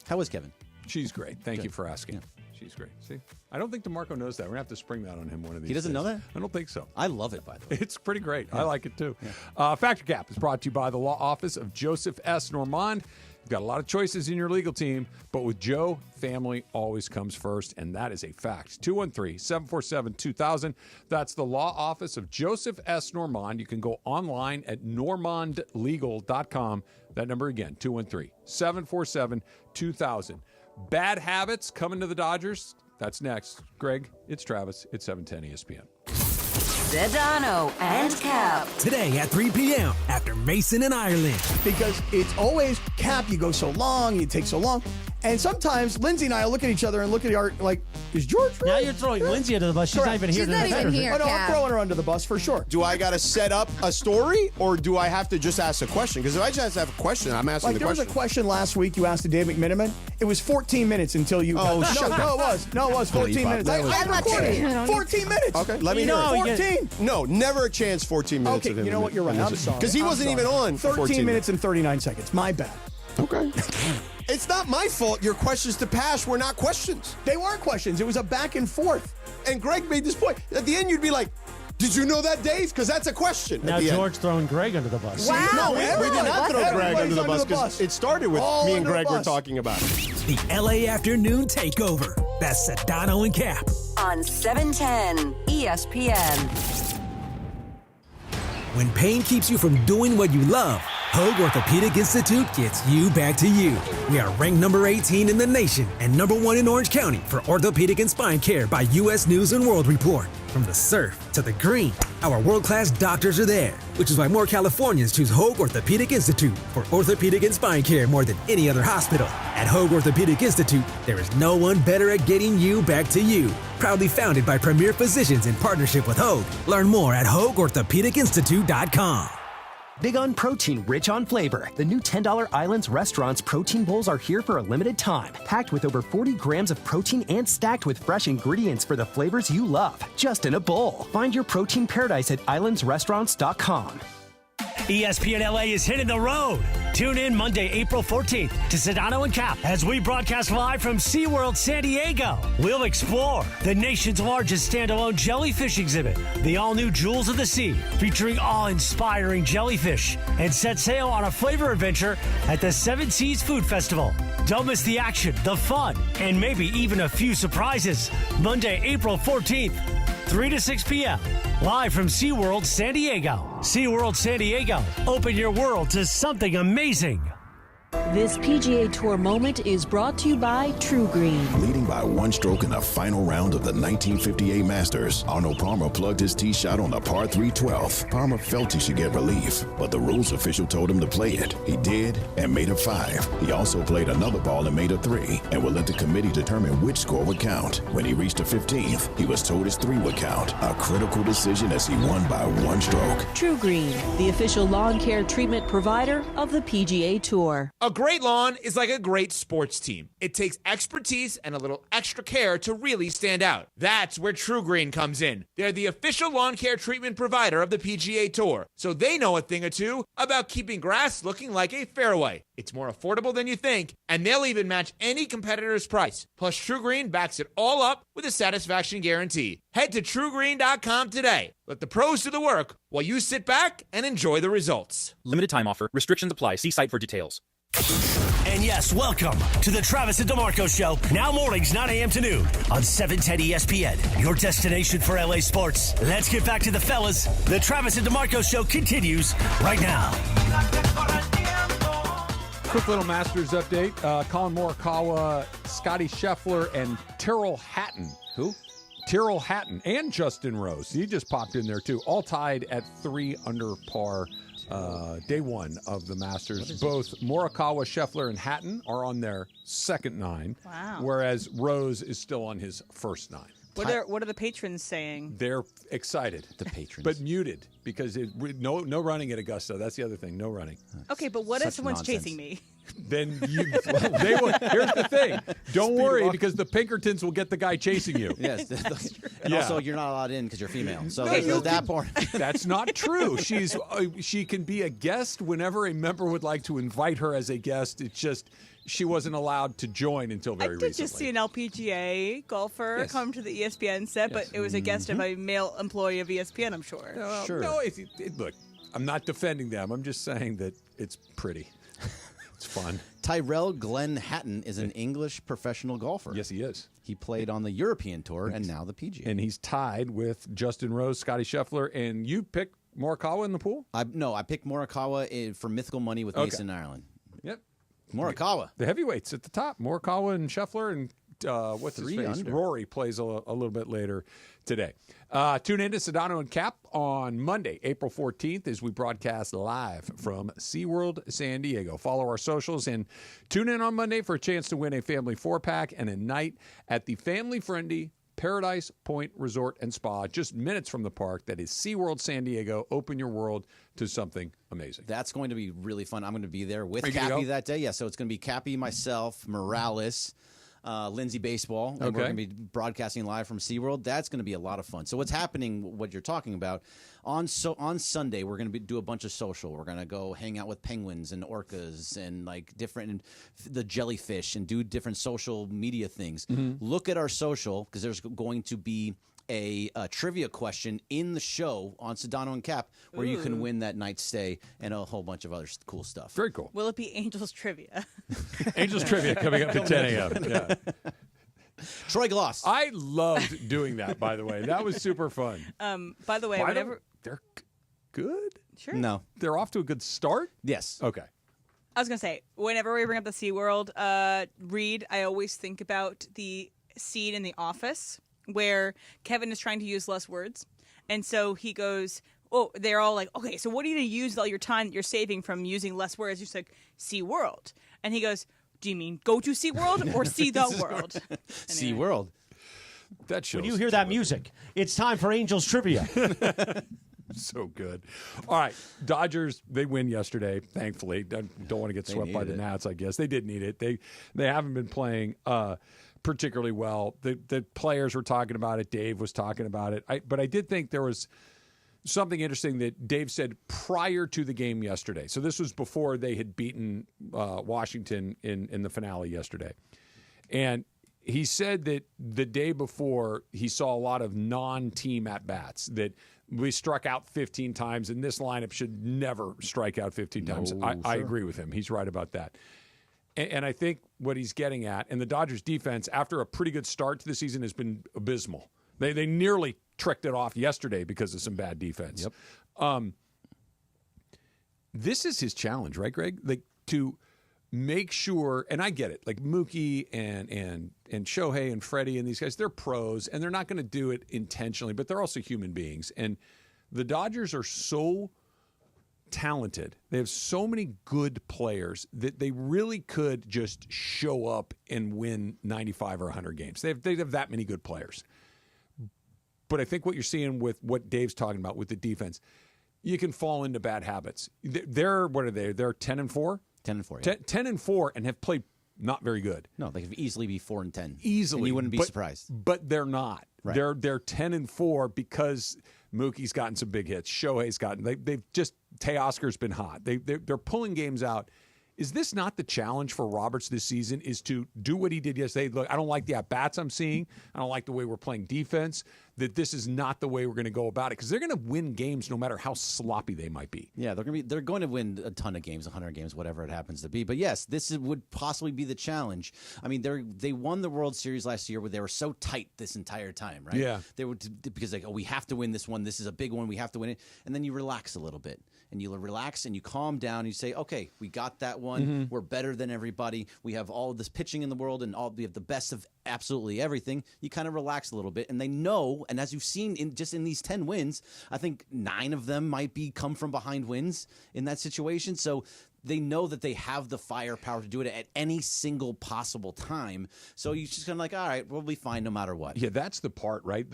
How is Kevin? She's great. Thank Good. you for asking. Yeah. She's great. See, I don't think DeMarco knows that. We're gonna have to spring that on him one of these. He doesn't days. know that? I don't think so. I love it, by the way. It's pretty great. Yeah. I like it too. Factor Cap is brought to you by the law office of Joseph S. Normand. You've got a lot of choices in your legal team, but with Joe, family always comes first, and that is a fact. 213-747-2000. That's the law office of Joseph S. Normand. You can go online at normandlegal.com. That number again, 213-747-2000. Bad habits coming to the Dodgers. That's next. Greg, it's Travis. It's 710 ESPN. Sedano and Cap. Today at 3 p.m. after Mason and Ireland. Because it's always, Cap, you go so long, you take so long. And sometimes Lindsay and I look at each other and look at our, is George right? Now you're throwing Lindsay under the bus. She's not even here. She's not even here. Oh, no, Cap. I'm throwing her under the bus for sure. Do I got to set up a story, or do I have to just ask a question? Because if I just have a question, I'm asking the There question. was a question last week you asked to Dave McMiniman. It was 14 minutes until you... Oh, shut up. No, it was. No, it was 14 minutes. That was- I recorded it. 14 minutes. Okay, let me You hear know, it. 14. No, never a chance 14 minutes. Okay, you know what? You're right. I'm sorry. Because he wasn't even on for 13 minutes and 39 seconds. My bad. Okay. It's not my fault your questions to Pash were not questions. They weren't questions. It was a back and forth. And Greg made this point. At the end, you'd be like, did you know that, Dave? Because that's a question. Now at the George end. throwing Greg under the bus. Wow. No, we did not throw Greg under the bus because it started with All me and under the Greg were bus. talking about it. The LA Afternoon Takeover. That's Sedano and Cap. On 710 ESPN. When pain keeps you from doing what you love, Hoag Orthopedic Institute gets you back to you. We are ranked number 18 in the nation and number 1 in Orange County for orthopedic and spine care by U.S. News and World Report. From the surf to the green, our world-class doctors are there, which is why more Californians choose Hoag Orthopedic Institute for orthopedic and spine care more than any other hospital. At Hoag Orthopedic Institute, there is no one better at getting you back to you. Proudly founded by premier physicians in partnership with Hoag. Learn more at HoagOrthopedicInstitute.com. Big on protein, rich on flavor. The new $10 Islands Restaurant's protein bowls are here for a limited time. Packed with over 40 grams of protein and stacked with fresh ingredients for the flavors you love. Just in a bowl. Find your protein paradise at islandsrestaurants.com. ESPN LA is hitting the road. Tune in Monday, April 14th to Sedano and Cap as we broadcast live from SeaWorld San Diego. We'll explore the nation's largest standalone jellyfish exhibit, the all-new Jewels of the Sea, featuring awe-inspiring jellyfish, and set sail on a flavor adventure at the Seven Seas Food Festival. Don't miss the action, the fun, and maybe even a few surprises. Monday, April 14th. 3 to 6 p.m. Live from SeaWorld San Diego. SeaWorld San Diego. Open your world to something amazing. This PGA Tour moment is brought to you by True Green. Leading by one stroke in the final round of the 1958 Masters, Arnold Palmer plugged his tee shot on the par 3 12th. Palmer felt he should get relief, but the rules official told him to play it. He did and made a 5. He also played another ball and made a 3, and would let the committee determine which score would count. When he reached the 15th, he was told his 3 would count. A critical decision as he won by one stroke. True Green, the official lawn care treatment provider of the PGA Tour. A great lawn is like a great sports team. It takes expertise and a little extra care to really stand out. That's where True Green comes in. They're the official lawn care treatment provider of the PGA Tour, so they know a thing or two about keeping grass looking like a fairway. It's more affordable than you think, and they'll even match any competitor's price. Plus, True Green backs it all up with a satisfaction guarantee. Head to truegreen.com today. Let the pros do the work while you sit back and enjoy the results. Limited time offer. Restrictions apply. See site for details. And yes, welcome to the Travis and DeMarco Show. Now mornings, 9 a.m. to noon on 710 ESPN, your destination for LA sports. Let's get back to the fellas. The Travis and DeMarco Show continues right now. Quick little Masters update. Colin Morikawa, Scotty Scheffler, and Tyrrell Hatton. Who? Tyrrell Hatton and Justin Rose. He just popped in there, too. All tied at 3 under par. Day one of the Masters. Both Morikawa, Scheffler, and Hatton are on their second 9. Wow. Whereas Rose is still on his first 9. What are the patrons saying? They're excited. The patrons. But muted because no running at Augusta. That's the other thing. No running. Okay, but what if someone's chasing me? Then they will. Here's the thing. Don't worry because the Pinkertons will get the guy chasing you. Yes. And also, you're not allowed in because you're female. So No, there's that part. That's not true. She can be a guest whenever a member would like to invite her as a guest. It's just she wasn't allowed to join until very recently. I did just see an LPGA golfer come to the ESPN set, but it was a guest of a male employee of ESPN, I'm sure. Sure. No, look, I'm not defending them. I'm just saying that it's pretty. It's fun. Tyrrell Glenn Hatton is an English professional golfer. Yes, he is. He played on the European Tour and now the PGA. And he's tied with Justin Rose, Scotty Scheffler, and you picked Morikawa in the pool? I picked Morikawa for mythical money with Mason Ireland. Yep. Morikawa. The heavyweights at the top. Morikawa and Scheffler and what's his face? Under. Rory plays a little bit later today. Tune in to Sedano and Cap on Monday, April 14th, as we broadcast live from SeaWorld San Diego. Follow our socials and tune in on Monday for a chance to win a family 4-pack and a night at the family-friendly Paradise Point Resort and Spa, just minutes from the park. That is SeaWorld San Diego. Open your world to something amazing. That's going to be really fun. I'm going to be there with Are you gonna Cappy go? that day. Yeah, so it's going to be Cappy, myself, Morales, Lindsay Baseball, and Okay. we're going to be broadcasting live from SeaWorld. That's going to be a lot of fun. So what's happening, what you're talking about, on Sunday, we're going to do a bunch of social. We're going to go hang out with penguins and orcas and like different, the jellyfish, and do different social media things. Mm-hmm. Look at our social, because there's going to be a trivia question in the show on Sedano and Cap where you can Ooh. win that night stay and a whole bunch of other cool stuff. Very cool. Will it be Angels Trivia? Angels Trivia coming up at 10 a.m. Yeah. Troy Gloss. I loved doing that, by the way. That was super fun. By the way, whenever They're good? Sure. No. They're off to a good start? Yes. Okay. I was gonna say, whenever we bring up the SeaWorld read, I always think about the scene in The Office where Kevin is trying to use less words, and so he goes, "Oh, they're all like, okay, so what are you gonna use all your time that you're saving from using less words?" You're just like, SeaWorld, and he goes, "Do you mean go to SeaWorld or see the world?" SeaWorld. That shows. When you hear that music, it's time for Angels Trivia. So good. All right. Dodgers, they win yesterday, thankfully. Don't want to get swept by the Nats, I guess. They did need it. They haven't been playing particularly well. The players were talking about it. Dave was talking about it. But I did think there was something interesting that Dave said prior to the game yesterday. So this was before they had beaten Washington in the finale yesterday. And he said that the day before he saw a lot of non-team at-bats, that we struck out 15 times, and this lineup should never strike out 15 times. I agree with him. He's right about that. And I think what he's getting at, and the Dodgers defense, after a pretty good start to the season, has been abysmal. They nearly tricked it off yesterday because of some bad defense. Yep. This is his challenge, right, Greg? Like to make sure, and I get it, like Mookie and Shohei and Freddie and these guys, they're pros, and they're not going to do it intentionally, but they're also human beings. And the Dodgers are so talented. They have so many good players that they really could just show up and win 95 or 100 games. They have that many good players. But I think what you're seeing with what Dave's talking about with the defense, you can fall into bad habits. They're what are they? They're 10-4? 10-4. Yeah. 10-4 and have played not very good. No, they could easily be 4-10. Easily. And you wouldn't be surprised. But they're not. Right. They're 10-4 because Mookie's gotten some big hits. Shohei's gotten. They've just Teoscar's been hot. They're pulling games out. Is this not the challenge for Roberts this season? Is to do what he did yesterday? Look, I don't like the at bats I'm seeing. I don't like the way we're playing defense. That this is not the way we're going to go about it because they're going to win games no matter how sloppy they might be. Yeah, they're going to win a ton of games, 100 games, whatever it happens to be. But yes, would possibly be the challenge. I mean, they won the World Series last year where they were so tight this entire time, right? Yeah, they were because like, oh, we have to win this one. This is a big one. We have to win it. And then you relax a little bit, and you relax and you calm down. And you say, okay, we got that one. Mm-hmm. We're better than everybody. We have all of this pitching in the world, and we have the best of absolutely everything. You kind of relax a little bit, and they know. And as you've seen in these 10 wins, I think 9 of them might be come from behind wins in that situation. So they know that they have the firepower to do it at any single possible time. So you just kind of like, all right, we'll be fine no matter what. Yeah, that's the part, right?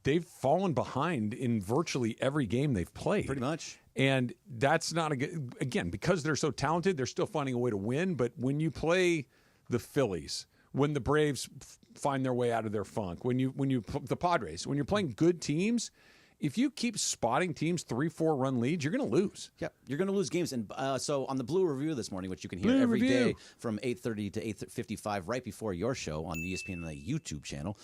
They've fallen behind in virtually every game they've played. Pretty much. And that's not again, because they're so talented, they're still finding a way to win. But when you play the Phillies, when the Braves find their way out of their funk, when you the Padres, when you're playing good teams, if you keep spotting teams 3-4 run leads, you're going to lose. Yep, you're going to lose games. And so on the Blue Review this morning, which you can hear every day from 8:30 to 8:55, right before your show on the ESPN YouTube channel,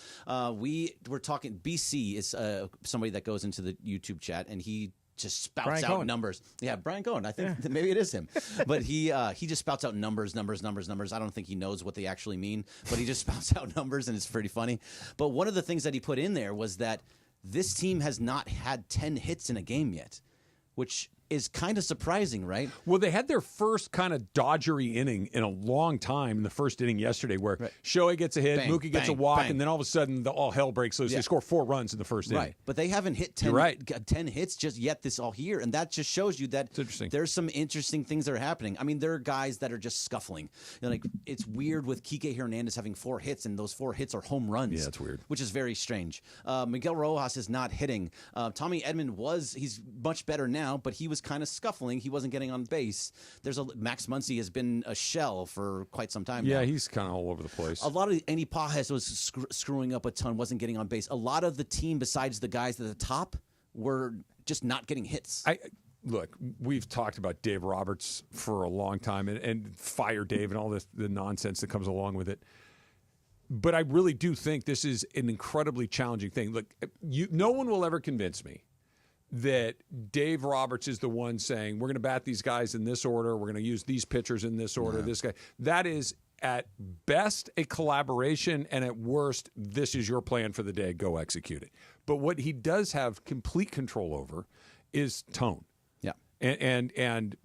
we were talking. BC is somebody that goes into the YouTube chat, and he just spouts out numbers. Yeah, Brian Cohen. I think that maybe it is him. But he just spouts out numbers. I don't think he knows what they actually mean, but he just spouts out numbers, and it's pretty funny. But one of the things that he put in there was that this team has not had 10 hits in a game yet, which is kind of surprising, right? Well, they had their first kind of dodgery inning in a long time in the first inning yesterday where Shohei gets a hit, Mookie gets a walk, and then all of a sudden all hell breaks loose. They score 4 runs in the first inning. Right, but they haven't hit 10 hits just yet this all year, and that just shows you that there's some interesting things that are happening. I mean, there are guys that are just scuffling. You know, like it's weird with Kike Hernandez having 4 hits, and those 4 hits are home runs. Yeah, it's weird. Which is very strange. Miguel Rojas is not hitting. Tommy Edman he's much better now, but he was kind of scuffling. He wasn't getting on base. Max Muncy has been a shell for quite some time now. Yeah, he's kind of all over the place. A lot of Andy Pajes was screwing up a ton, wasn't getting on base. A lot of the team, besides the guys at the top, were just not getting hits. Look, we've talked about Dave Roberts for a long time and fire Dave and all the nonsense that comes along with it. But I really do think this is an incredibly challenging thing. Look, no one will ever convince me that Dave Roberts is the one saying, we're going to bat these guys in this order, we're going to use these pitchers in this order, this guy. That is, at best, a collaboration, and at worst, this is your plan for the day, go execute it. But what he does have complete control over is tone. Yeah. And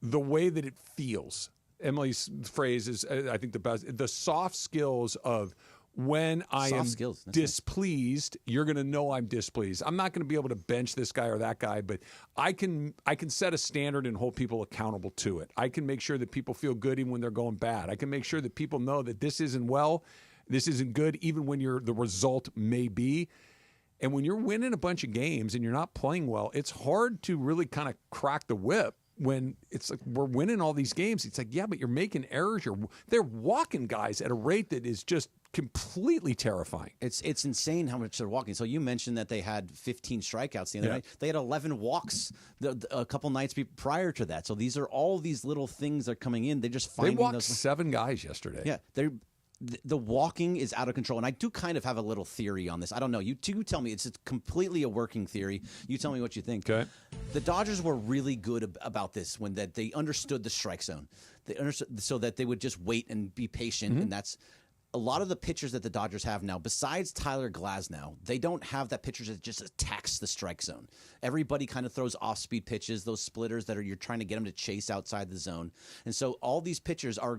the way that it feels. Emily's phrase is, I think, the best. The soft skills of when I am displeased, you're going to know I'm displeased. I'm not going to be able to bench this guy or that guy, but I can set a standard and hold people accountable to it. I can make sure that people feel good even when they're going bad. I can make sure that people know that this isn't this isn't good, even when the result may be. And when you're winning a bunch of games and you're not playing well, it's hard to really kind of crack the whip. When it's like we're winning all these games, it's like, yeah, but you're making errors. They're walking guys at a rate that is just completely terrifying. It's insane how much they're walking. So you mentioned that they had 15 strikeouts the other night. They had 11 walks a couple nights prior to that. So these are all these little things that are coming in. They're just finding They walked 7 guys yesterday. Yeah, the walking is out of control, and I do kind of have a little theory on this. I don't know. You two tell me. It's completely a working theory. You tell me what you think. Okay. The Dodgers were really good about this when they understood the strike zone. They understood so that they would just wait and be patient, and a lot of the pitchers that the Dodgers have now, besides Tyler Glasnow, they don't have that pitcher that just attacks the strike zone. Everybody kind of throws off-speed pitches, those splitters that you're trying to get them to chase outside the zone. And so all these pitchers are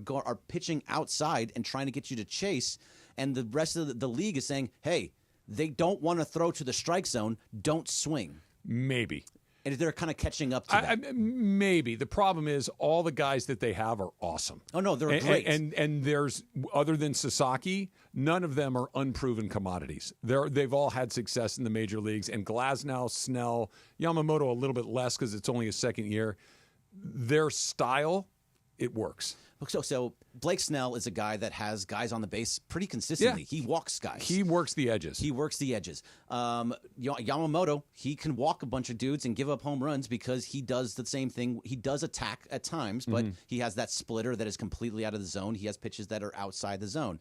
pitching outside and trying to get you to chase, and the rest of the league is saying, hey, they don't want to throw to the strike zone, don't swing. Maybe. And they're kind of catching up to that. Maybe. The problem is all the guys that they have are awesome. Oh, no, they're great. And there's, other than Sasaki, none of them are unproven commodities. They've all had success in the major leagues. And Glasnow, Snell, Yamamoto a little bit less because it's only his second year. Their style, it works. So Blake Snell is a guy that has guys on the base pretty consistently. Yeah. He walks guys. He works the edges. Yamamoto, he can walk a bunch of dudes and give up home runs because he does the same thing. He does attack at times, but he has that splitter that is completely out of the zone. He has pitches that are outside the zone.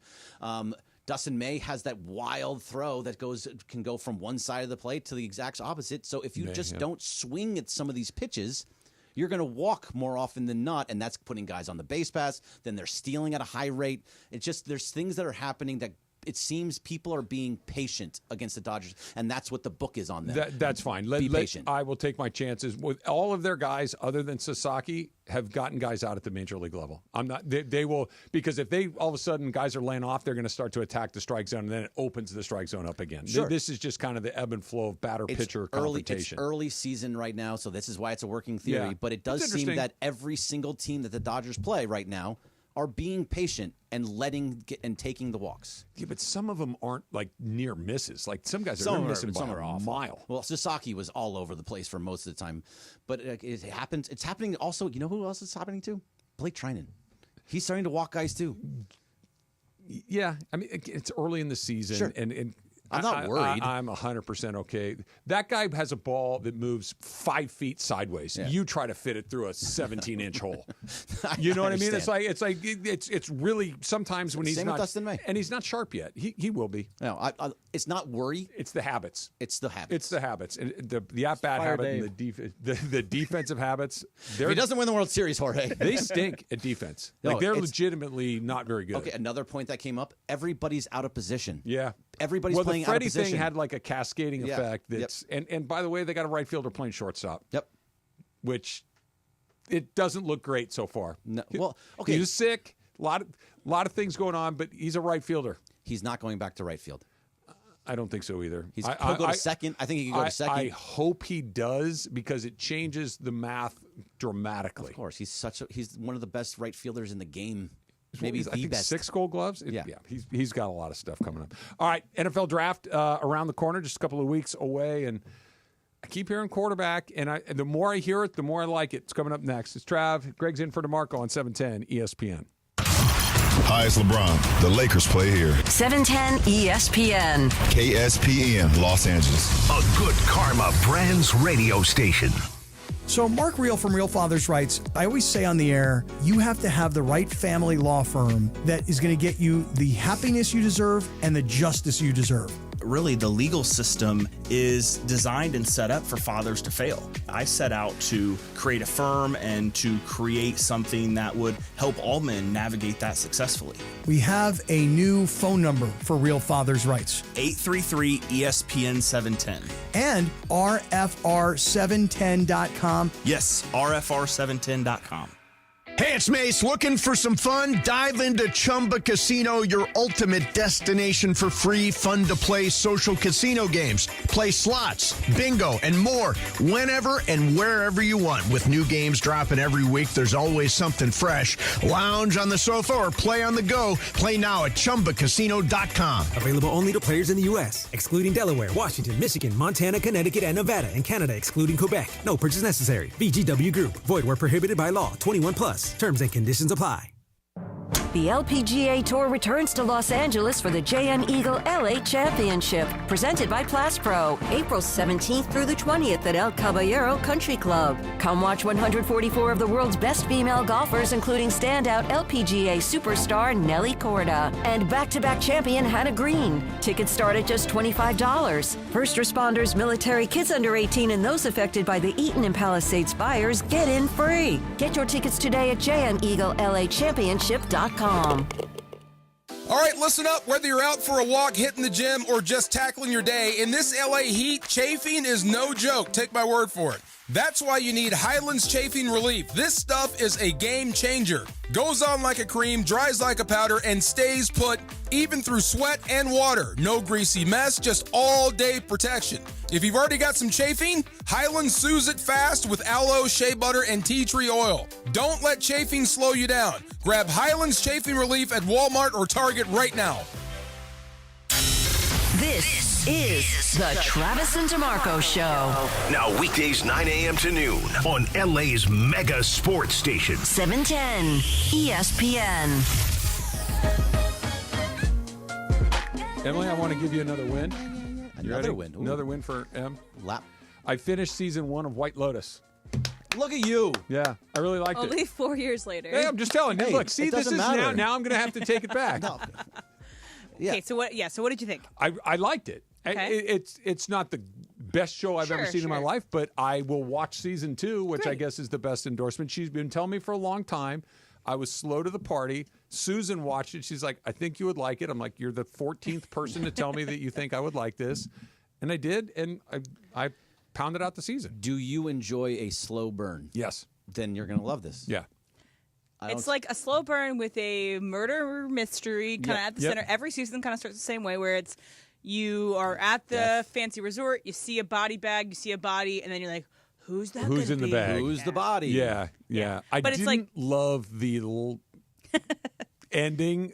Dustin May has that wild throw that can go from one side of the plate to the exact opposite. So if you don't swing at some of these pitches, you're going to walk more often than not, and that's putting guys on the base pass. Then they're stealing at a high rate. It's just there's things that are happening that it seems people are being patient against the Dodgers, and that's what the book is on them. That's fine. Be patient. I will take my chances with all of their guys, other than Sasaki, have gotten guys out at the major league level. I'm not. They will, because if they all of a sudden guys are laying off, they're going to start to attack the strike zone, and then it opens the strike zone up again. Sure. This is just kind of the ebb and flow of batter-pitcher confrontation. It's early season right now, so this is why it's a working theory. Yeah. But it does seem that every single team that the Dodgers play right now are being patient and taking the walks. Yeah, but some of them aren't like near misses. Like some guys are missing by a mile. Well, Sasaki was all over the place for most of the time, but it happens. It's happening also. You know who else it's happening to? Blake Trinan. He's starting to walk guys too. Yeah, I mean it's early in the season, Sure. and I'm not worried. I'm 100% okay. That guy has a ball that moves 5 feet sideways. Yeah. You try to fit it through a 17-inch hole. You know what I mean? It's really sometimes when he's Same not, with Dustin May. and he's not sharp yet. He will be. No, it's not worry. It's the habits. It's the habits. It's the habits. And the at-bat habit and the defensive habits. If he doesn't win the World Series, Jorge. They stink at defense. No, they're legitimately not very good. Okay, another point that came up, everybody's out of position. Yeah. Everybody's playing the Freddie out of position. thing had like a cascading Yeah. effect. That's and by the way, they got a right fielder playing shortstop. Yep. Which it doesn't look great so far. No, well, okay. He's sick. A lot of things going on, but he's a right fielder. He's not going back to right field. I don't think so either. He'll go to second. I think he can go to second. I hope he does because it changes the math dramatically. Of course, he's one of the best right fielders in the game. Maybe I think best. 6 Gold Gloves. Yeah. He's got a lot of stuff coming up. All right, NFL draft around the corner, just a couple of weeks away, and I keep hearing quarterback, and the more I hear it, the more I like it. It's coming up next. It's Trav. Greg's in for DeMarco on 710 ESPN. Hi, it's LeBron. The Lakers play here. 710 ESPN. KSPN, Los Angeles. A good karma brands radio station. So Mark Real from Real Fathers writes, I always say on the air, you have to have the right family law firm that is going to get you the happiness you deserve and the justice you deserve. Really, the legal system is designed and set up for fathers to fail. I set out to create a firm and to create something that would help all men navigate that successfully. We have a new phone number for Real Fathers Rights. 833-ESPN-710. And RFR710.com. Yes, RFR710.com. Hey, it's Mace. Looking for some fun? Dive into Chumba Casino, your ultimate destination for free, fun-to-play social casino games. Play slots, bingo, and more whenever and wherever you want. With new games dropping every week, there's always something fresh. Lounge on the sofa or play on the go. Play now at ChumbaCasino.com. Available only to players in the U.S., excluding Delaware, Washington, Michigan, Montana, Connecticut, and Nevada, and Canada, excluding Quebec. No purchase necessary. VGW Group. Void where prohibited by law. 21 plus. Terms and conditions apply. The LPGA Tour returns to Los Angeles for the JM Eagle LA Championship, presented by Plastpro, April 17th through the 20th at El Caballero Country Club. Come watch 144 of the world's best female golfers, including standout LPGA superstar Nelly Korda and back-to-back champion Hannah Green. Tickets start at just $25. First responders, military, kids under 18, and those affected by the Eaton and Palisades fires get in free. Get your tickets today at jmeagleLAchampionship.com. All right, listen up. Whether you're out for a walk, hitting the gym, or just tackling your day, in this LA heat, chafing is no joke. Take my word for it. That's why you need Highlands Chafing Relief. This stuff is a game changer. Goes on like a cream, dries like a powder, and stays put even through sweat and water. No greasy mess, just all-day protection. If you've already got some chafing, Highlands soothes it fast with aloe, shea butter, and tea tree oil. Don't let chafing slow you down. Grab Highlands Chafing Relief at Walmart or Target right now. This is the Travis and DeMarco Show. Now weekdays 9 a.m. to noon on LA's mega sports station. 710 ESPN. Emily, I want to give you another win. You ready? Another win. Ooh. Another win for M. Lap. I finished season 1 of White Lotus. Look at you. Yeah, I really liked it. Only 4 years later. Hey, I'm just telling you. Hey, Look, see, it this is doesn't matter. now I'm going to have to take it back. No. Okay, so what? Yeah, so what did you think? I liked it. Okay. It's not the best show I've ever seen in my life, but I will watch season 2, which I guess is the best endorsement. She's been telling me for a long time. I was slow to the party. Susan watched it. She's like, I think you would like it. I'm like, you're the 14th person to tell me that you think I would like this. And I did, and I pounded out the season. Do you enjoy a slow burn? Yes. Then you're going to love this. Yeah. It's like a slow burn with a murder mystery kind of Yep. at the Yep. center. Every season kind of starts the same way, where it's you are at the fancy resort, you see a body bag, you see a body, and then you're like, who's that? Who's in the bag? Who's the body? Yeah. I But it's didn't like- love the little ending.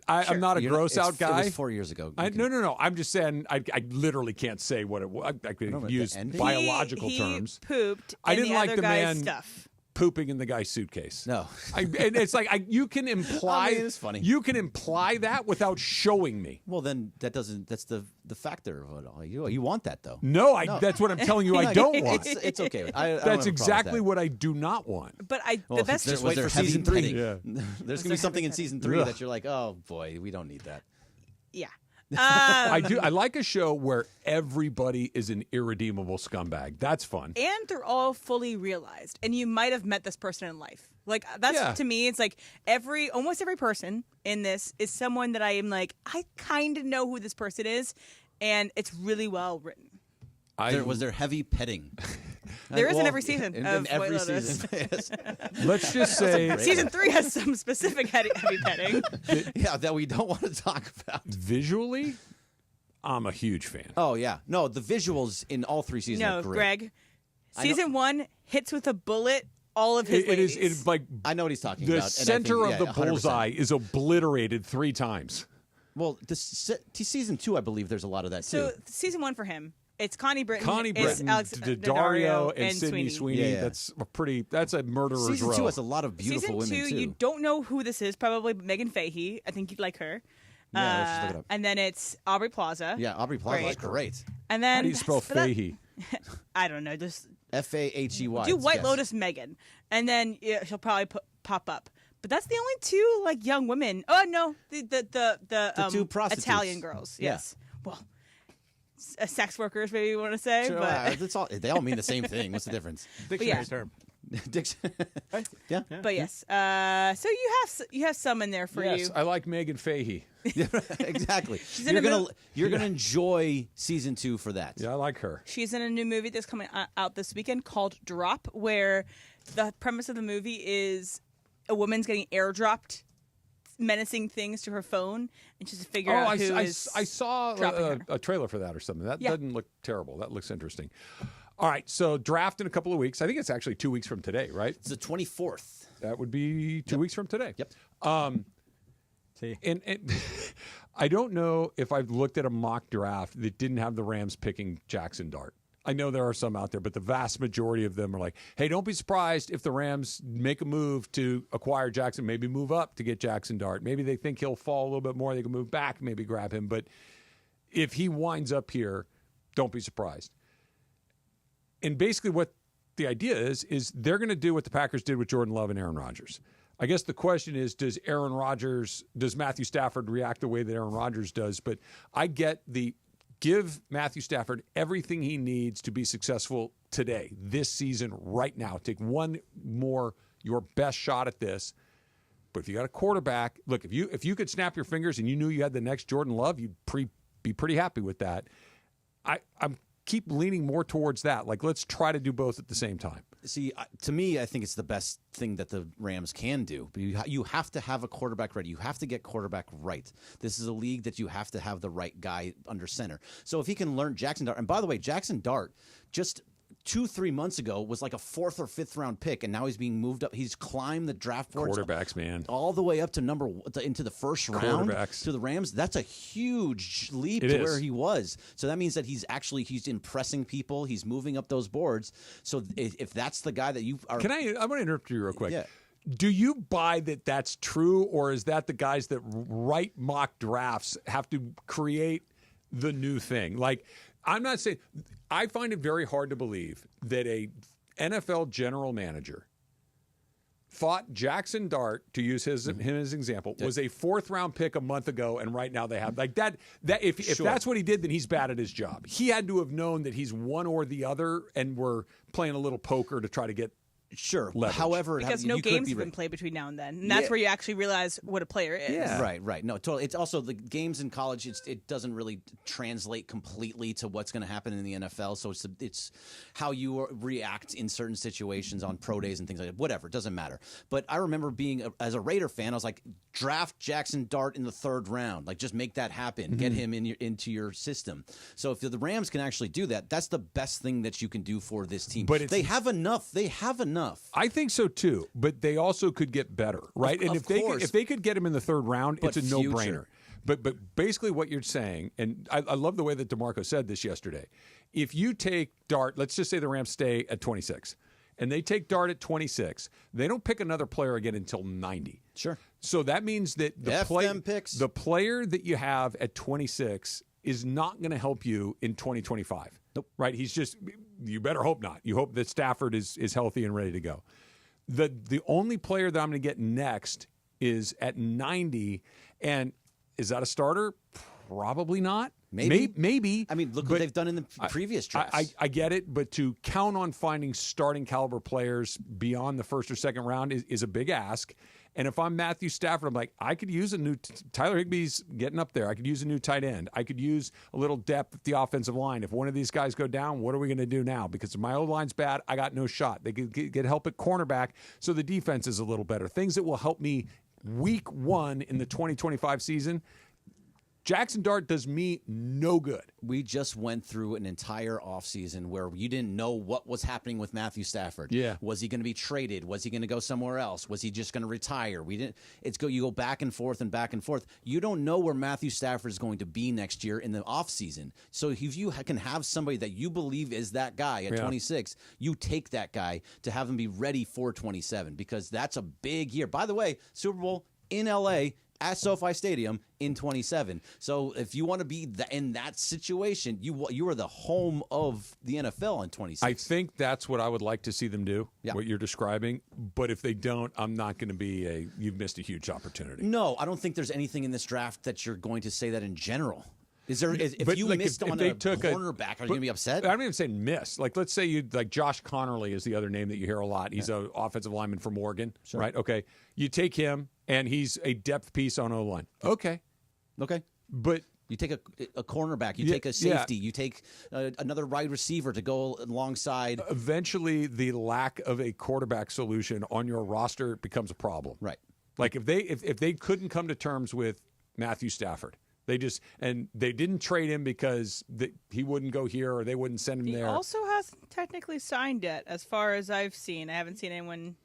I'm not a You're not- gross out guy. It was 4 years ago. No. I'm just saying I literally can't say what it was. I could No, but the use ending? biological he terms. pooped. I in didn't the like other the guy's man stuff. pooping in the guy's suitcase. No. And it's like you can imply. I mean, it's funny. You can imply that without showing me. Well, then that doesn't. That's the factor of it all. You want that though. No, that's what I'm telling you. I don't want. It's okay. I don't have a That's problem with exactly that. what I do not want. But Well, the best just was wait for heavy season 3. petting. Yeah. There's gonna be something in season 3 that you're like, oh boy, we don't need that. Yeah. I do. I like a show where everybody is an irredeemable scumbag. That's fun. And they're all fully realized, and you might have met this person in life. Like that's to me, it's like almost every person in this is someone that I am like, I kind of know who this person is, and it's really well written. Was there heavy petting? There is in every season in of every White Lotus. season. Yes. Let's just say Season 3 has some specific heavy petting. Yeah, that we don't want to talk about. Visually, I'm a huge fan. Oh yeah, no, the visuals in all 3 seasons No, are great. Greg. Season 1 hits with a bullet all of his It ladies. is like I know what he's talking the about. center and I think, of the 100%. bullseye is obliterated 3 times. Well, season 2, I believe there's a lot of that So too. season 1 for him, it's Connie Britton, Britton, Alex Daddario, and Sydney Sweeney. Sweeney. Yeah. That's a murderer's Season row. 2 has a lot of beautiful Season women 2, too. you don't know who this is. Probably Megan Fahey. I think you'd like her. Yeah, let's just look it up. And then it's Aubrey Plaza. Yeah, Aubrey Plaza is great. And then How do you spell but that- Fahey? I don't know. Just Fahey. do White yes. Lotus Megan, and then she'll probably pop up. But that's the only 2 like young women. Oh no, the 2 prostitutes. Italian girls. Yeah. Yes. Well, sex workers, maybe you want to say, Sure, but that's all. They all mean the same thing. What's the difference? Dictionary term. Yeah. but yes. So you have some in there for Yes, you. I like Megan Fahey. Exactly. in a You're gonna enjoy season 2 for that. Yeah, I like her. She's in a new movie that's coming out this weekend called Drop, where the premise of the movie is a woman's getting airdropped menacing things to her phone, and she's to figure out who is I saw dropping her. a trailer for that or something. That Yeah. doesn't look terrible. That looks interesting. All right, so draft in a couple of weeks. I think it's actually 2 weeks from today, right? It's the 24th. That would be 2 weeks from today. Yep. See, and I don't know if I've looked at a mock draft that didn't have the Rams picking Jackson Dart. I know there are some out there, but the vast majority of them are like, hey, don't be surprised if the Rams make a move to acquire Jackson, maybe move up to get Jackson Dart. Maybe they think he'll fall a little bit more. They can move back, maybe grab him. But if he winds up here, don't be surprised. And basically what the idea is they're going to do what the Packers did with Jordan Love and Aaron Rodgers. I guess the question is, does Matthew Stafford react the way that Aaron Rodgers does? But I get give Matthew Stafford everything he needs to be successful today, this season, right now. Take one more, your best shot at this. But if you got a quarterback, look, if you could snap your fingers and you knew you had the next Jordan Love, you'd be pretty happy with that. I'm keep leaning more towards that. Like, let's try to do both at the same time. See, to me, I think it's the best thing that the Rams can do. But you have to have a quarterback ready. You have to get quarterback right. This is a league that you have to have the right guy under center. So if he can learn Jackson Dart, and by the way, Jackson Dart just 2-3 months ago was like a 4th or 5th round pick, and now he's being moved up. He's climbed the draft boards, quarterbacks, man, all the way up to into the first round to the Rams. That's a huge leap to where he was. So that means that he's impressing people. He's moving up those boards. So if that's the guy that you are, I'm going to interrupt you real quick. Yeah. Do you buy that that's true, or is that the guys that write mock drafts have to create the new thing? Like, I'm not saying. I find it very hard to believe that a NFL general manager thought Jackson Dart, to use him as an example, was a 4th round pick a month ago, and right now they have like that. If that's what he did, then he's bad at his job. He had to have known that he's one or the other, and we're playing a little poker to try to get. Sure. Leverage. However, because no games have been played between now and then, and that's where you actually realize what a player is. Yeah. Right. No, totally. It's also the games in college. It doesn't really translate completely to what's going to happen in the NFL. So it's how you react in certain situations on pro days and things like that. Whatever, it doesn't matter. But I remember being as a Raider fan, I was like, draft Jackson Dart in the 3rd round. Like, just make that happen. Mm-hmm. Get him into your system. So if the Rams can actually do that, that's the best thing that you can do for this team. But they have enough. I think so too, but they also could get better, right? And if they could get him in the 3rd round, it's a no-brainer. But basically what you're saying, and I love the way that DeMarco said this yesterday. If you take Dart, let's just say the Rams stay at 26, and they take Dart at 26, they don't pick another player again until 90. Sure. So that means that the player that you have at 26 is not going to help you in 2025. Nope. Right? He's just, you better hope not. You hope that Stafford is healthy and ready to go. The only player that I'm going to get next is at 90. And is that a starter? Probably not. Maybe. I mean, look what they've done in the previous drafts. I get it, but to count on finding starting caliber players beyond the 1st or 2nd round is a big ask. And if I'm Matthew Stafford, I'm like, I could use a new Tyler Higbee's getting up there. I could use a new tight end. I could use a little depth at the offensive line. If one of these guys go down, what are we going to do now? Because if my O-line's bad, I got no shot. They could get help at cornerback, so the defense is a little better. Things that will help me week 1 in the 2025 season. Jackson Dart does me no good. We just went through an entire offseason where you didn't know what was happening with Matthew Stafford. Yeah. Was he going to be traded? Was he going to go somewhere else? Was he just going to retire? You go back and forth and back and forth. You don't know where Matthew Stafford is going to be next year in the offseason. So if you can have somebody that you believe is that guy at 26, you take that guy to have him be ready for 27, because that's a big year. By the way, Super Bowl in L.A., at SoFi Stadium in 27. So if you want to be in that situation, you are the home of the NFL in 26. I think that's what I would like to see them do, what you're describing. But if they don't, I'm not going to be you've missed a huge opportunity. No, I don't think there's anything in this draft that you're going to say that in general. If you missed on a cornerback, are you going to be upset? I'm not even saying miss. Like, let's say Josh Connerly is the other name that you hear a lot. He's an offensive lineman from Oregon, right? Okay. You take him, and he's a depth piece on O-line. Okay. But you take a cornerback, you take a safety, you take another wide receiver to go alongside. Eventually, the lack of a quarterback solution on your roster becomes a problem. Right. Like, if they couldn't come to terms with Matthew Stafford, they didn't trade him because he wouldn't go here or they wouldn't send him there. He also hasn't technically signed yet, as far as I've seen. I haven't seen anyone.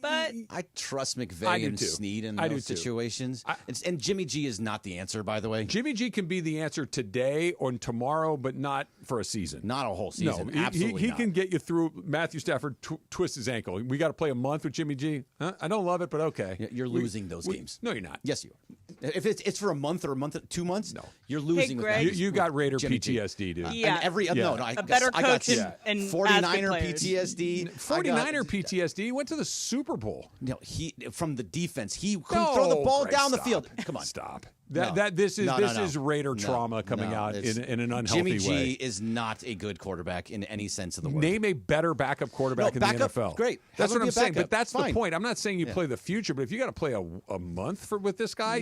But I trust McVay and Snead in those situations. And Jimmy G is not the answer, by the way. Jimmy G can be the answer today or tomorrow, but not for a season. Not a whole season. No, absolutely he not. can get you through. Matthew Stafford twists his ankle. We got to play a month with Jimmy G. Huh? I don't love it, but okay. You're losing those games. No, you're not. Yes, you are. If it's for a month or 2 months, no, you're losing. Hey, Greg, with you got Raider Jimmy PTSD, dude. Yeah, and a better coach and 49er PTSD. 49er PTSD. He went to the Super Bowl. No, he from the defense. He couldn't throw the ball down the field. Come on, stop. This is Raider trauma coming out in an unhealthy way. Jimmy G is not a good quarterback in any sense of the word. Name a better backup quarterback in the NFL. Great. That's what I'm saying. But that's fine. the point. I'm not saying you play the future, but if you got to play a month with this guy,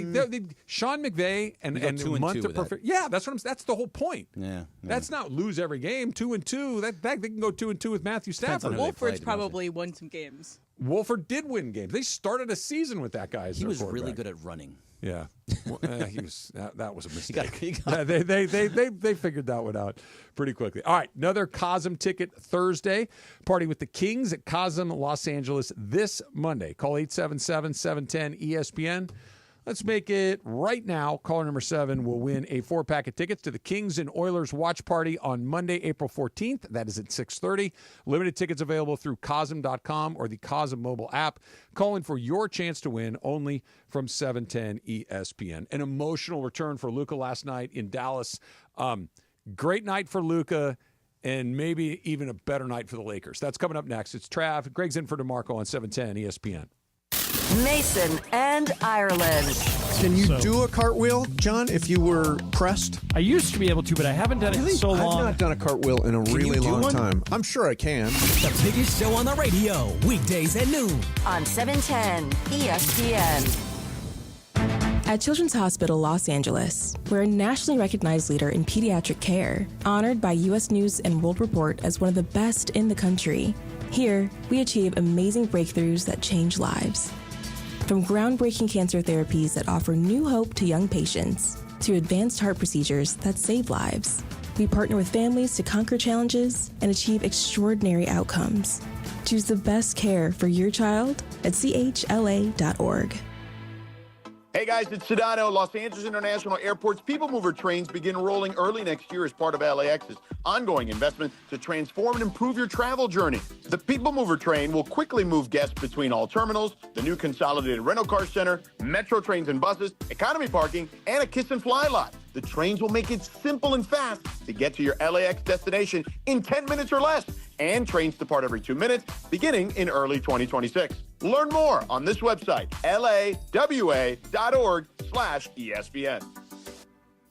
Sean McVay and a month to perfect. Yeah, that's the whole point. Yeah. That's not lose every game. 2-2. They can go 2-2 with Matthew Stafford. Wolford's probably won some games. Wolford did win games. They started a season with that guy as He their was quarterback. really good at running. Yeah, he was. That was a mistake. They figured that one out pretty quickly. All right, another Cosm ticket Thursday. Party with the Kings at Cosm, Los Angeles this Monday. Call 877-710-ESPN. Let's make it right now. Caller number 7 will win a 4-pack of tickets to the Kings and Oilers watch party on Monday, April 14th. That is at 6:30. Limited tickets available through Cosm.com or the Cosm mobile app. Call in for your chance to win only from 710 ESPN. An emotional return for Luka last night in Dallas. Great night for Luka, and maybe even a better night for the Lakers. That's coming up next. It's Trav. Greg's in for DeMarco on 710 ESPN. Mason and Ireland. Can you do a cartwheel, John, if you were pressed? I used to be able to, but I haven't done it in so long. I've not done a cartwheel in a really long time. I'm sure I can. The biggest show on the radio, weekdays at noon. On 710 ESPN. At Children's Hospital Los Angeles, we're a nationally recognized leader in pediatric care, honored by U.S. News and World Report as one of the best in the country. Here, we achieve amazing breakthroughs that change lives. From groundbreaking cancer therapies that offer new hope to young patients, to advanced heart procedures that save lives, we partner with families to conquer challenges and achieve extraordinary outcomes. Choose the best care for your child at chla.org. Hey guys, it's Sedano. Los Angeles International Airport's People Mover trains begin rolling early next year as part of LAX's ongoing investment to transform and improve your travel journey. The People Mover train will quickly move guests between all terminals, the new consolidated rental car center, metro trains and buses, economy parking, and a kiss and fly lot. The trains will make it simple and fast to get to your LAX destination in 10 minutes or less. And trains depart every 2 minutes, beginning in early 2026. Learn more on this website, lawa.org/ESPN.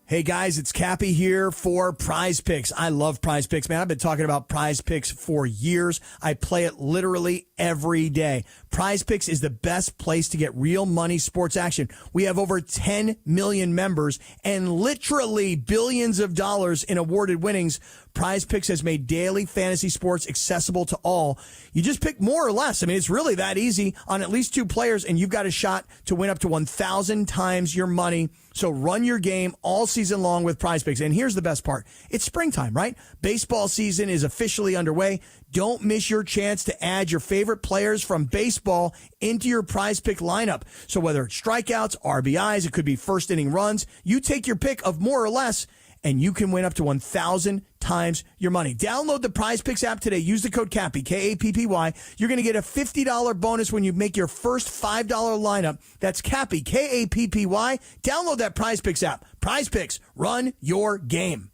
Hey guys, it's Cappy here for Prize Picks. I love Prize Picks, man. I've been talking about Prize Picks for years. I play it literally every day. Prize Picks is the best place to get real money sports action. We have over 10 million members and literally billions of dollars in awarded winnings. Prize Picks has made daily fantasy sports accessible to all. You just pick more or less. I mean, it's really that easy on at least 2 players, and you've got a shot to win up to 1,000 times your money. So run your game all season long with Prize Picks. And here's the best part. It's springtime, right? Baseball season is officially underway. Don't miss your chance to add your favorite players from baseball into your Prize Pick lineup. So whether it's strikeouts, RBIs, it could be first inning runs, you take your pick of more or less, and you can win up to 1,000 times your money. Download the Prize Picks app today. Use the code CAPPY, K-A-P-P-Y. You're going to get a $50 bonus when you make your first $5 lineup. That's CAPPY, K-A-P-P-Y. Download that Prize Picks app. Prize Picks, run your game.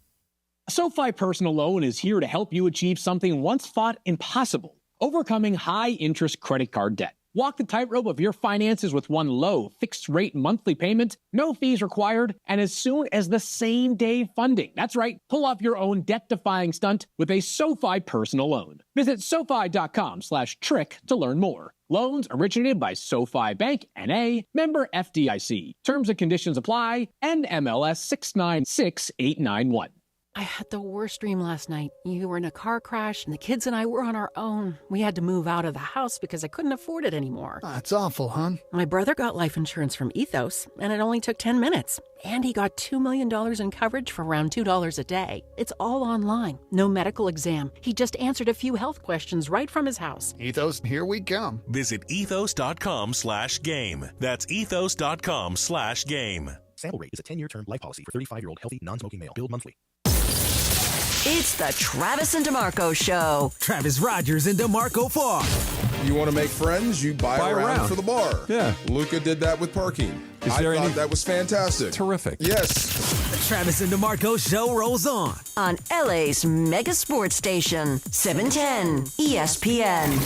SoFi Personal Loan is here to help you achieve something once thought impossible, overcoming high-interest credit card debt. Walk the tightrope of your finances with one low, fixed-rate monthly payment, no fees required, and as soon as the same-day funding. That's right, pull off your own debt-defying stunt with a SoFi Personal Loan. Visit SoFi.com/trick to learn more. Loans originated by SoFi Bank, N.A., member FDIC. Terms and conditions apply, NMLS 696891. I had the worst dream last night. You were in a car crash, and the kids and I were on our own. We had to move out of the house because I couldn't afford it anymore. That's awful, hon. My brother got life insurance from Ethos, and it only took 10 minutes. And he got $2 million in coverage for around $2 a day. It's all online. No medical exam. He just answered a few health questions right from his house. Ethos, here we come. Visit ethos.com/game. That's ethos.com/game. Sample rate is a 10-year term life policy for 35-year-old healthy, non-smoking male. Billed monthly. It's the Travis and DeMarco Show. Travis Rogers and DeMarco Farr. You want to make friends? You buy a round for the bar. Yeah. Luka did that with parking. I thought that was fantastic. Terrific. Yes. The Travis and DeMarco Show rolls on. On LA's mega sports station, 710 ESPN.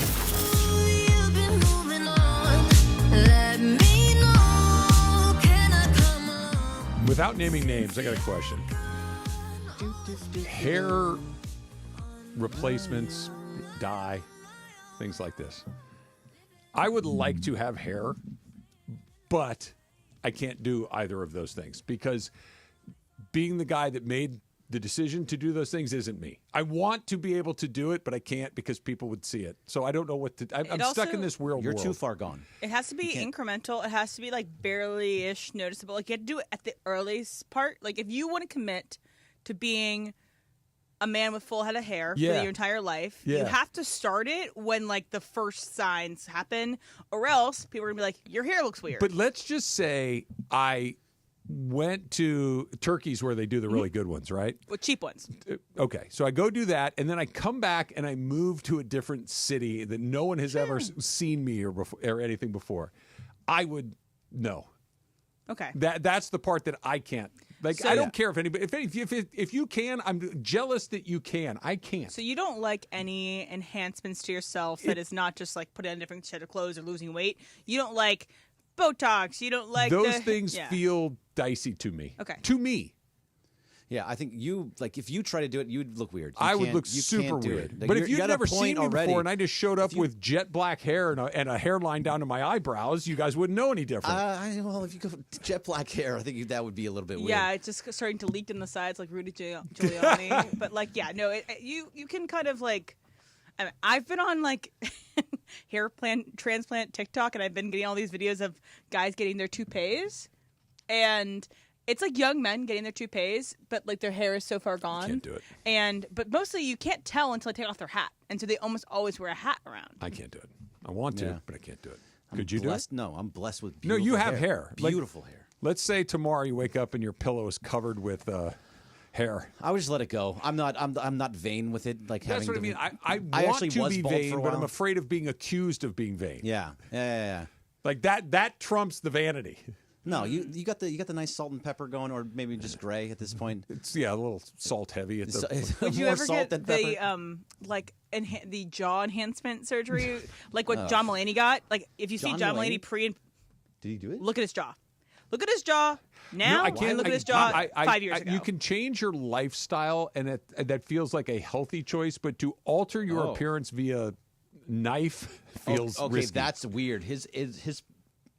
Without naming names, I got a question. Hair replacements, dye, things like this. I would like to have hair, but I can't do either of those things because being the guy that made the decision to do those things isn't me. I want to be able to do it, but I can't because people would see it. So I don't know what to. I'm stuck in this weird world. You're too far gone. It has to be incremental. It has to be like barely-ish noticeable. Like you have to do it at the earliest part. Like if you want to commit to being a man with full head of hair for your entire life, you have to start it when like the first signs happen, or else people are gonna be like, "Your hair looks weird." But let's just say I went to Turkey's where they do the really good ones, right? Well, cheap ones. Okay, so I go do that, and then I come back and I move to a different city that no one has ever seen me or anything before. I would no. Okay. That's the part that I can't. Like So- I don't care if anybody. If you can, I'm jealous that you can. I can't. So you don't like any enhancements to yourself that is not just like putting on a different set of clothes or losing weight. You don't like Botox. You don't like those things feel dicey to me. Okay. To me. Yeah, I think if you try to do it, you'd look weird. I would look super weird. But if you've never seen me before and I just showed up with jet black hair and a hairline down to my eyebrows, you guys wouldn't know any different. Well, if you go jet black hair, I think that would be a little bit weird. Yeah, it's just starting to leak in the sides like Rudy Giuliani. But like, yeah, no, you can kind of like. I mean, I've been on like transplant TikTok, and I've been getting all these videos of guys getting their toupees, and it's like young men getting their toupees, but like their hair is so far gone. Can't do it. But mostly you can't tell until they take off their hat, and so they almost always wear a hat around. I can't do it. I want to, but I can't do it. Could you blessed, do it? No, I'm blessed with No, beautiful you have hair. Beautiful hair. Let's say tomorrow you wake up and your pillow is covered with hair. I would just let it go. I'm not vain with it. Like That's having what I mean. I I want actually to was be bald for vain, a but while. I'm afraid of being accused of being vain. Yeah. Like that trumps the vanity. No, you got the nice salt and pepper going, or maybe just gray at this point. It's a little salt heavy. Would you ever get the the jaw enhancement surgery, like what John Mulaney got? Like if you see John Mulaney pre and did he do it? Look at his jaw. Look at his jaw now. And look at his jaw 5 years ago. You can change your lifestyle, and that feels like a healthy choice. But to alter your appearance via knife feels risky. That's weird. His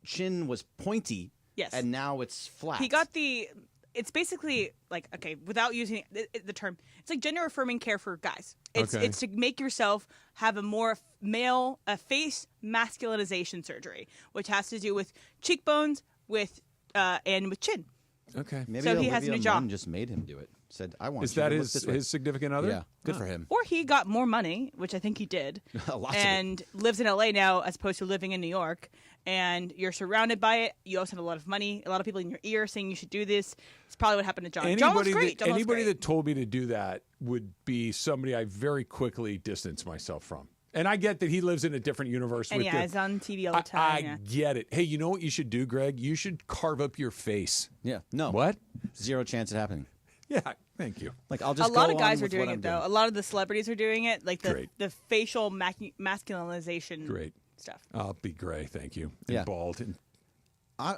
chin was pointy. Yes. And now it's flat. He got it's basically like, okay, without using the term, it's like gender affirming care for guys. It's to make yourself have a more face masculinization surgery, which has to do with cheekbones, and with chin. Okay. Maybe so he has a new job. Just made him do it. Said, I want. Is you that to look this way." his significant other? Yeah. Good for him. Or he got more money, which I think he did, Lots and lives in LA now as opposed to living in New York. And you're surrounded by it. You also have a lot of money, a lot of people in your ear saying you should do this. It's probably what happened to John. John was great. Anybody that told me to do that would be somebody I very quickly distance myself from. And I get that he lives in a different universe. And he's on TV all the time. I get it. Hey, you know what you should do, Greg? You should carve up your face. Yeah. No. What? Zero chance of happening. Yeah. Thank you. Like I'll just. A lot go of guys on are with doing what it I'm though. doing. A lot of the celebrities are doing it, like Great. the facial masculinization. Great. Stuff. I'll be gray, thank you. And Yeah. bald. And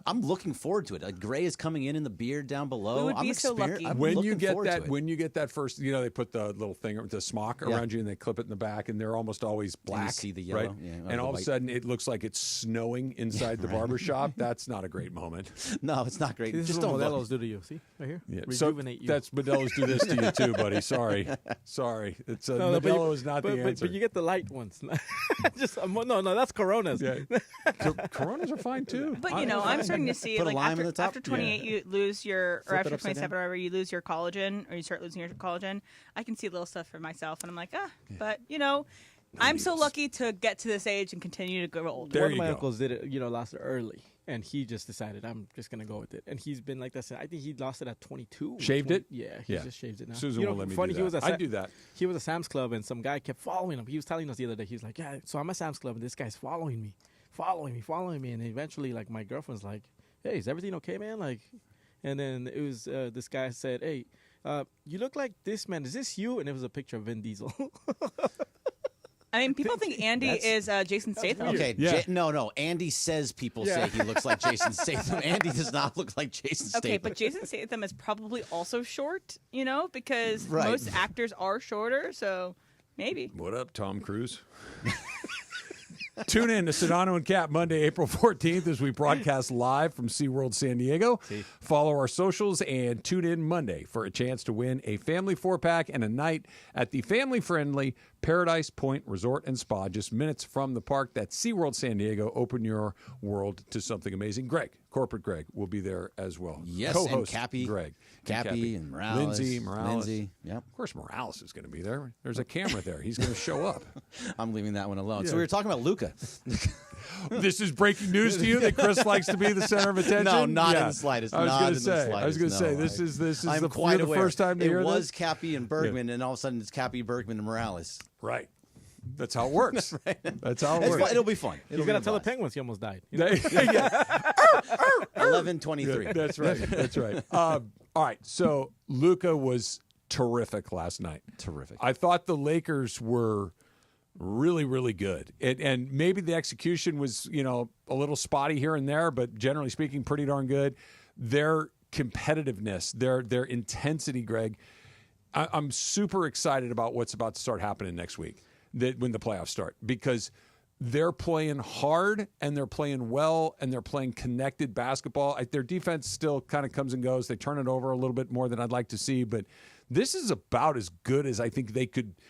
I'm looking forward to it. Like gray is coming in the beard down below. We would be so lucky. I'm when you looking get forward that, to it. when you get that first, they put the little thing, the smock around you, and they clip it in the back, and they're almost always black. see the yellow, right? yeah, or and the all of a white. sudden, it looks like it's snowing inside the barber shop. That's not a great moment. No, it's not great. This Just is what don't Modelo's look. do to you. See right here. Yeah. Rejuvenate you. That's Modelo's do this to you too, buddy. Sorry. It's Modelo is not the answer. But you get the light ones. Just no, that's Coronas. Yeah. Coronas are fine too. But I'm starting to see Put a like lime in the top? after 28 you lose your, or Flip it after upside 27 or whatever, you lose your collagen, or you start losing your collagen. I can see little stuff for myself, and I'm like, but I'm so lucky to get to this age and continue to grow old. There One of you my go. uncles did it, lost it early, and he just decided I'm just gonna go with it, and he's been like that since. I think he lost it at 22. Shaved it? Yeah, he just shaved it now. Susan will let me funny, do he was that. I'd do that. He was a Sam's Club, and some guy kept following him. He was telling us the other day, he's like, yeah, so I'm at Sam's Club, and this guy's following me, and eventually, like, my girlfriend's like, hey, is everything okay, man? Like, and then it was this guy said, hey, you look like this man. Is this you? And it was a picture of Vin Diesel. I mean, people think Andy is Jason Statham. Okay, no. Andy says people say he looks like Jason Statham. Andy does not look like Jason Statham. Okay, but Jason Statham is probably also short, because Right. most actors are shorter, so maybe. What up, Tom Cruise? Tune in to Sedano and Cap Monday, April 14th as we broadcast live from SeaWorld San Diego. Follow our socials and tune in Monday for a chance to win a family 4-pack and a night at the family-friendly Paradise Point Resort and Spa, just minutes from the park. That's SeaWorld San Diego. Open your world to something amazing. Corporate Greg will be there as well. Yes, Co-host and Cappy. Greg. Cappy and Morales. Lindsay. Yep. Of course, Morales is going to be there. There's a camera there. He's going to show up. I'm leaving that one alone. Yeah. So we were talking about Luka. This is breaking news to you that Chris likes to be the center of attention? No, not in the slightest. I was going to say, this is I'm the, quite the aware. first time to hear It was this. Cappy and Bergman, and all of a sudden it's Cappy, Bergman, and Morales. Right. That's how it works. That's how it It's works. fun. It'll be fun. You got to tell the Penguins he almost died. 11:23. That's right. That's right. All right. So Luka was terrific last night. Terrific. I thought the Lakers were really, really good. And maybe the execution was, a little spotty here and there, but generally speaking, pretty darn good. Their competitiveness, their intensity, Greg, I'm super excited about what's about to start happening next week when the playoffs start, because they're playing hard and they're playing well and they're playing connected basketball. Their defense still kind of comes and goes. They turn it over a little bit more than I'd like to see, but this is about as good as I think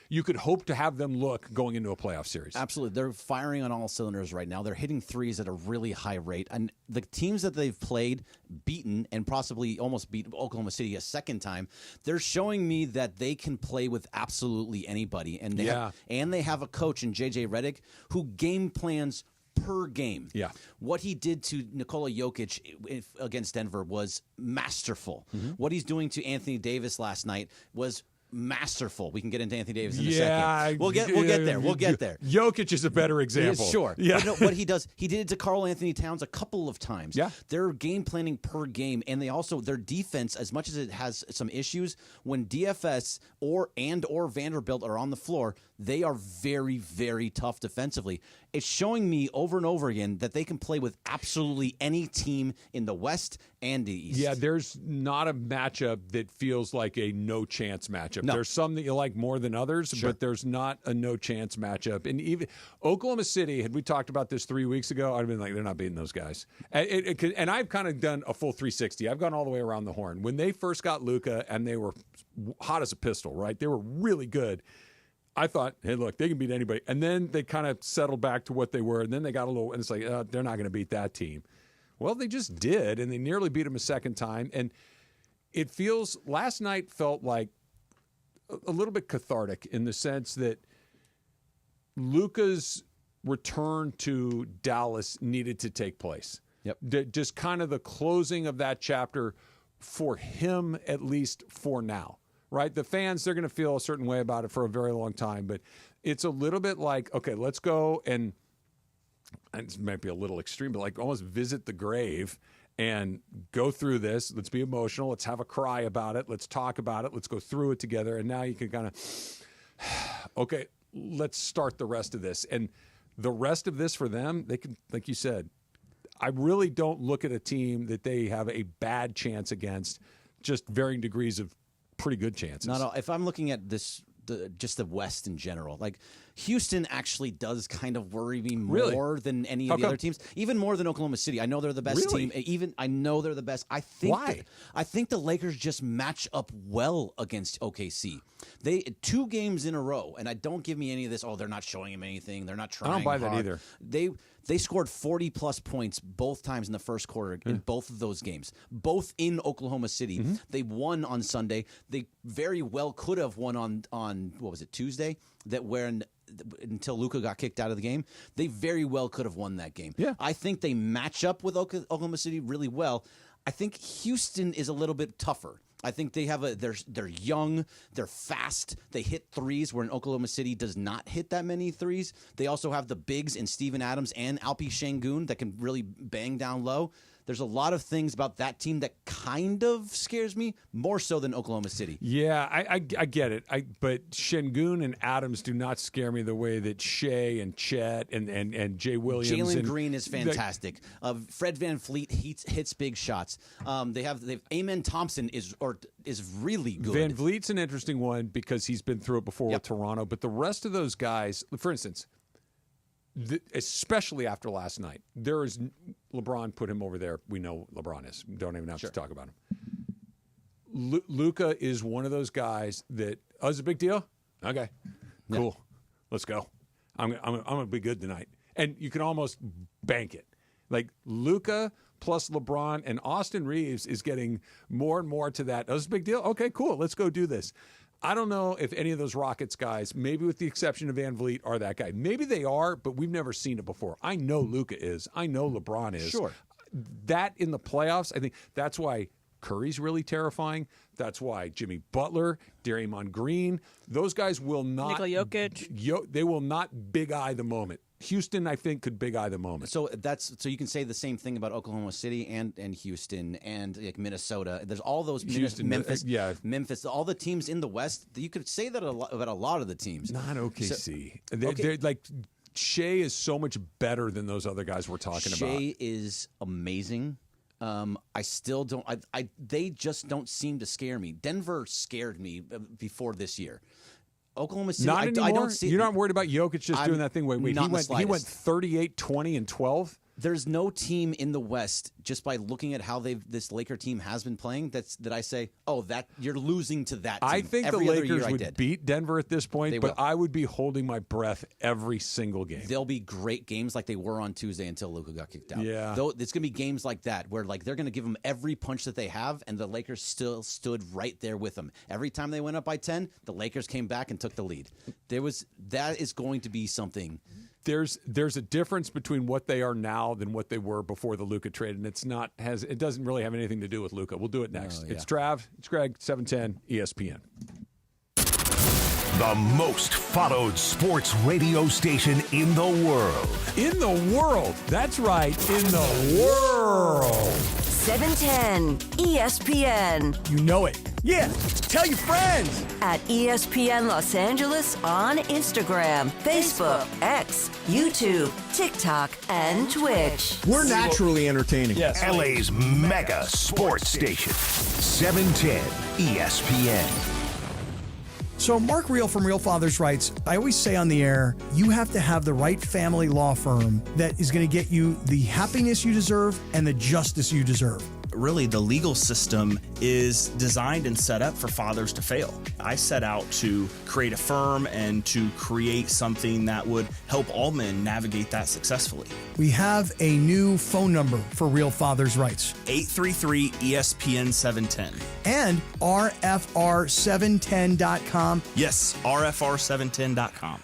you could hope to have them look going into a playoff series. Absolutely. They're firing on all cylinders right now. They're hitting threes at a really high rate. And the teams that they've played, beaten, and possibly almost beat Oklahoma City a second time, they're showing me that they can play with absolutely anybody. And they have a coach in J.J. Redick who game plans per game. Yeah. What he did to Nikola Jokic against Denver was masterful. Mm-hmm. What he's doing to Anthony Davis last night was masterful. We can get into Anthony Davis in a second. We'll get there. We'll get there. Jokic is a better example. Sure. Yeah. But no, what he does, he did it to Karl Anthony Towns a couple of times. Yeah. They're game planning per game, and their defense, as much as it has some issues, when DFS or Vanderbilt are on the floor, they are very, very tough defensively. It's showing me over and over again that they can play with absolutely any team in the West and the East. Yeah, there's not a matchup that feels like a no-chance matchup. No. There's some that you like more than others, but there's not a no-chance matchup. And even Oklahoma City, had we talked about this 3 weeks ago, I'd have been like, they're not beating those guys. And I've kind of done a full 360. I've gone all the way around the horn. When they first got Luka and they were hot as a pistol, right? They were really good. I thought, hey, look, they can beat anybody. And then they kind of settled back to what they were. And then they got a little, and it's like, they're not going to beat that team. Well, they just did, and they nearly beat them a second time. And it feels, last night felt like a little bit cathartic in the sense that Luka's return to Dallas needed to take place. Yep. Just kind of the closing of that chapter for him, at least for now. Right? The fans, they're going to feel a certain way about it for a very long time, but it's a little bit like, okay, let's go and this might be a little extreme, but like almost visit the grave and go through this. Let's be emotional. Let's have a cry about it. Let's talk about it. Let's go through it together. And now you can kind of, okay, let's start the rest of this. And the rest of this for them, they can, like you said, I really don't look at a team that they have a bad chance against, just varying degrees of pretty good chances. No, if I'm looking at this, just the West in general, like Houston actually does kind of worry me more than any of the other teams, even more than Oklahoma City. I know they're the best team. I know they're the best. I think I think the Lakers just match up well against OKC. They 2 games in a row, and don't give me any of this. Oh, they're not showing him anything. They're not trying. I don't buy hard. that either. They scored 40-plus points both times in the first quarter in both of those games, both in Oklahoma City. Mm-hmm. They won on Sunday. They very well could have won on what was it, Tuesday? Until Luka got kicked out of the game, they very well could have won that game. Yeah. I think they match up with Oklahoma City really well. I think Houston is a little bit tougher. I think they have they're young, they're fast, they hit threes where Oklahoma City does not hit that many threes. They also have the bigs in Steven Adams and Alpi Şengün that can really bang down low. There's a lot of things about that team that kind of scares me more so than Oklahoma City. Yeah, I get it. But Şengün and Adams do not scare me the way that Shea and Chet and Jay Williams. Jalen Green is fantastic. Fred VanVleet hits big shots. They've Amen Thompson is really good. VanVleet's an interesting one because he's been through it before with Toronto. But the rest of those guys, for instance, especially after last night, there is LeBron put him over there. We know LeBron is. Don't even have to talk about him. Luka is one of those guys that it's a big deal. Okay, cool, let's go. I'm gonna be good tonight, and you can almost bank it. Like Luka plus LeBron and Austin Reeves is getting more and more to that. It's a big deal. Okay, cool, let's go do this. I don't know if any of those Rockets guys, maybe with the exception of VanVleet, are that guy. Maybe they are, but we've never seen it before. I know Luka is. I know LeBron is. Sure. That in the playoffs, I think that's why Curry's really terrifying. That's why Jimmy Butler, Draymond Green, those guys will not. Nikola Jokic. They will not big eye the moment. Houston, I think, could big eye the moment. So you can say the same thing about Oklahoma City and Houston and like Minnesota. There's all those Houston, Memphis, all the teams in the West. You could say that about a lot of the teams. Not OKC. They're like Shea is so much better than those other guys we're talking about. Shea is amazing. I still don't. They just don't seem to scare me. Denver scared me before this year. Oklahoma City, not anymore. I don't see. You're not worried about Jokic just doing that thing. Wait, he went 38, 20, and 12. There's no team in the West, just by looking at how this Laker team has been playing, that I say, that you're losing to that team. I think every the other Lakers year would beat Denver at this point, but will. I would be holding my breath every single game. They'll be great games like they were on Tuesday until Luka got kicked out. Yeah. Though it's going to be games like that where like they're going to give them every punch that they have, and the Lakers still stood right there with them. Every time they went up by 10, the Lakers came back and took the lead. That is going to be something. There's a difference between what they are now than what they were before the Luka trade, and it doesn't really have anything to do with Luka. We'll do it next. It's Trav, it's Greg, 710 ESPN. The most followed sports radio station in the world. In the world. That's right. In the world. 710 ESPN. You know it. Yeah, tell your friends. At ESPN Los Angeles on Instagram, Facebook, X, YouTube, TikTok, and Twitch. We're naturally entertaining. Yes. LA's mega sports station. 710 ESPN. So Mark Reel from Real Fathers writes, I always say on the air, you have to have the right family law firm that is going to get you the happiness you deserve and the justice you deserve. Really, the legal system is designed and set up for fathers to fail. I set out to create a firm and to create something that would help all men navigate that successfully. We have a new phone number for Real Fathers Rights. 833-ESPN-710. And RFR710.com. Yes, RFR710.com.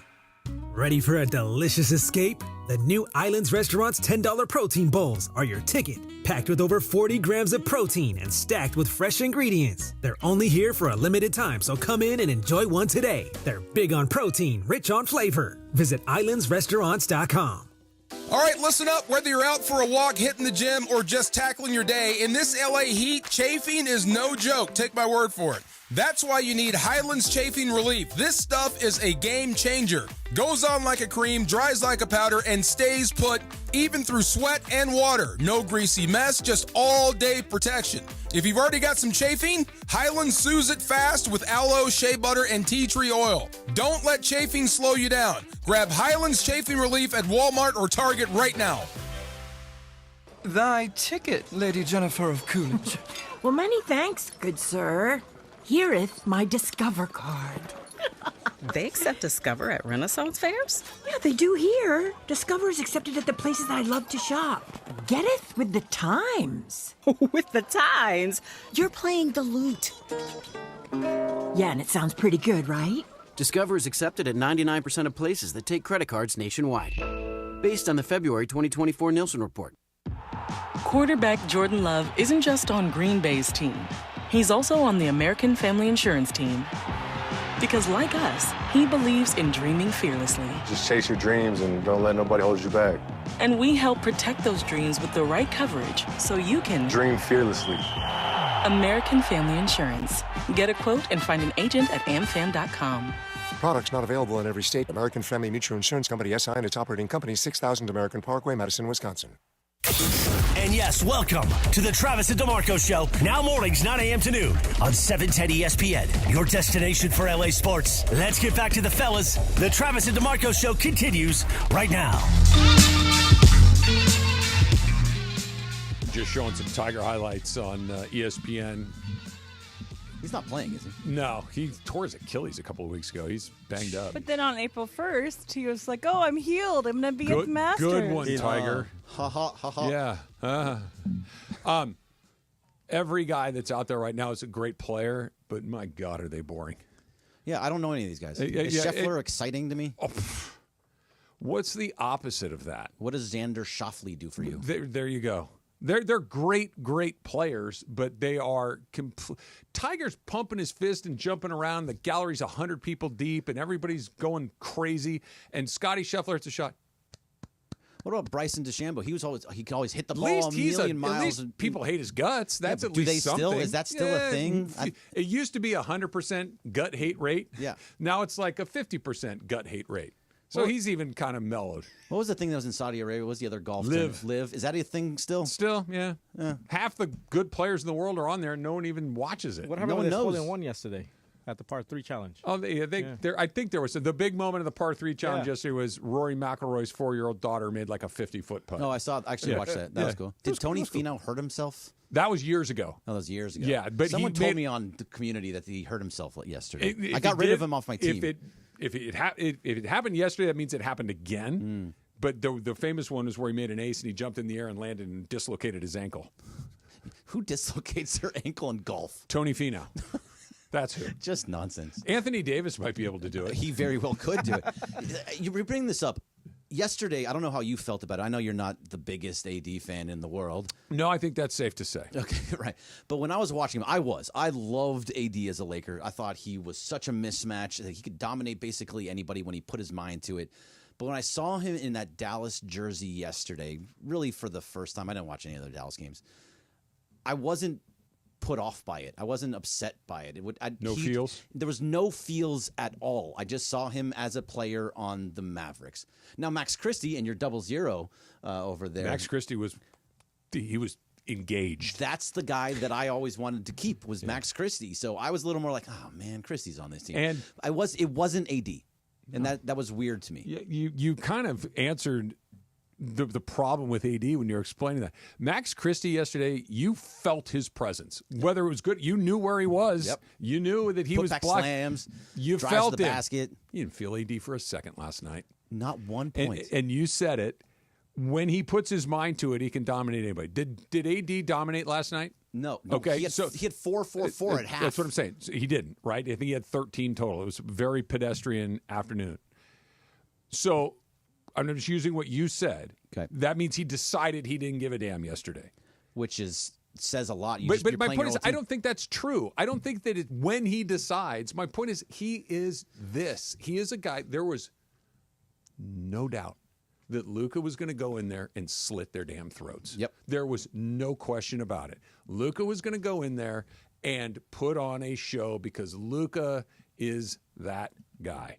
Ready for a delicious escape? The new Islands Restaurant's $10 protein bowls are your ticket. Packed with over 40 grams of protein and stacked with fresh ingredients. They're only here for a limited time, so come in and enjoy one today. They're big on protein, rich on flavor. Visit islandsrestaurants.com. All right, listen up. Whether you're out for a walk, hitting the gym, or just tackling your day, in this LA heat, chafing is no joke. Take my word for it. That's why you need Highlands Chafing Relief. This stuff is a game changer. Goes on like a cream, dries like a powder, and stays put even through sweat and water. No greasy mess, just all-day protection. If you've already got some chafing, Highlands soothes it fast with aloe, shea butter, and tea tree oil. Don't let chafing slow you down. Grab Highlands Chafing Relief at Walmart or Target right now. Thy ticket, Lady Jennifer of Coolidge. Well, many thanks, good sir. Here'th my Discover card. They accept Discover at Renaissance fairs? Yeah, they do here. Discover is accepted at the places that I love to shop. Getteth with the times. With the times? You're playing the lute. Yeah, and it sounds pretty good, right? Discover is accepted at 99% of places that take credit cards nationwide. Based on the February 2024 Nielsen report. Quarterback Jordan Love isn't just on Green Bay's team. He's also on the American Family Insurance team. Because like us, he believes in dreaming fearlessly. Just chase your dreams and don't let nobody hold you back. And we help protect those dreams with the right coverage so you can dream fearlessly. American Family Insurance. Get a quote and find an agent at amfam.com. Products not available in every state. American Family Mutual Insurance Company, SI, and its operating company, 6000 American Parkway, Madison, Wisconsin. And yes, welcome to the Travis and DeMarco Show. Now mornings, 9 a.m. to noon on 710 ESPN, your destination for LA sports. Let's get back to the fellas. The Travis and DeMarco Show continues right now. Just showing some Tiger highlights on ESPN. He's not playing, is he? No, he tore his Achilles a couple of weeks ago. He's banged up. But then on April 1st, he was like, "Oh, I'm healed. I'm gonna be at the Masters." Good one, Tiger. Ha ha ha ha. Yeah. Every guy that's out there right now is a great player, but my God, are they boring? Yeah, I don't know any of these guys. Is Scheffler exciting to me? What's the opposite of that? What does Xander Schauffele do for you? There you go. They're great players, but they are Tiger's pumping his fist and jumping around. The gallery's 100 people deep, and everybody's going crazy. And Scotty Scheffler hits a shot. What about Bryson DeChambeau? He could always hit the ball a million miles. At least people hate his guts. That's at least something. Still? Is that still a thing? It used to be 100% gut hate rate. Yeah. Now it's like a 50% gut hate rate. So he's even kind of mellowed. What was the thing that was in Saudi Arabia? What was the other golf Live. team? Live. Is that a thing still? Still, yeah. Half the good players in the world are on there, and no one even watches it. What happened with this hole-in-one yesterday at the par 3 challenge? Oh, I think there was the big moment of the par 3 challenge yesterday was Rory McIlroy's 4-year-old daughter made like a 50-foot putt. No, I actually watched that. That was cool. Did Tony Finau hurt himself? That was years ago. Oh, that was years ago. Yeah, but someone told me on the community that he hurt himself yesterday. I got rid of him off my team. If it happened yesterday, that means it happened again. But the famous one was where he made an ace and he jumped in the air and landed and dislocated his ankle. Who dislocates their ankle in golf? Tony Finau. That's who. Just nonsense. Anthony Davis might be able to do it. He very well could do it. You bring this up. Yesterday, I don't know how you felt about it. I know you're not the biggest AD fan in the world. No, I think that's safe to say. Okay, right. But when I was watching him, I loved AD as a Laker. I thought he was such a mismatch that he could dominate basically anybody when he put his mind to it. But when I saw him in that Dallas jersey yesterday, really for the first time, I didn't watch any other Dallas games, I wasn't put off by it. I wasn't upset by it. Feels? There was no feels at all. I just saw him as a player on the Mavericks. Now, Max Christie and your 0-0 over there. Max Christie was engaged. That's the guy that I always wanted to keep was Max Christie. So I was a little more like, oh man, Christie's on this team. And it wasn't AD. And that was weird to me. You kind of answered the problem with AD when you're explaining that. Max Christie yesterday, you felt his presence. Whether it was good, you knew where he was. Yep. You knew that he was back blocked. slams. You drives felt to the it. basket. You didn't feel AD for a second last night. Not 1 point. And you said it. When he puts his mind to it, he can dominate anybody. Did AD dominate last night? No. Okay. He had 4-4-4 at half. That's what I'm saying. So he didn't, right? I think he had 13 total. It was a very pedestrian afternoon. So I'm just using what you said. Okay. That means he decided he didn't give a damn yesterday. Which says a lot. But my point is, I don't think that's true. I don't think that when he decides, my point is he is this. He is a guy, there was no doubt that Luka was going to go in there and slit their damn throats. Yep. There was no question about it. Luka was going to go in there and put on a show because Luka is that guy.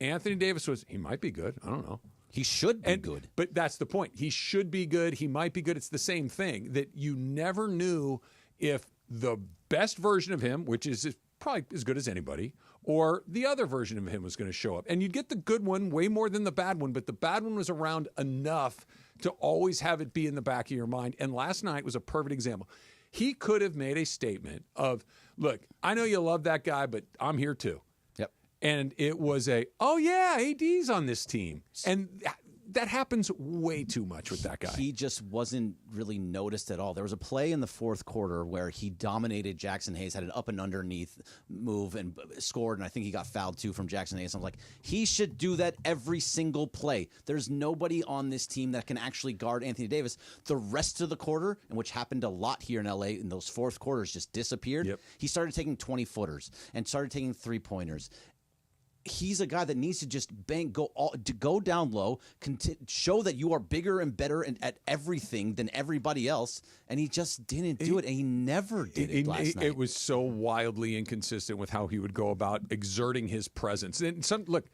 Anthony Davis he might be good. I don't know. He should be good. But that's the point. He should be good. He might be good. It's the same thing that you never knew if the best version of him, which is probably as good as anybody, or the other version of him was going to show up. And you'd get the good one way more than the bad one, but the bad one was around enough to always have it be in the back of your mind. And last night was a perfect example. He could have made a statement of, look, I know you love that guy, but I'm here too. Yep. And it was oh yeah, AD's on this team. And that happens way too much with that guy. He just wasn't really noticed at all. There was a play in the fourth quarter where he dominated Jackson Hayes, had an up and underneath move and scored, and I think he got fouled too from Jackson Hayes. I was like, he should do that every single play. There's nobody on this team that can actually guard Anthony Davis. The rest of the quarter, and which happened a lot here in LA, in those fourth quarters just disappeared. Yep. He started taking 20-footers and started taking 3-pointers. he's a guy that needs to just go down low, show that you are bigger and better at everything than everybody else, and he just didn't do it, and he never did it last night. It was so wildly inconsistent with how he would go about exerting his presence. And look,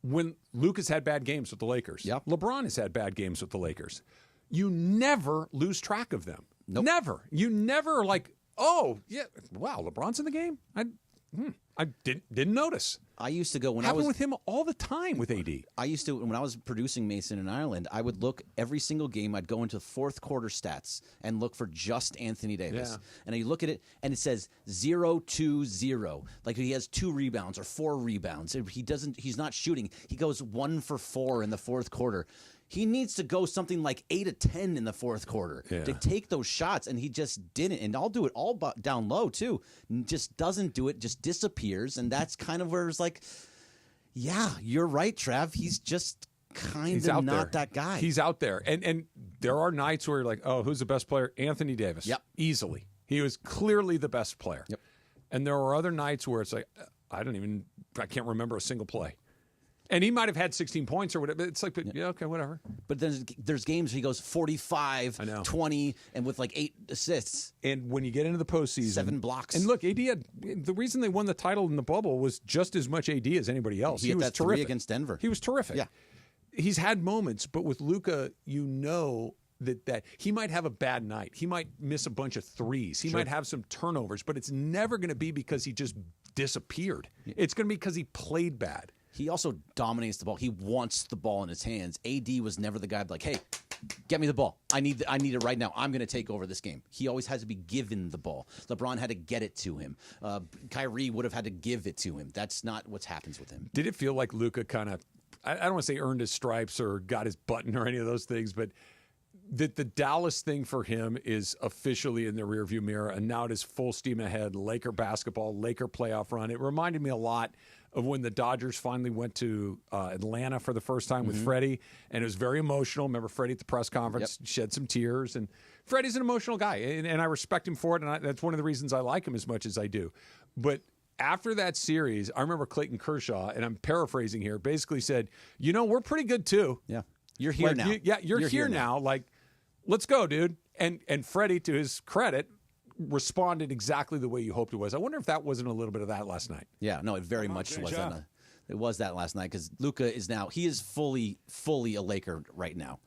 when Luka's had bad games with the Lakers, LeBron has had bad games with the Lakers, you never lose track of them. Nope. Never. You never are like, oh, yeah, wow, LeBron's in the game? I didn't notice. I used to go when Happened I was with him all the time with AD. I used to when I was producing Mason in Ireland. I would look every single game. I'd go into fourth quarter stats and look for just Anthony Davis. Yeah. And you look at it, and it says 0-2-0. Like he has 2 rebounds or 4 rebounds. He's not shooting. He goes 1 for 4 in the fourth quarter. He needs to go something like 8 of 10 in the fourth quarter to take those shots, and he just didn't. And I'll do it all down low, too. Just doesn't do it, just disappears, and that's kind of where it's like, yeah, you're right, Trav. He's just kind of not that guy. He's out there. And there are nights where you're like, oh, who's the best player? Anthony Davis. Yep. Easily. He was clearly the best player. Yep. And there are other nights where it's like, I can't remember a single play. And he might have had 16 points or whatever. It's like, yeah, okay, whatever. But then there's games where he goes 45, 20, and with like 8 assists. And when you get into the postseason, 7 blocks. And look, AD the reason they won the title in the bubble was just as much AD as anybody else. He was that terrific 3 against Denver. He was terrific. Yeah. He's had moments, but with Luka, you know that he might have a bad night. He might miss a bunch of threes. He might have some turnovers, but it's never going to be because he just disappeared. It's going to be because he played bad. He also dominates the ball. He wants the ball in his hands. AD was never the guy like, hey, get me the ball. I need it right now. I'm going to take over this game. He always has to be given the ball. LeBron had to get it to him. Kyrie would have had to give it to him. That's not what happens with him. Did it feel like Luka kind of, I don't want to say earned his stripes or got his button or any of those things, but that the Dallas thing for him is officially in the rearview mirror, and now it is full steam ahead. Laker basketball, Laker playoff run. It reminded me a lot of when the Dodgers finally went to Atlanta for the first time with Freddie, and it was very emotional. Remember Freddie at the press conference shed some tears, and Freddie's an emotional guy, and I respect him for it, and that's one of the reasons I like him as much as I do. But after that series, I remember Clayton Kershaw, and I'm paraphrasing here, basically said, we're pretty good too. Yeah. You're here now. You're here now. Like, let's go, dude. And Freddie, to his credit, responded exactly the way you hoped it was. I wonder if that wasn't a little bit of that last night. Yeah, no, it very much was. It was that last night because Luka is fully a Laker right now.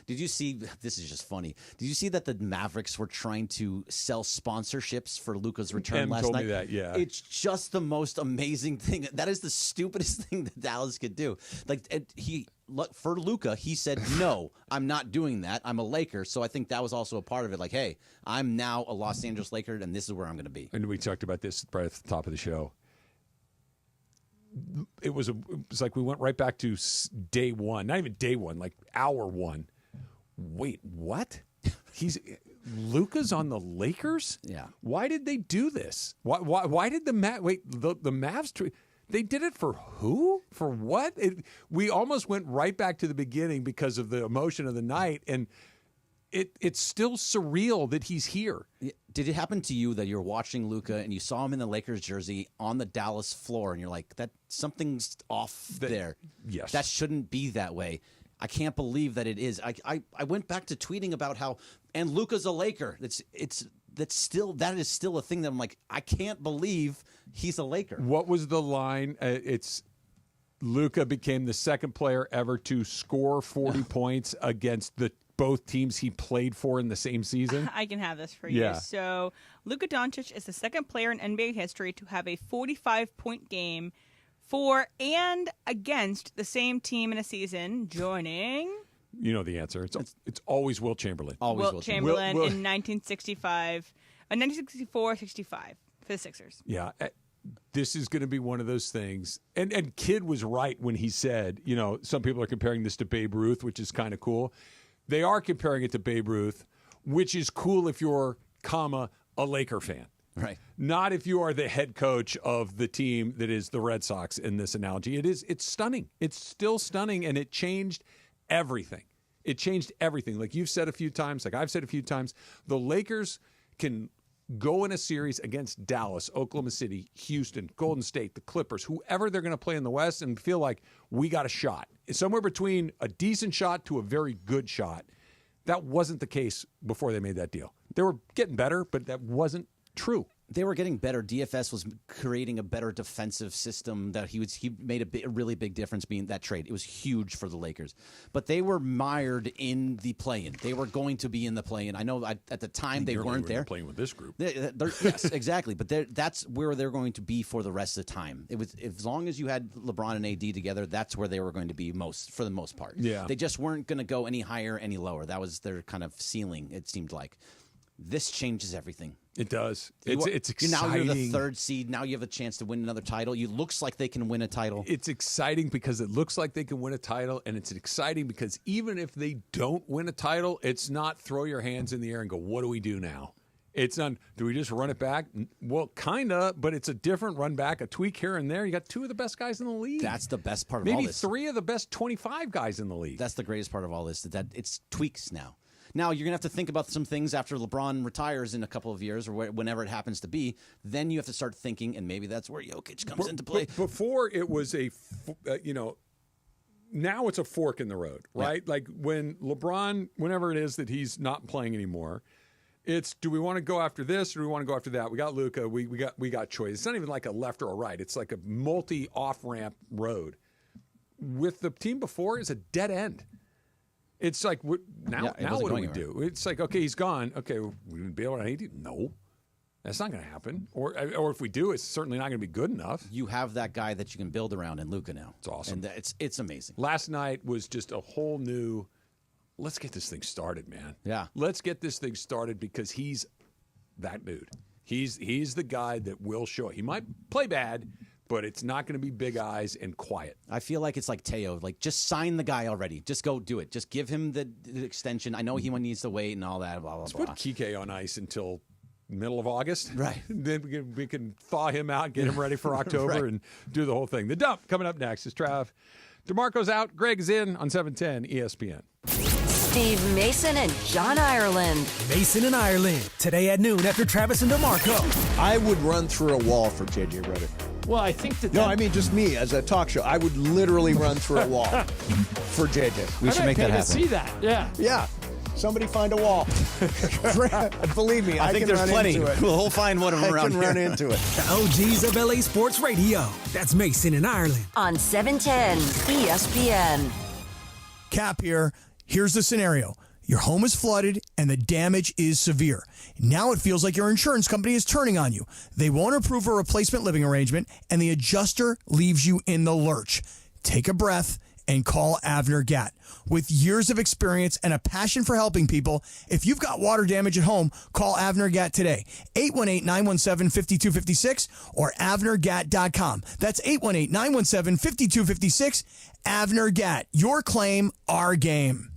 Did you see, this is just funny. Did you see that the Mavericks were trying to sell sponsorships for Luka's return last told night? Me that, yeah. It's just the most amazing thing. That is the stupidest thing that Dallas could do. For Luka, he said, no, I'm not doing that. I'm a Laker. So I think that was also a part of it. Like, hey, I'm now a Los Angeles Laker, and this is where I'm going to be. And we talked about this right at the top of the show. It was like we went right back to day one, not even day one, like hour one. Wait, what? Luka's on the Lakers? Yeah. Why did they do this? Why did the Mavs? They did it for who? For what? We almost went right back to the beginning because of the emotion of the night, and it's still surreal that he's here. Did it happen to you that you're watching Luka and you saw him in the Lakers jersey on the Dallas floor and you're like, that something's off there? Yes. That shouldn't be that way. I can't believe that it is. I went back to tweeting about how, and Luka's a Laker. That is still a thing that I'm like, I can't believe he's a Laker. What was the line? It's Luka became the second player ever to score 40 points against both teams he played for in the same season. I can have this for you. Yeah. So Luka Doncic is the second player in NBA history to have a 45-point game for and against the same team in a season, joining... You know the answer. It's always Wilt Chamberlain. Always Wilt Chamberlain in 1965, 1964-65 for the Sixers. Yeah. This is going to be one of those things. And Kidd was right when he said, some people are comparing this to Babe Ruth, which is kind of cool. They are comparing it to Babe Ruth, which is cool if you're, a Laker fan. Right. Not if you are the head coach of the team that is the Red Sox in this analogy. It's stunning. It's still stunning, and it changed everything. It changed everything. Like you've said a few times, like I've said a few times, the Lakers can go in a series against Dallas, Oklahoma City, Houston, Golden State, the Clippers, whoever they're going to play in the West, and feel like we got a shot. It's somewhere between a decent shot to a very good shot. That wasn't the case before they made that deal. They were getting better, but that wasn't true. They were getting better. DFS was creating a better defensive system that he made a really big difference being that trade. It was huge for the Lakers. But they were mired in the play-in. They were going to be in the play-in. I know at the time they weren't there. Playing with this group. Yes, exactly. But that's where they're going to be for the rest of the time. It was as long as you had LeBron and AD together, that's where they were going to be for the most part. Yeah. They just weren't going to go any higher, any lower. That was their kind of ceiling, it seemed like. This changes everything. It does. It's exciting. Now you're the third seed. Now you have a chance to win another title. It looks like they can win a title. It's exciting because it looks like they can win a title, and it's exciting because even if they don't win a title, it's not throw your hands in the air and go, what do we do now? It's not, do we just run it back? Well, kind of, but it's a different run back, a tweak here and there. You got two of the best guys in the league. That's the best part of all this. Maybe three of the best 25 guys in the league. That's the greatest part of all this, that it's tweaks now. Now, you're going to have to think about some things after LeBron retires in a couple of years or whenever it happens to be. Then you have to start thinking, and maybe that's where Jokic comes into play. Before it was now it's a fork in the road, right? Yeah. Like when LeBron, whenever it is that he's not playing anymore, it's, do we want to go after this or do we want to go after that? We got Luka, we got choice. It's not even like a left or a right. It's like a multi-off-ramp road. With the team before, it's a dead end. It's like, now what do we do? It's like, okay, he's gone. Okay, we would be able to hate him? No, that's not going to happen. Or if we do, it's certainly not going to be good enough. You have that guy that you can build around in Luka now. It's awesome. And it's amazing. Last night was just a whole new, let's get this thing started, man. Yeah. Let's get this thing started because he's that dude. He's the guy that will show it. He might play bad, but it's not going to be big eyes and quiet. I feel like it's like Teo. Like, just sign the guy already. Just go do it. Just give him the extension. I know he needs to wait and all that, blah, blah, Let's blah. put Kike on ice until middle of August. Right. Then we can thaw him out, get him ready for October, right, and do the whole thing. The Dump coming up next is Trav. DeMarco's out. Greg is in on 710 ESPN. Steve Mason and John Ireland. Mason and Ireland, today at noon after Travis and DeMarco. I would run through a wall for J.J. Redick. Well, I think that... No, I mean just me as a talk show. I would literally run through a wall for JJ. We should make that happen. See that, yeah. Yeah. Somebody find a wall. Believe me, I think can there's run plenty. Into it. We'll find one of them around here. I can run into it. The OGs of LA Sports Radio. That's Mason and Ireland. On 710 ESPN. Cap here. Here's the scenario. Your home is flooded and the damage is severe. Now it feels like your insurance company is turning on you. They won't approve a replacement living arrangement and the adjuster leaves you in the lurch. Take a breath and call Avner Gatt. With years of experience and a passion for helping people, if you've got water damage at home, call Avner Gatt today. 818-917-5256 or avnergatt.com. That's 818-917-5256. Avner Gatt. Your claim, our game.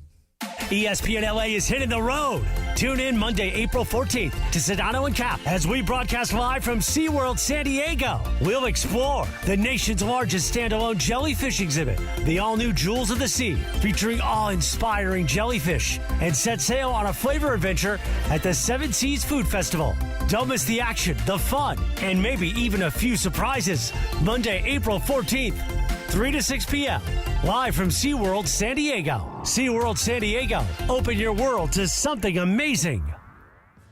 ESPN LA is hitting the road. Tune in Monday, April 14th to Sedano and Cap as we broadcast live from SeaWorld San Diego. We'll explore the nation's largest standalone jellyfish exhibit, the all-new Jewels of the Sea, featuring awe-inspiring jellyfish, and set sail on a flavor adventure at the Seven Seas Food Festival. Don't miss the action, the fun, and maybe even a few surprises. Monday, April 14th, 3 to 6 p.m. Live from SeaWorld San Diego. SeaWorld San Diego. Open your world to something amazing.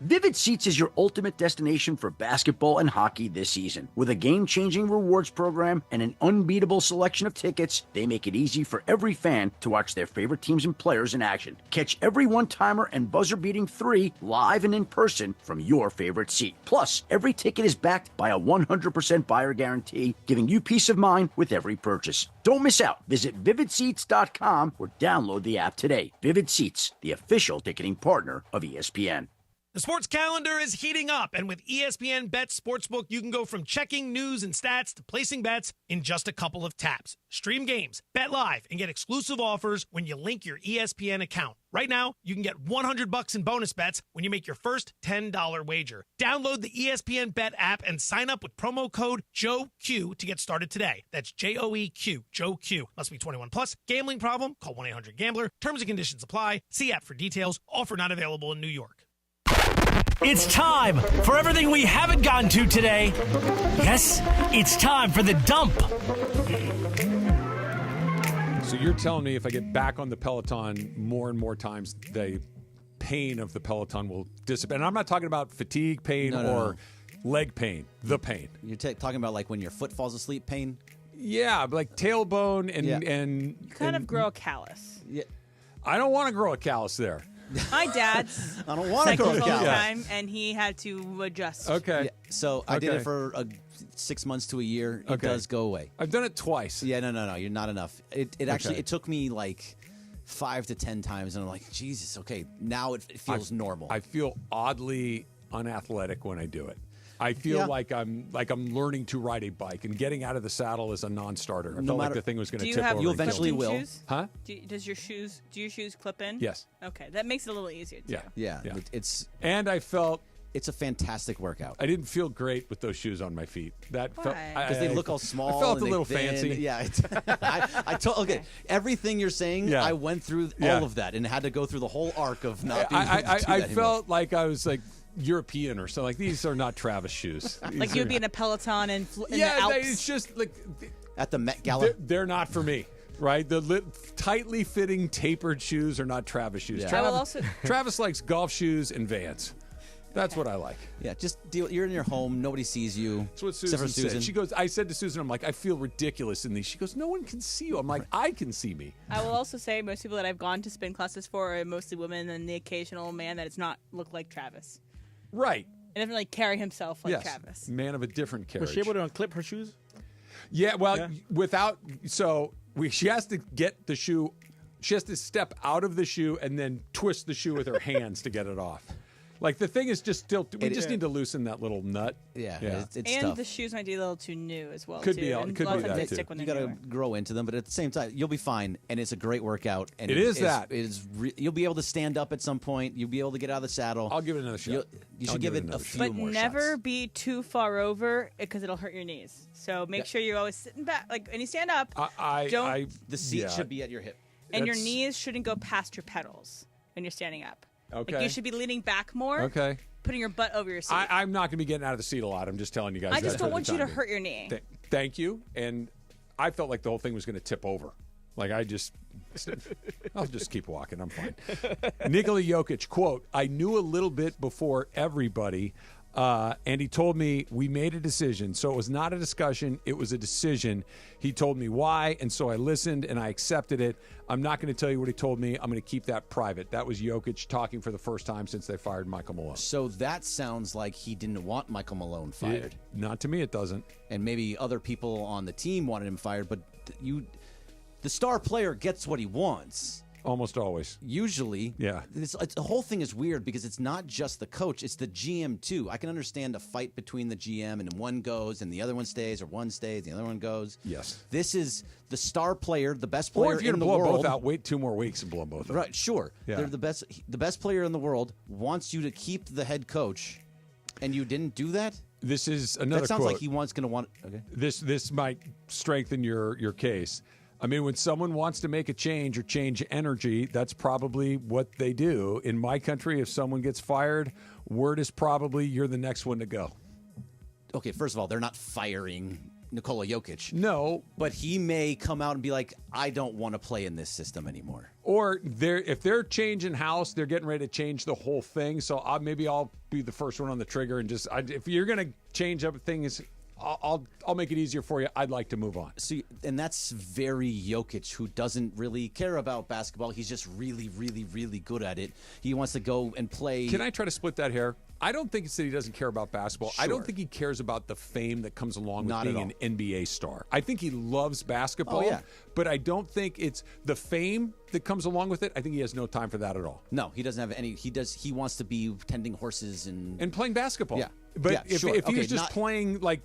Vivid Seats is your ultimate destination for basketball and hockey this season. With a game-changing rewards program and an unbeatable selection of tickets, they make it easy for every fan to watch their favorite teams and players in action. Catch every one-timer and buzzer-beating 3 live and in person from your favorite seat. Plus, every ticket is backed by a 100% buyer guarantee, giving you peace of mind with every purchase. Don't miss out. Visit vividseats.com or download the app today. Vivid Seats, the official ticketing partner of ESPN. The sports calendar is heating up, and with ESPN Bet Sportsbook, you can go from checking news and stats to placing bets in just a couple of taps. Stream games, bet live, and get exclusive offers when you link your ESPN account. Right now, you can get $100 in bonus bets when you make your first $10 wager. Download the ESPN Bet app and sign up with promo code JOEQ to get started today. That's JOEQ, JOEQ. Must be 21 plus. Gambling problem? Call 1-800-GAMBLER. Terms and conditions apply. See app for details. Offer not available in New York. It's time for everything we haven't gotten to today. Yes, it's time for the dump. So you're telling me if I get back on the Peloton more and more times, the pain of the Peloton will dissipate. And I'm not talking about fatigue pain or leg pain, the pain. You're talking about like when your foot falls asleep pain? Yeah, like tailbone and You kind of grow a callus. Yeah. I don't want to grow a callus there. My dad's I don't want to grow a all the callus. time, and he had to adjust. Okay. Yeah, so I did it for 6 months to a year. It does go away. I've done it twice. Yeah, no. You're not enough. It actually it took me like 5 to 10 times, and I'm like, Jesus, okay, now it feels normal. I feel oddly unathletic when I do it. I feel like I'm learning to ride a bike, and getting out of the saddle is a non-starter. I felt like the thing was going to tip over. You eventually will. Shoes? Huh? Do your shoes clip in? Yes. Okay, that makes it a little easier too. Yeah. It's and I felt it's a fantastic workout. I didn't feel great with those shoes on my feet. That felt because they look all small. I felt and a little thin. fancy. Yeah, I told everything you're saying. Yeah. I went through all of that and had to go through the whole arc of not being. I felt like I was like European or something. Like these are not Travis shoes. Like you'd be in a Peloton in the yeah, Alps. it's just like at the Met Gala. They're not for me. Right, the tightly fitting tapered shoes are not Travis shoes. Yeah. Travis likes golf shoes and Vans. That's what I like. Yeah, just deal. You're in your home. Nobody sees you. That's what Susan said. She goes, I said to Susan, I'm like, I feel ridiculous in these. She goes, no one can see you. I'm like, I can see me. I will also say most people that I've gone to spin classes for are mostly women, and the occasional man that does not look like Travis. Right. And doesn't really carry himself like Travis. Man of a different carriage. Was she able to unclip her shoes? Yeah, well, she has to get the shoe. She has to step out of the shoe and then twist the shoe with her hands to get it off. Like the thing is just still. We just need to loosen that little nut. Yeah, it's and tough. The shoes might be a little too new as well. Could too. be. And Could a lot be of times that they too. stick when You they're got to newer. grow into them, but at the same time, you'll be fine, and it's a great workout. And It is that. You'll be able to stand up at some point. You'll be able to get out of the saddle. I'll give it another shot. You should give it a few But more never shots. be too far over because it'll hurt your knees. So make sure you're always sitting back. Like when you stand up, The seat should be at your hip. and your knees shouldn't go past your pedals when you're standing up. Okay. Like you should be leaning back more. Okay. Putting your butt over your seat. I'm not going to be getting out of the seat a lot. I'm just telling you guys. I just that don't for want the you to time being. hurt your knee. Thank you. And I felt like the whole thing was going to tip over. Like I'll just keep walking. I'm fine. Nikola Jokic, quote, I knew a little bit before everybody, and he told me we made a decision. So it was not a discussion. It was a decision. He told me why, and so I listened, and I accepted it. I'm not going to tell you what he told me. I'm going to keep that private. That was Jokic talking for the first time since they fired Michael Malone. So that sounds like he didn't want Michael Malone fired. Not to me, it doesn't. And maybe other people on the team wanted him fired, but the star player gets what he wants. Almost always. Usually. Yeah. The whole thing is weird because it's not just the coach, it's the GM too. I can understand a fight between the GM and one goes and the other one stays, or one stays, the other one goes. Yes. This is the star player, the best player Or if you're in going the to blow world. both out, wait 2 more weeks and blow both out. Right, sure. Yeah. They're the best player in the world wants you to keep the head coach, and you didn't do that? This is another That sounds quote. like he wants going to want. Okay. This might strengthen your case. I mean, when someone wants to make a change or change energy, that's probably what they do. In my country, if someone gets fired, word is probably you're the next one to go. Okay, first of all, they're not firing Nikola Jokic. No. But he may come out and be like, I don't want to play in this system anymore. Or if they're changing house, they're getting ready to change the whole thing. So maybe I'll be the first one on the trigger and just if you're going to change up things, I'll make it easier for you. I'd like to move on. See, and that's very Jokic, who doesn't really care about basketball. He's just really, really, really good at it. He wants to go and play. Can I try to split that hair? I don't think it's that he doesn't care about basketball. I don't Sure. think he cares about the fame that comes along with Not at being an NBA star. I think he loves basketball, Oh, yeah. but I don't think it's the fame that comes along with it. I think he has no time for that at all. No, he doesn't have any. He wants to be tending horses and playing basketball. Yeah. But Yeah, if sure. he Okay, was just not- playing like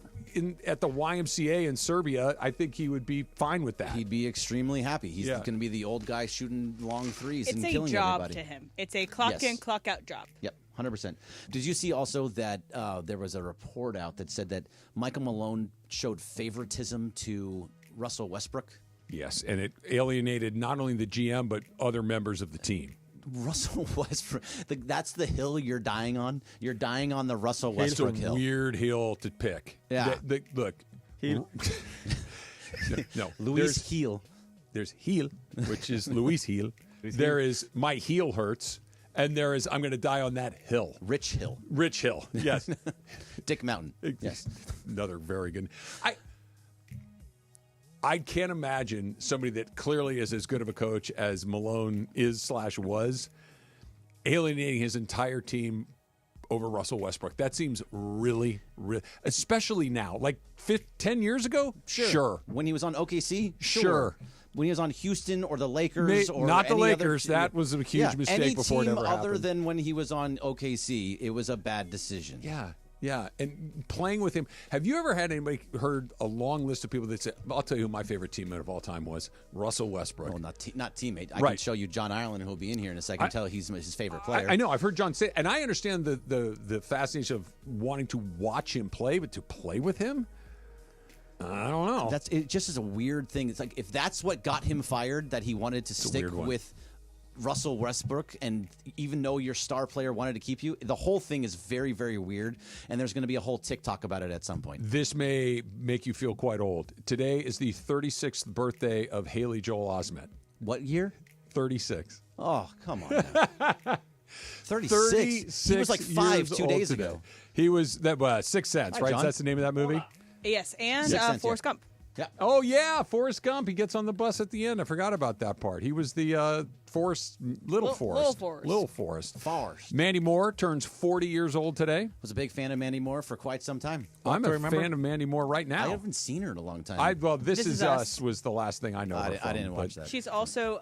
at the YMCA in Serbia, I think he would be fine with that. He'd be extremely happy. He's Yeah. going to be the old guy shooting long threes It's and a killing job everybody. to him. It's a clock Yes. in, clock out job. Yep, 100%. Did you see also that there was a report out that said that Michael Malone showed favoritism to Russell Westbrook? Yes, and it alienated not only the GM but other members of the team. Russell Westbrook. That's the hill you're dying on. You're dying on the Russell Westbrook it's a hill. Weird hill to pick. Yeah. Look. No. Luis Heel. There's heel, which is Luis Heel. There is my heel hurts, and there is I'm going to die on that hill. Rich Hill. Rich Hill. Yes. Dick Mountain. Yes. Another very good. I can't imagine somebody that clearly is as good of a coach as Malone is/was alienating his entire team over Russell Westbrook. That seems really, especially now. Like 10 years ago? Sure. When he was on OKC? Sure. When he was on Houston or the Lakers or not the any Lakers. Other, that was a huge mistake any before it team ever other happened. than when he was on OKC, it was a bad decision. Yeah, and playing with him. Have you ever had anybody heard a long list of people that say, I'll tell you who my favorite teammate of all time was, Russell Westbrook. Well, not teammate. I Right. can show you John Ireland, who will be in here in a second, tell he's his favorite player. I know. I've heard John say, and I understand the fascination of wanting to watch him play, but to play with him? I don't know. It just is a weird thing. It's like if that's what got him fired, that he wanted to stick with Russell Westbrook, and even though your star player wanted to keep you, the whole thing is very, very weird, and there's going to be a whole TikTok about it at some point. This may make you feel quite old. Today is the 36th birthday of Haley Joel Osment. What year? 36. Oh, come on now. 36. He was like 5 2 days today. ago. He was that Sixth Sense, Hi, right? John. That's the name of that movie? Yes, and Sixth Sense, Forrest Gump. Yeah. Oh, yeah, Forrest Gump. He gets on the bus at the end. I forgot about that part. He was the Little Forrest. Mandy Moore turns 40 years old today. Was a big fan of Mandy Moore for quite some time. I'm a fan of Mandy Moore right now. I haven't seen her in a long time. This Is Us was the last thing I know her from, I didn't watch that. She's also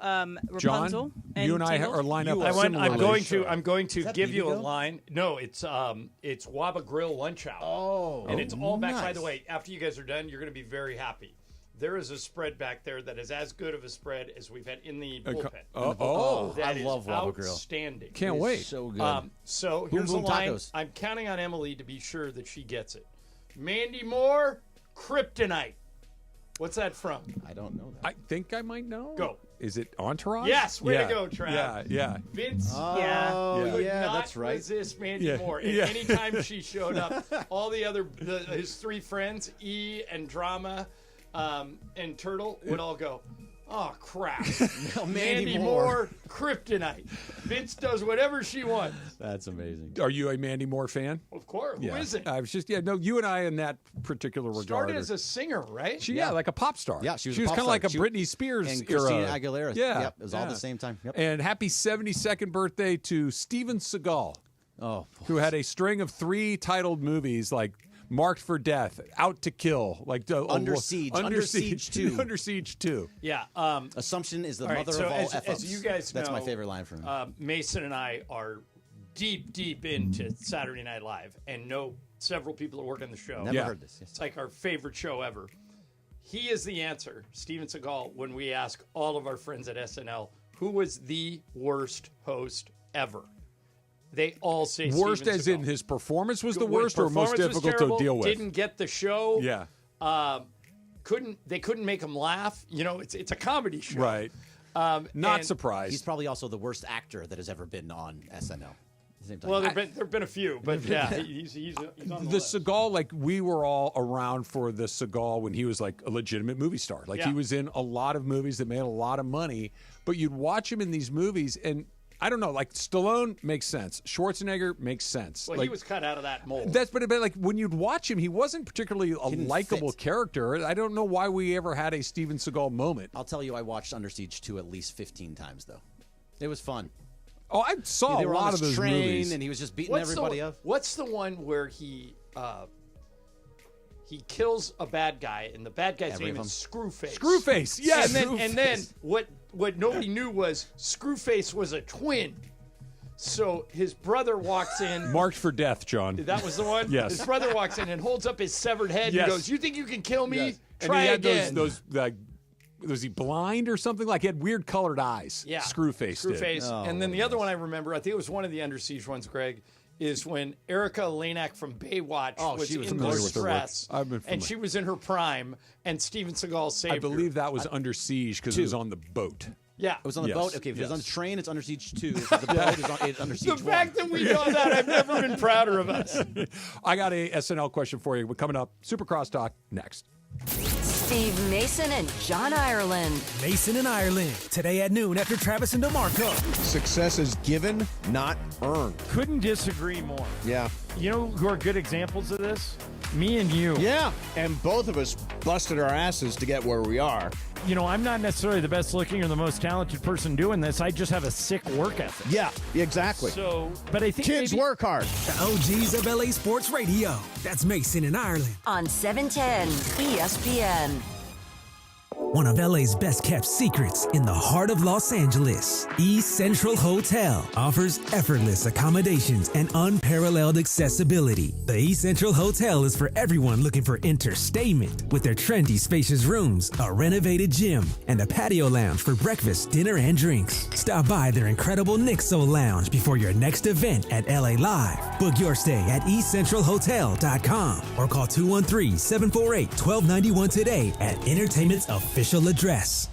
Rapunzel. John, you and I are lined up. I'm going to that give you a BBO? line. No, it's Waba Grill Lunch Hour. And it's all back. By the way, after you guys are done, you're going to be very happy. There is a spread back there that is as good of a spread as we've had in the bullpen. I love Waba Grill. Outstanding. Can't wait. So good. So Boom here's Boom the line. Tacos. I'm counting on Emily to be sure that she gets it. Mandy Moore, Kryptonite. What's that from? I don't know that. I think I might know. Go. Is it Entourage? Yes, way to go, Trav. Yeah. Vince Oh, could not that's right. resist Mandy Yeah. Moore. And Yeah. anytime she showed up, all the other his three friends, E and Drama and Turtle, would all go, oh, crap. Mandy Moore, Kryptonite. Vince does whatever she wants. That's amazing. Are you a Mandy Moore fan? Of course. Yeah. Who isn't? I was just you and I in that particular regard. Started as a singer, right? Like a pop star. Yeah, she was kind pop of star. like a She- Britney Spears and era. Christina Aguilera. Yeah, Yep, it was all the same time. Yep. And happy 72nd birthday to Steven Seagal, who had a string of 3 titled movies like Marked for Death, Out to Kill, like Under Siege, Under Siege 2. Under Siege 2. Yeah. Assumption is the all right, mother so of all as F-ups. you guys know, That's my favorite line from him. Mason and I are deep into Saturday Night Live and know several people that work on the show. Never heard this. Yes. It's like our favorite show ever. He is the answer, Steven Seagal, when we ask all of our friends at SNL, who was the worst host ever? They all say Worst Steven as Seagal. in his performance was the His worst or most performance was difficult terrible, to deal with? Didn't get the show. Yeah. They couldn't make him laugh. You know, it's a comedy show. Right. Not and surprised. He's probably also the worst actor that has ever been on SNL. At the same time. Well, there've been a few, but yeah, he's on the list. Seagal, like we were all around for the Seagal when he was like a legitimate movie star. Like he was in a lot of movies that made a lot of money, but you'd watch him in these movies and I don't know, like Stallone makes sense. Schwarzenegger makes sense. Well, like, he was cut out of that mold. but like when you'd watch him, he wasn't particularly a likable character. I don't know why we ever had a Steven Seagal moment. I'll tell you, I watched Under Siege 2 at least 15 times, though. It was fun. Oh, I saw They a were lot on of this those train, movies. and he was just beating everybody up. What's the one where he kills a bad guy, and the bad guy's name is Screwface? Screwface, yes. And then what nobody knew was Screwface was a twin. So his brother walks in. Marked for Death, John. That was the one? Yes. His brother walks in and holds up his severed head and goes, "You think you can kill me? Yes. Try and he had again." Those was he blind or something? Like he had weird colored eyes. Yeah. Screwface did. Screwface. And then the other one I remember, I think it was one of the Under Siege ones, Greg, is when Erica Lanak from Baywatch was she was in familiar with her work. distress. I've been And she was in her prime, and Steven Seagal saved I believe her. that was Under Siege because it was on the boat. Yeah. It was on the Yes. boat? Okay, if it was Yes. on the train, it's under Siege 2. If it's the boat, it's under Siege 1. The fact that we know that, I've never been prouder of us. I got a SNL question for you. We're coming up. Super Crosstalk next. Steve Mason and John Ireland. Mason and Ireland, today at noon after Travis and DeMarco. Success is given, not earned. Couldn't disagree more. Yeah. You know who are good examples of this? Me and you. Yeah. And both of us busted our asses to get where we are. You know, I'm not necessarily the best looking or the most talented person doing this. I just have a sick work ethic. Yeah, exactly. So, but I think kids work hard. The OGs of LA Sports Radio. That's Mason and Ireland. On 710 ESPN. One of LA's best kept secrets in the heart of Los Angeles, East Central Hotel offers effortless accommodations and unparalleled accessibility. The East Central Hotel is for everyone looking for entertainment with their trendy, spacious rooms, a renovated gym, and a patio lounge for breakfast, dinner, and drinks. Stop by their incredible Nixo Lounge before your next event at LA Live. Book your stay at eastcentralhotel.com or call 213-748-1291 today at Entertainment's official address.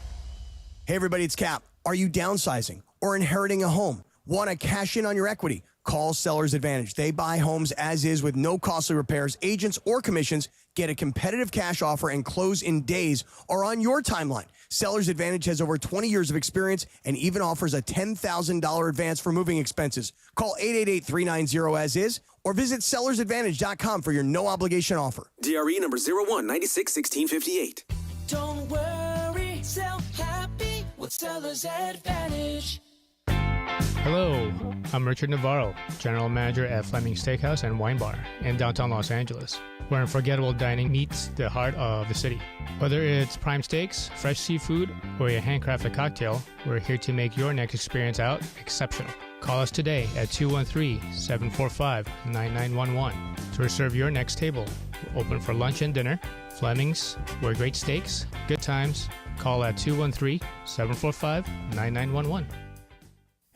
Hey everybody, it's Cap. Are you downsizing or inheriting a home? Want to cash in on your equity? Call Sellers Advantage. They buy homes as is with no costly repairs, agents, or commissions. Get a competitive cash offer and close in days or on your timeline. Sellers Advantage has over 20 years of experience and even offers a $10,000 advance for moving expenses. Call 888-390-AS-IS or visit sellersadvantage.com for your no-obligation offer. DRE number 01961658. Don't worry, sell happy with Seller's Advantage. Hello, I'm Richard Navarro, General Manager at Fleming Steakhouse and Wine Bar in downtown Los Angeles, where unforgettable dining meets the heart of the city. Whether it's prime steaks, fresh seafood, or your handcrafted cocktail, we're here to make your next experience out exceptional. Call us today at 213-745-9911 to reserve your next table. We're open for lunch and dinner. Fleming's, where great steaks, good times. Call at 213-745-9911.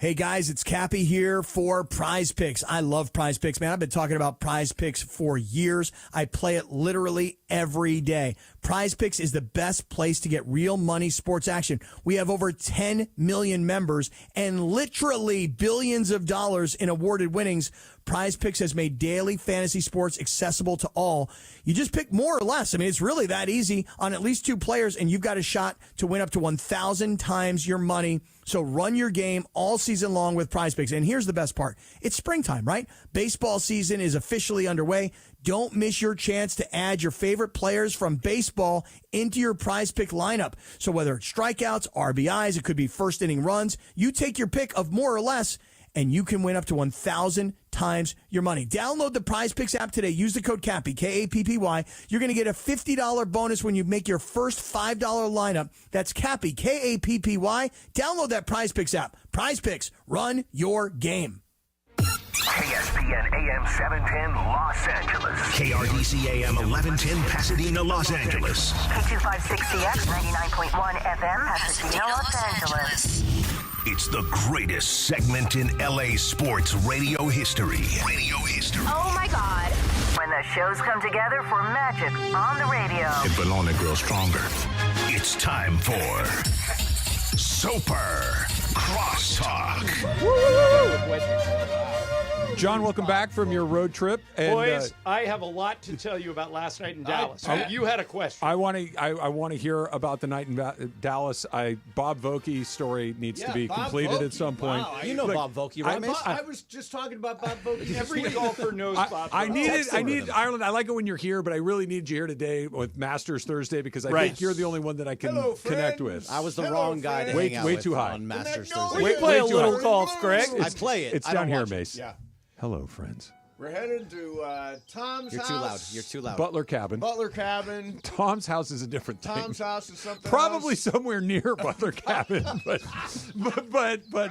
Hey guys, it's Cappy here for Prize Picks. I love Prize Picks, man. I've been talking about Prize Picks for years. I play it literally every day. Prize Picks is the best place to get real money sports action. We have over 10 million members and literally billions of dollars in awarded winnings. Prize Picks has made daily fantasy sports accessible to all. You just pick more or less. I mean, it's really that easy on at least 2 players, and you've got a shot to win up to 1,000 times your money. So run your game all season long with Prize Picks. And here's the best part. It's springtime, right? Baseball season is officially underway. Don't miss your chance to add your favorite players from baseball into your Prize Pick lineup. So whether it's strikeouts, RBIs, it could be first inning runs, you take your pick of more or less, and you can win up to 1,000 times your money. Download the Prize Picks app today. Use the code CAPPY, K-A-P-P-Y. You're going to get a $50 bonus when you make your first $5 lineup. That's CAPPY, K-A-P-P-Y. Download that Prize Picks app. Prize Picks, run your game. ESPN AM 710 Los Angeles. KRDC AM 1110 Pasadena, Los Angeles. K256CX 99.1 FM Pasadena, Los Angeles. It's the greatest segment in LA sports radio history. Oh my God. When the shows come together for magic on the radio. It will only grow stronger. It's time for Super Crosstalk. John, welcome back from your road trip. And, Boys, I have a lot to tell you about last night in Dallas. You had a question. I want to hear about the night in Dallas. Bob Vokey's story needs to be completed at some point. Wow, you know Bob Vokey, right, Mace? I was just talking about Bob Vokey. Every golfer knows Bob Vokey. I need Ireland. I like it when you're here, but I really need you here today with Masters Thursday because I think you're the only one that I can connect with. I was the wrong guy to hang out way with too high on Masters Thursday. We play a little golf, Greg. I play it. It's I down don't here, watch it. Mace. Yeah. Hello, friends. We're headed to Tom's You're house. too loud. You're too loud. Butler Cabin. Butler Cabin. Tom's house is a different thing. Tom's house is something Probably else. somewhere near Butler Cabin, but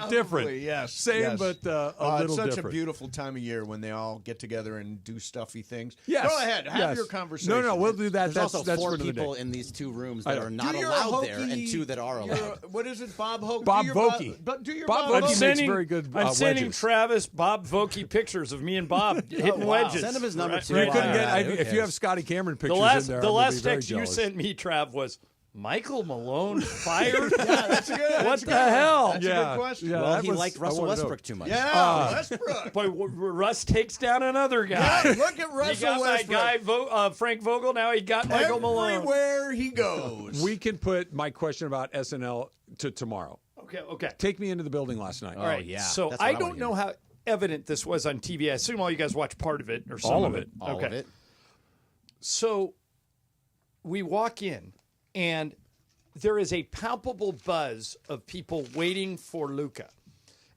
different. Yes. Same, yes. but a little it's such different. a beautiful time of year when they all get together and do stuffy things. Yes. Go ahead. Have your conversation. No, we'll do that. There's that's also 4 for another people day. in these 2 rooms that are not Do your allowed hokey- there, and 2 that are allowed. What is it, Bob Vokey? Bob Do your Vokey. Do your Bob Bob Vokey Vokey. makes very good I'm sending wedges. Travis Bob Vokey pictures of me and Bob hitting wedges. Send him his number too. You couldn't Wow. get if you have Scotty Cameron The last last, in there. the I'm last gonna be very text you jealous. sent me, Trav, was Michael Malone fired? That's good. What the hell? That's a good question. Yeah, well, he liked Russell Westbrook too much. Yeah, Westbrook. But Russ takes down another guy. Yeah, look at Russell He got Westbrook. my guy, Frank Vogel. Now he got Michael Malone. Everywhere he goes. We can put my question about SNL to tomorrow. Okay. Take me into the building last night. All right. So I don't know how evident this was on TV. I assume all you guys watched part of it or some All of of it. it. All of it. So we walk in, and there is a palpable buzz of people waiting for Luka.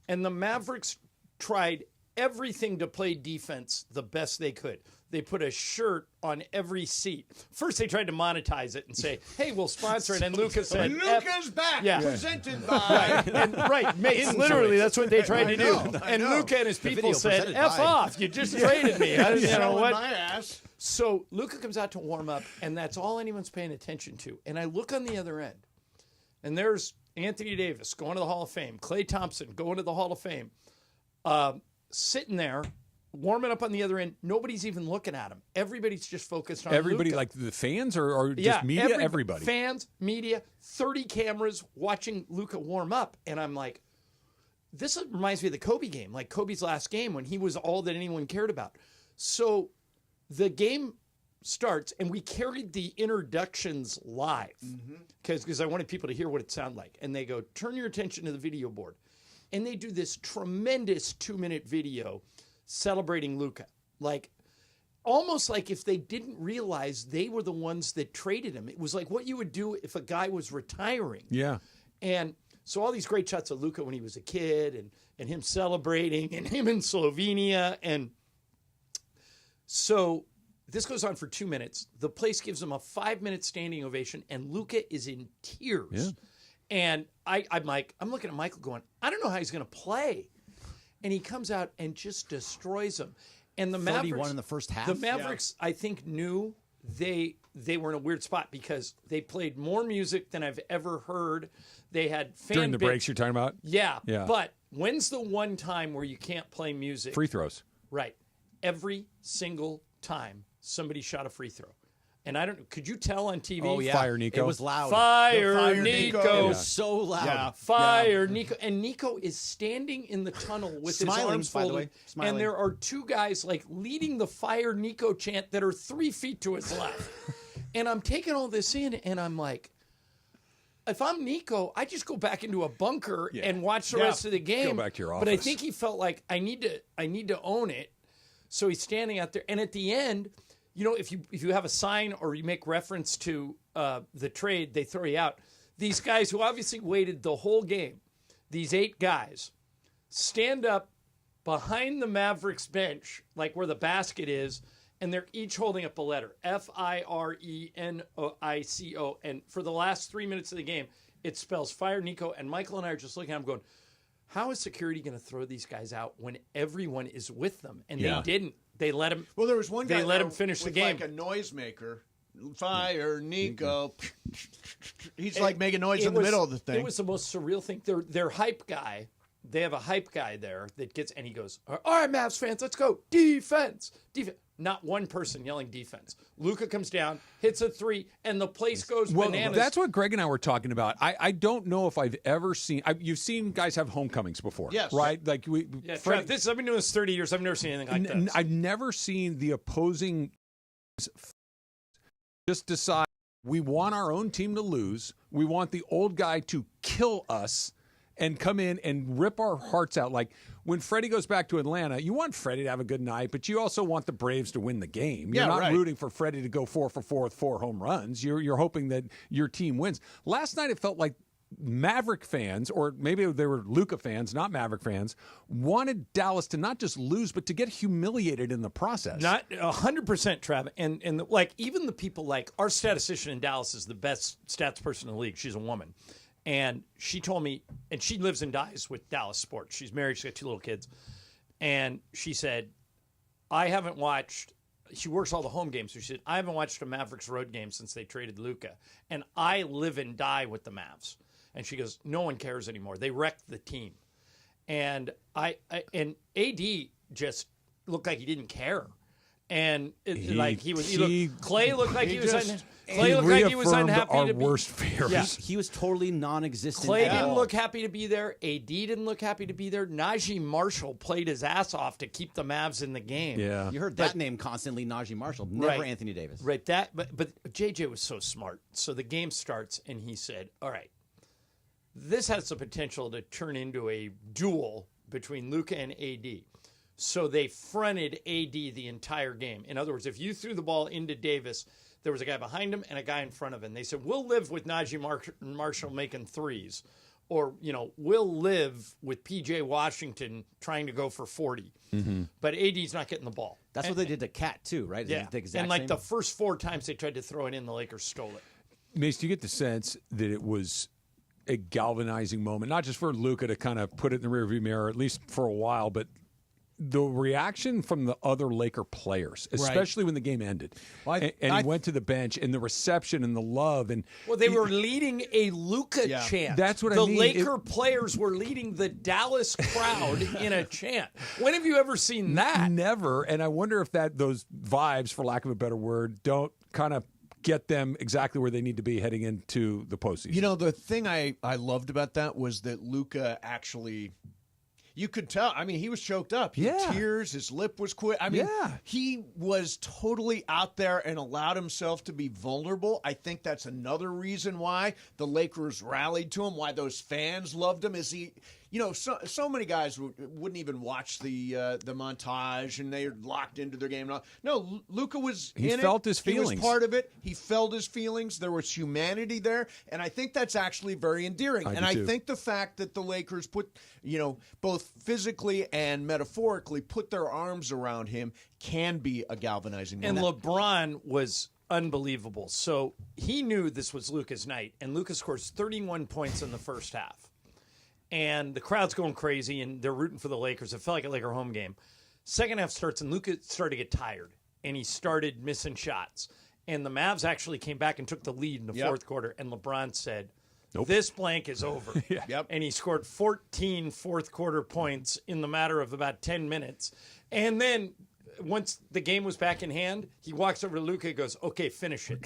And the Mavericks tried everything to play defense the best they could. They put a shirt on every seat. First, they tried to monetize it and say, hey, we'll sponsor it. And Luka said, Luka's back, presented by. It's literally, that's what they tried to do. And Luka and his people said, F off, you just traded me. I don't know what. My ass. So Luka comes out to warm up, and that's all anyone's paying attention to. And I look on the other end, and there's Anthony Davis going to the Hall of Fame, Klay Thompson going to the Hall of Fame, sitting there, warming up on the other end. Nobody's even looking at him. Everybody's just focused on Everybody, Luka. like the fans or just media? Everybody. Fans, media, 30 cameras watching Luka warm up. And I'm like, this reminds me of the Kobe game, like Kobe's last game when he was all that anyone cared about. So the game starts, and we carried the introductions live because I wanted people to hear what it sounded like. And they go, turn your attention to the video board. And they do this tremendous 2-minute video celebrating Luka. Like, almost like if they didn't realize they were the ones that traded him. It was like what you would do if a guy was retiring. Yeah. And so all these great shots of Luka when he was a kid and him celebrating and him in Slovenia. And so this goes on for 2 minutes. The place gives him a 5-minute standing ovation, and Luka is in tears. Yeah. And I'm looking at Michael going, I don't know how he's going to play. And he comes out and just destroys him. And the 31 Mavericks in the first half. The Mavericks, I think, knew they were in a weird spot because they played more music than I've ever heard. They had fan During the breaks you're talking about? Yeah. Yeah. But when's the one time where you can't play music? Free throws. Right. Every single time somebody shot a free throw. And could you tell on TV? Oh, yeah. Fire Nico. It was loud. Fire Nico. It was so loud. Yeah. Fire Nico. And Nico is standing in the tunnel with his arms by the folded. way. Smiling. And there are two guys like leading the Fire Nico chant that are 3 feet to his left. And I'm taking all this in, and I'm like, if I'm Nico, I just go back into a bunker and watch the rest of the game. Go back to your But I office. think he felt like I need to own it. So he's standing out there, and at the end, you know, if you have a sign or you make reference to the trade, they throw you out. These guys who obviously waited the whole game, these 8 guys, stand up behind the Mavericks bench, like where the basket is, and they're each holding up a letter, Firenico. And for the last 3 minutes of the game, it spells Fire Nico. And Michael and I are just looking at him going, how is security going to throw these guys out when everyone is with them? And they didn't. They let him. Well, there was one guy. They let him finish the game. Like a noisemaker. Fire Nico. He's like making noise in the middle of the thing. It was the most surreal thing. Their hype guy. They have a hype guy there that gets, and he goes, all right, Mavs fans, let's go. Defense. Not one person yelling defense. Luka comes down, hits a 3, and the place goes bananas. That's what Greg and I were talking about. I don't know if I've ever seen. You've seen guys have homecomings before, Yes. right? Like I've been doing this 30 years. I've never seen anything like this. I've never seen the opposing just decide we want our own team to lose. We want the old guy to kill us and come in and rip our hearts out. Like when Freddie goes back to Atlanta, you want Freddie to have a good night, but you also want the Braves to win the game. You're not rooting for Freddie to go 4 for 4 with 4 home runs. You're hoping that your team wins. Last night it felt like Maverick fans, or maybe they were Luka fans, not Maverick fans, wanted Dallas to not just lose, but to get humiliated in the process. Not 100%, Trav. And like even the people like our statistician in Dallas is the best stats person in the league. She's a woman. And she told me, and she lives and dies with Dallas sports. She's married. She's got 2 little kids. And she said, I haven't watched, she works all the home games. So she said, I haven't watched a Mavericks road game since they traded Luka. And I live and die with the Mavs. And she goes, no one cares anymore. They wrecked the team. And and AD just looked like he didn't care. And Clay looked like he was. Clay looked like he was unhappy our to be. worst fears. Yeah. He was totally non-existent. Clay at didn't all. look happy to be there. AD didn't look happy to be there. Najee Marshall played his ass off to keep the Mavs in the game. You heard that name constantly, Najee Marshall, never Anthony Davis. Right. But JJ was so smart. So the game starts, and he said, "All right, this has the potential to turn into a duel between Luka and AD." So they fronted AD the entire game. In other words, if you threw the ball into Davis, there was a guy behind him and a guy in front of him. They said, we'll live with Najee Marshall making threes. Or, we'll live with P.J. Washington trying to go for 40. But AD's not getting the ball. That's what they did to Cat, too, right? Yeah. The exact And same? the first 4 times they tried to throw it in, the Lakers stole it. Mace, do you get the sense that it was a galvanizing moment, not just for Luka to kind of put it in the rearview mirror, at least for a while, but the reaction from the other Laker players, especially when the game ended, and he went to the bench, and the reception and the love, and they were leading a Luka chant. That's what the I mean. Laker players were leading the Dallas crowd in a chant. When have you ever seen that? Never. And I wonder if those vibes, for lack of a better word, don't kind of get them exactly where they need to be heading into the postseason. The thing I loved about that was that Luka actually. You could tell. I mean, he was choked up. He had tears. His lip was quick. I mean, he was totally out there and allowed himself to be vulnerable. I think that's another reason why the Lakers rallied to him, why those fans loved him, is he... so many guys wouldn't even watch the montage, and they're locked into their game. No, Luka was he in felt it. his feelings. He was part of it. He felt his feelings. There was humanity there, and I think that's actually very endearing. I think the fact that the Lakers put, both physically and metaphorically put their arms around him can be a galvanizing And moment. LeBron was unbelievable. So he knew this was Luka's night, and Luka scores 31 points in the first half. And the crowd's going crazy, and they're rooting for the Lakers. It felt like a Laker home game. Second half starts, and Luka started to get tired, and he started missing shots. And the Mavs actually came back and took the lead in the fourth quarter, and LeBron said, this blank is over. And he scored 14 fourth-quarter points in the matter of about 10 minutes. And then once the game was back in hand, he walks over to Luka and goes, okay, finish it.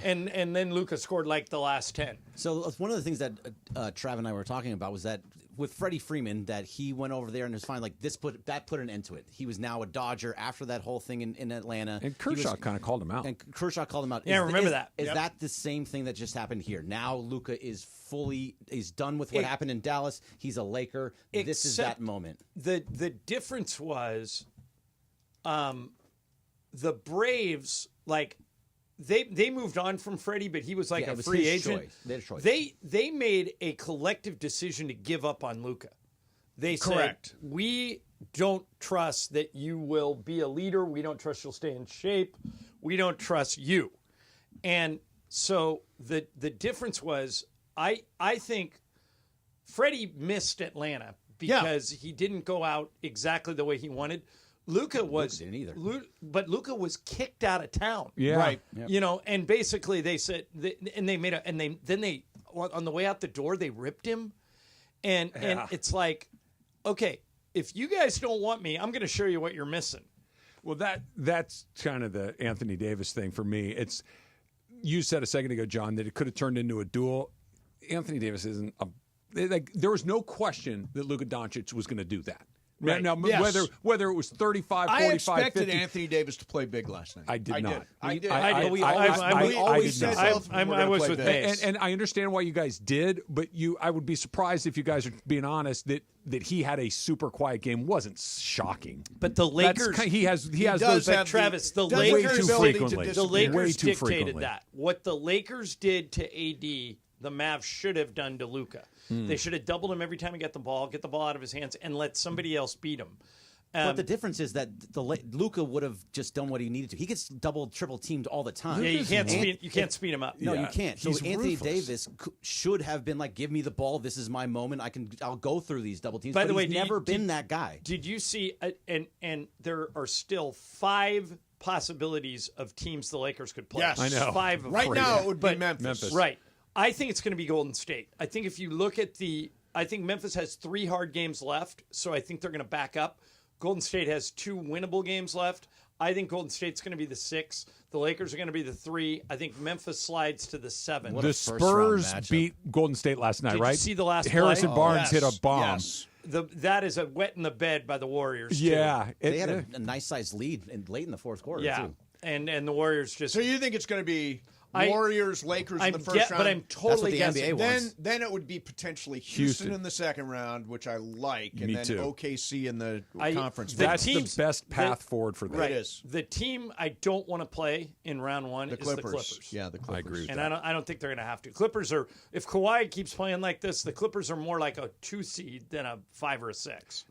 and then Luka scored like the last 10. So one of the things that Trav and I were talking about was that with Freddie Freeman, that he went over there and was fine. Like that put an end to it. He was now a Dodger after that whole thing in Atlanta. And Kershaw kind of called him out. And Kershaw called him out. Yeah, remember that. Is that the same thing that just happened here? Now Luka is done with what happened in Dallas. He's a Laker. This is that moment. The difference was the Braves, they moved on from Freddie, but he was a free agent. Choice. They had a choice. They made a collective decision to give up on Luka. They said, we don't trust that you will be a leader. We don't trust you'll stay in shape. We don't trust you. And so the difference was, I think Freddie missed Atlanta because he didn't go out exactly the way he wanted. Luka didn't either. But Luka was kicked out of town. Yeah. Right. Yep. And basically they said, then they on the way out the door, they ripped him. And it's like, okay, if you guys don't want me, I'm going to show you what you're missing. Well, that's kind of the Anthony Davis thing for me. You said a second ago, John, that it could have turned into a duel. Anthony Davis isn't there was no question that Luka Doncic was going to do that. Right. Now, whether it was 35, 45, I expected 50, Anthony Davis to play big last night. I did not. I did. I was with Mace. And I understand why you guys did, but I would be surprised if you guys are being honest that he had a super quiet game wasn't shocking. But the Lakers, he has those. But Travis, the Lakers dictated frequently. that. What the Lakers did to AD, the Mavs should have done to Luka. They should have doubled him every time he got the ball out of his hands, and let somebody else beat him. But the difference is that Luka would have just done what he needed to. He gets double, triple teamed all the time. Yeah, you can't speed him up. No, you can't. So Anthony ruthless. Davis should have been like, "Give me the ball. This is my moment. I'll go through these double teams." By the way, he's never been that guy. Did you see? And there are still 5 possibilities of teams the Lakers could play. Yes, I know. 5 right now it would be Memphis. Right. I think it's going to be Golden State. I think if you look at I think Memphis has 3 hard games left, so I think they're going to back up. Golden State has 2 winnable games left. I think Golden State's going to be the 6. The Lakers are going to be the 3. I think Memphis slides to the 7. The Spurs beat Golden State last night, Did right? you see the last Harrison play? Barnes hit a bomb. Yes. That is a wet in the bed by the Warriors. too. Yeah. They had a nice sized lead late in the fourth quarter, Yeah. too. And the Warriors just. So you think it's going to be Warriors, Lakers in the first round? But I'm totally guessing. Then it would be potentially Houston in the second round, which I like, and Me then too. OKC in the conference. That's the best path forward for them. Right. It is. The team I don't want to play in round 1 is the Clippers. Yeah, the Clippers. I agree with And that. I don't think they're going to have to. Clippers are, if Kawhi keeps playing like this, the Clippers are more like a 2 seed than a 5 or a 6.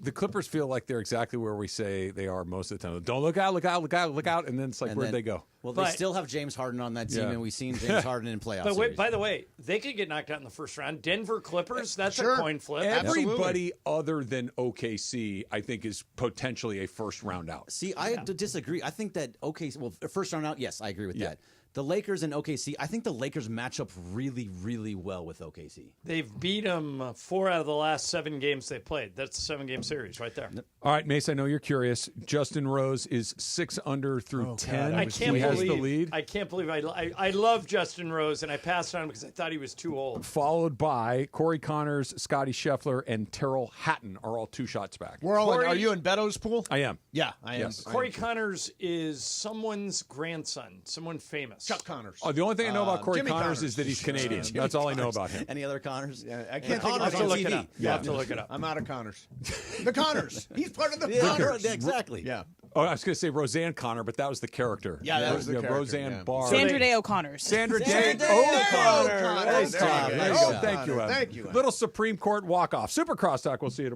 The Clippers feel like they're exactly where we say they are most of the time. Don't look out, look out, look out, look out, and then it's like, And where'd then- they go? Well, they still have James Harden on that team, and we've seen James Harden in playoffs. But wait, by the way, they could get knocked out in the first round. Denver Clippers, that's a coin flip. Everybody other than OKC, I think, is potentially a first round out. See, I disagree. I think that OKC, well, first round out, yes, I agree with that. The Lakers and OKC, I think the Lakers match up really, really well with OKC. They've beat them 4 out of the last 7 games they played. That's a 7-game series right there. All right, Mace, I know you're curious. Justin Rose is 6 under through 10. I can't he has believe the lead. I can't believe I love Justin Rose, and I passed on him because I thought he was too old. Followed by Corey Connors, Scotty Scheffler, and Terrell Hatton are all 2 shots back. We're all are you in Beto's pool? I am. Yeah, I am. Yes. Corey Connors is someone's grandson, someone famous. Chuck Connors. Oh, the only thing I know about Corey Jimmy Connors is that he's Canadian. That's all I know about him. Any other Connors? Yeah, I can't think I'll of have to Connors look on it TV. up. You have to look it up. I'm out of Connors. The Connors. He's part of the Yeah, Connors. exactly. Yeah. Oh, I was going to say Roseanne Connor, but that was the character. Yeah, that was the character, Roseanne yeah. Barr. Sandra Day O'Connors. Sandra Day Day O'Connor. O'Connor. Nice There you job. go. There you Nice go. job. Thank you, Evan. Thank you, Evan. Little Supreme Court walk-off. Super Crosstalk. We'll see you tomorrow.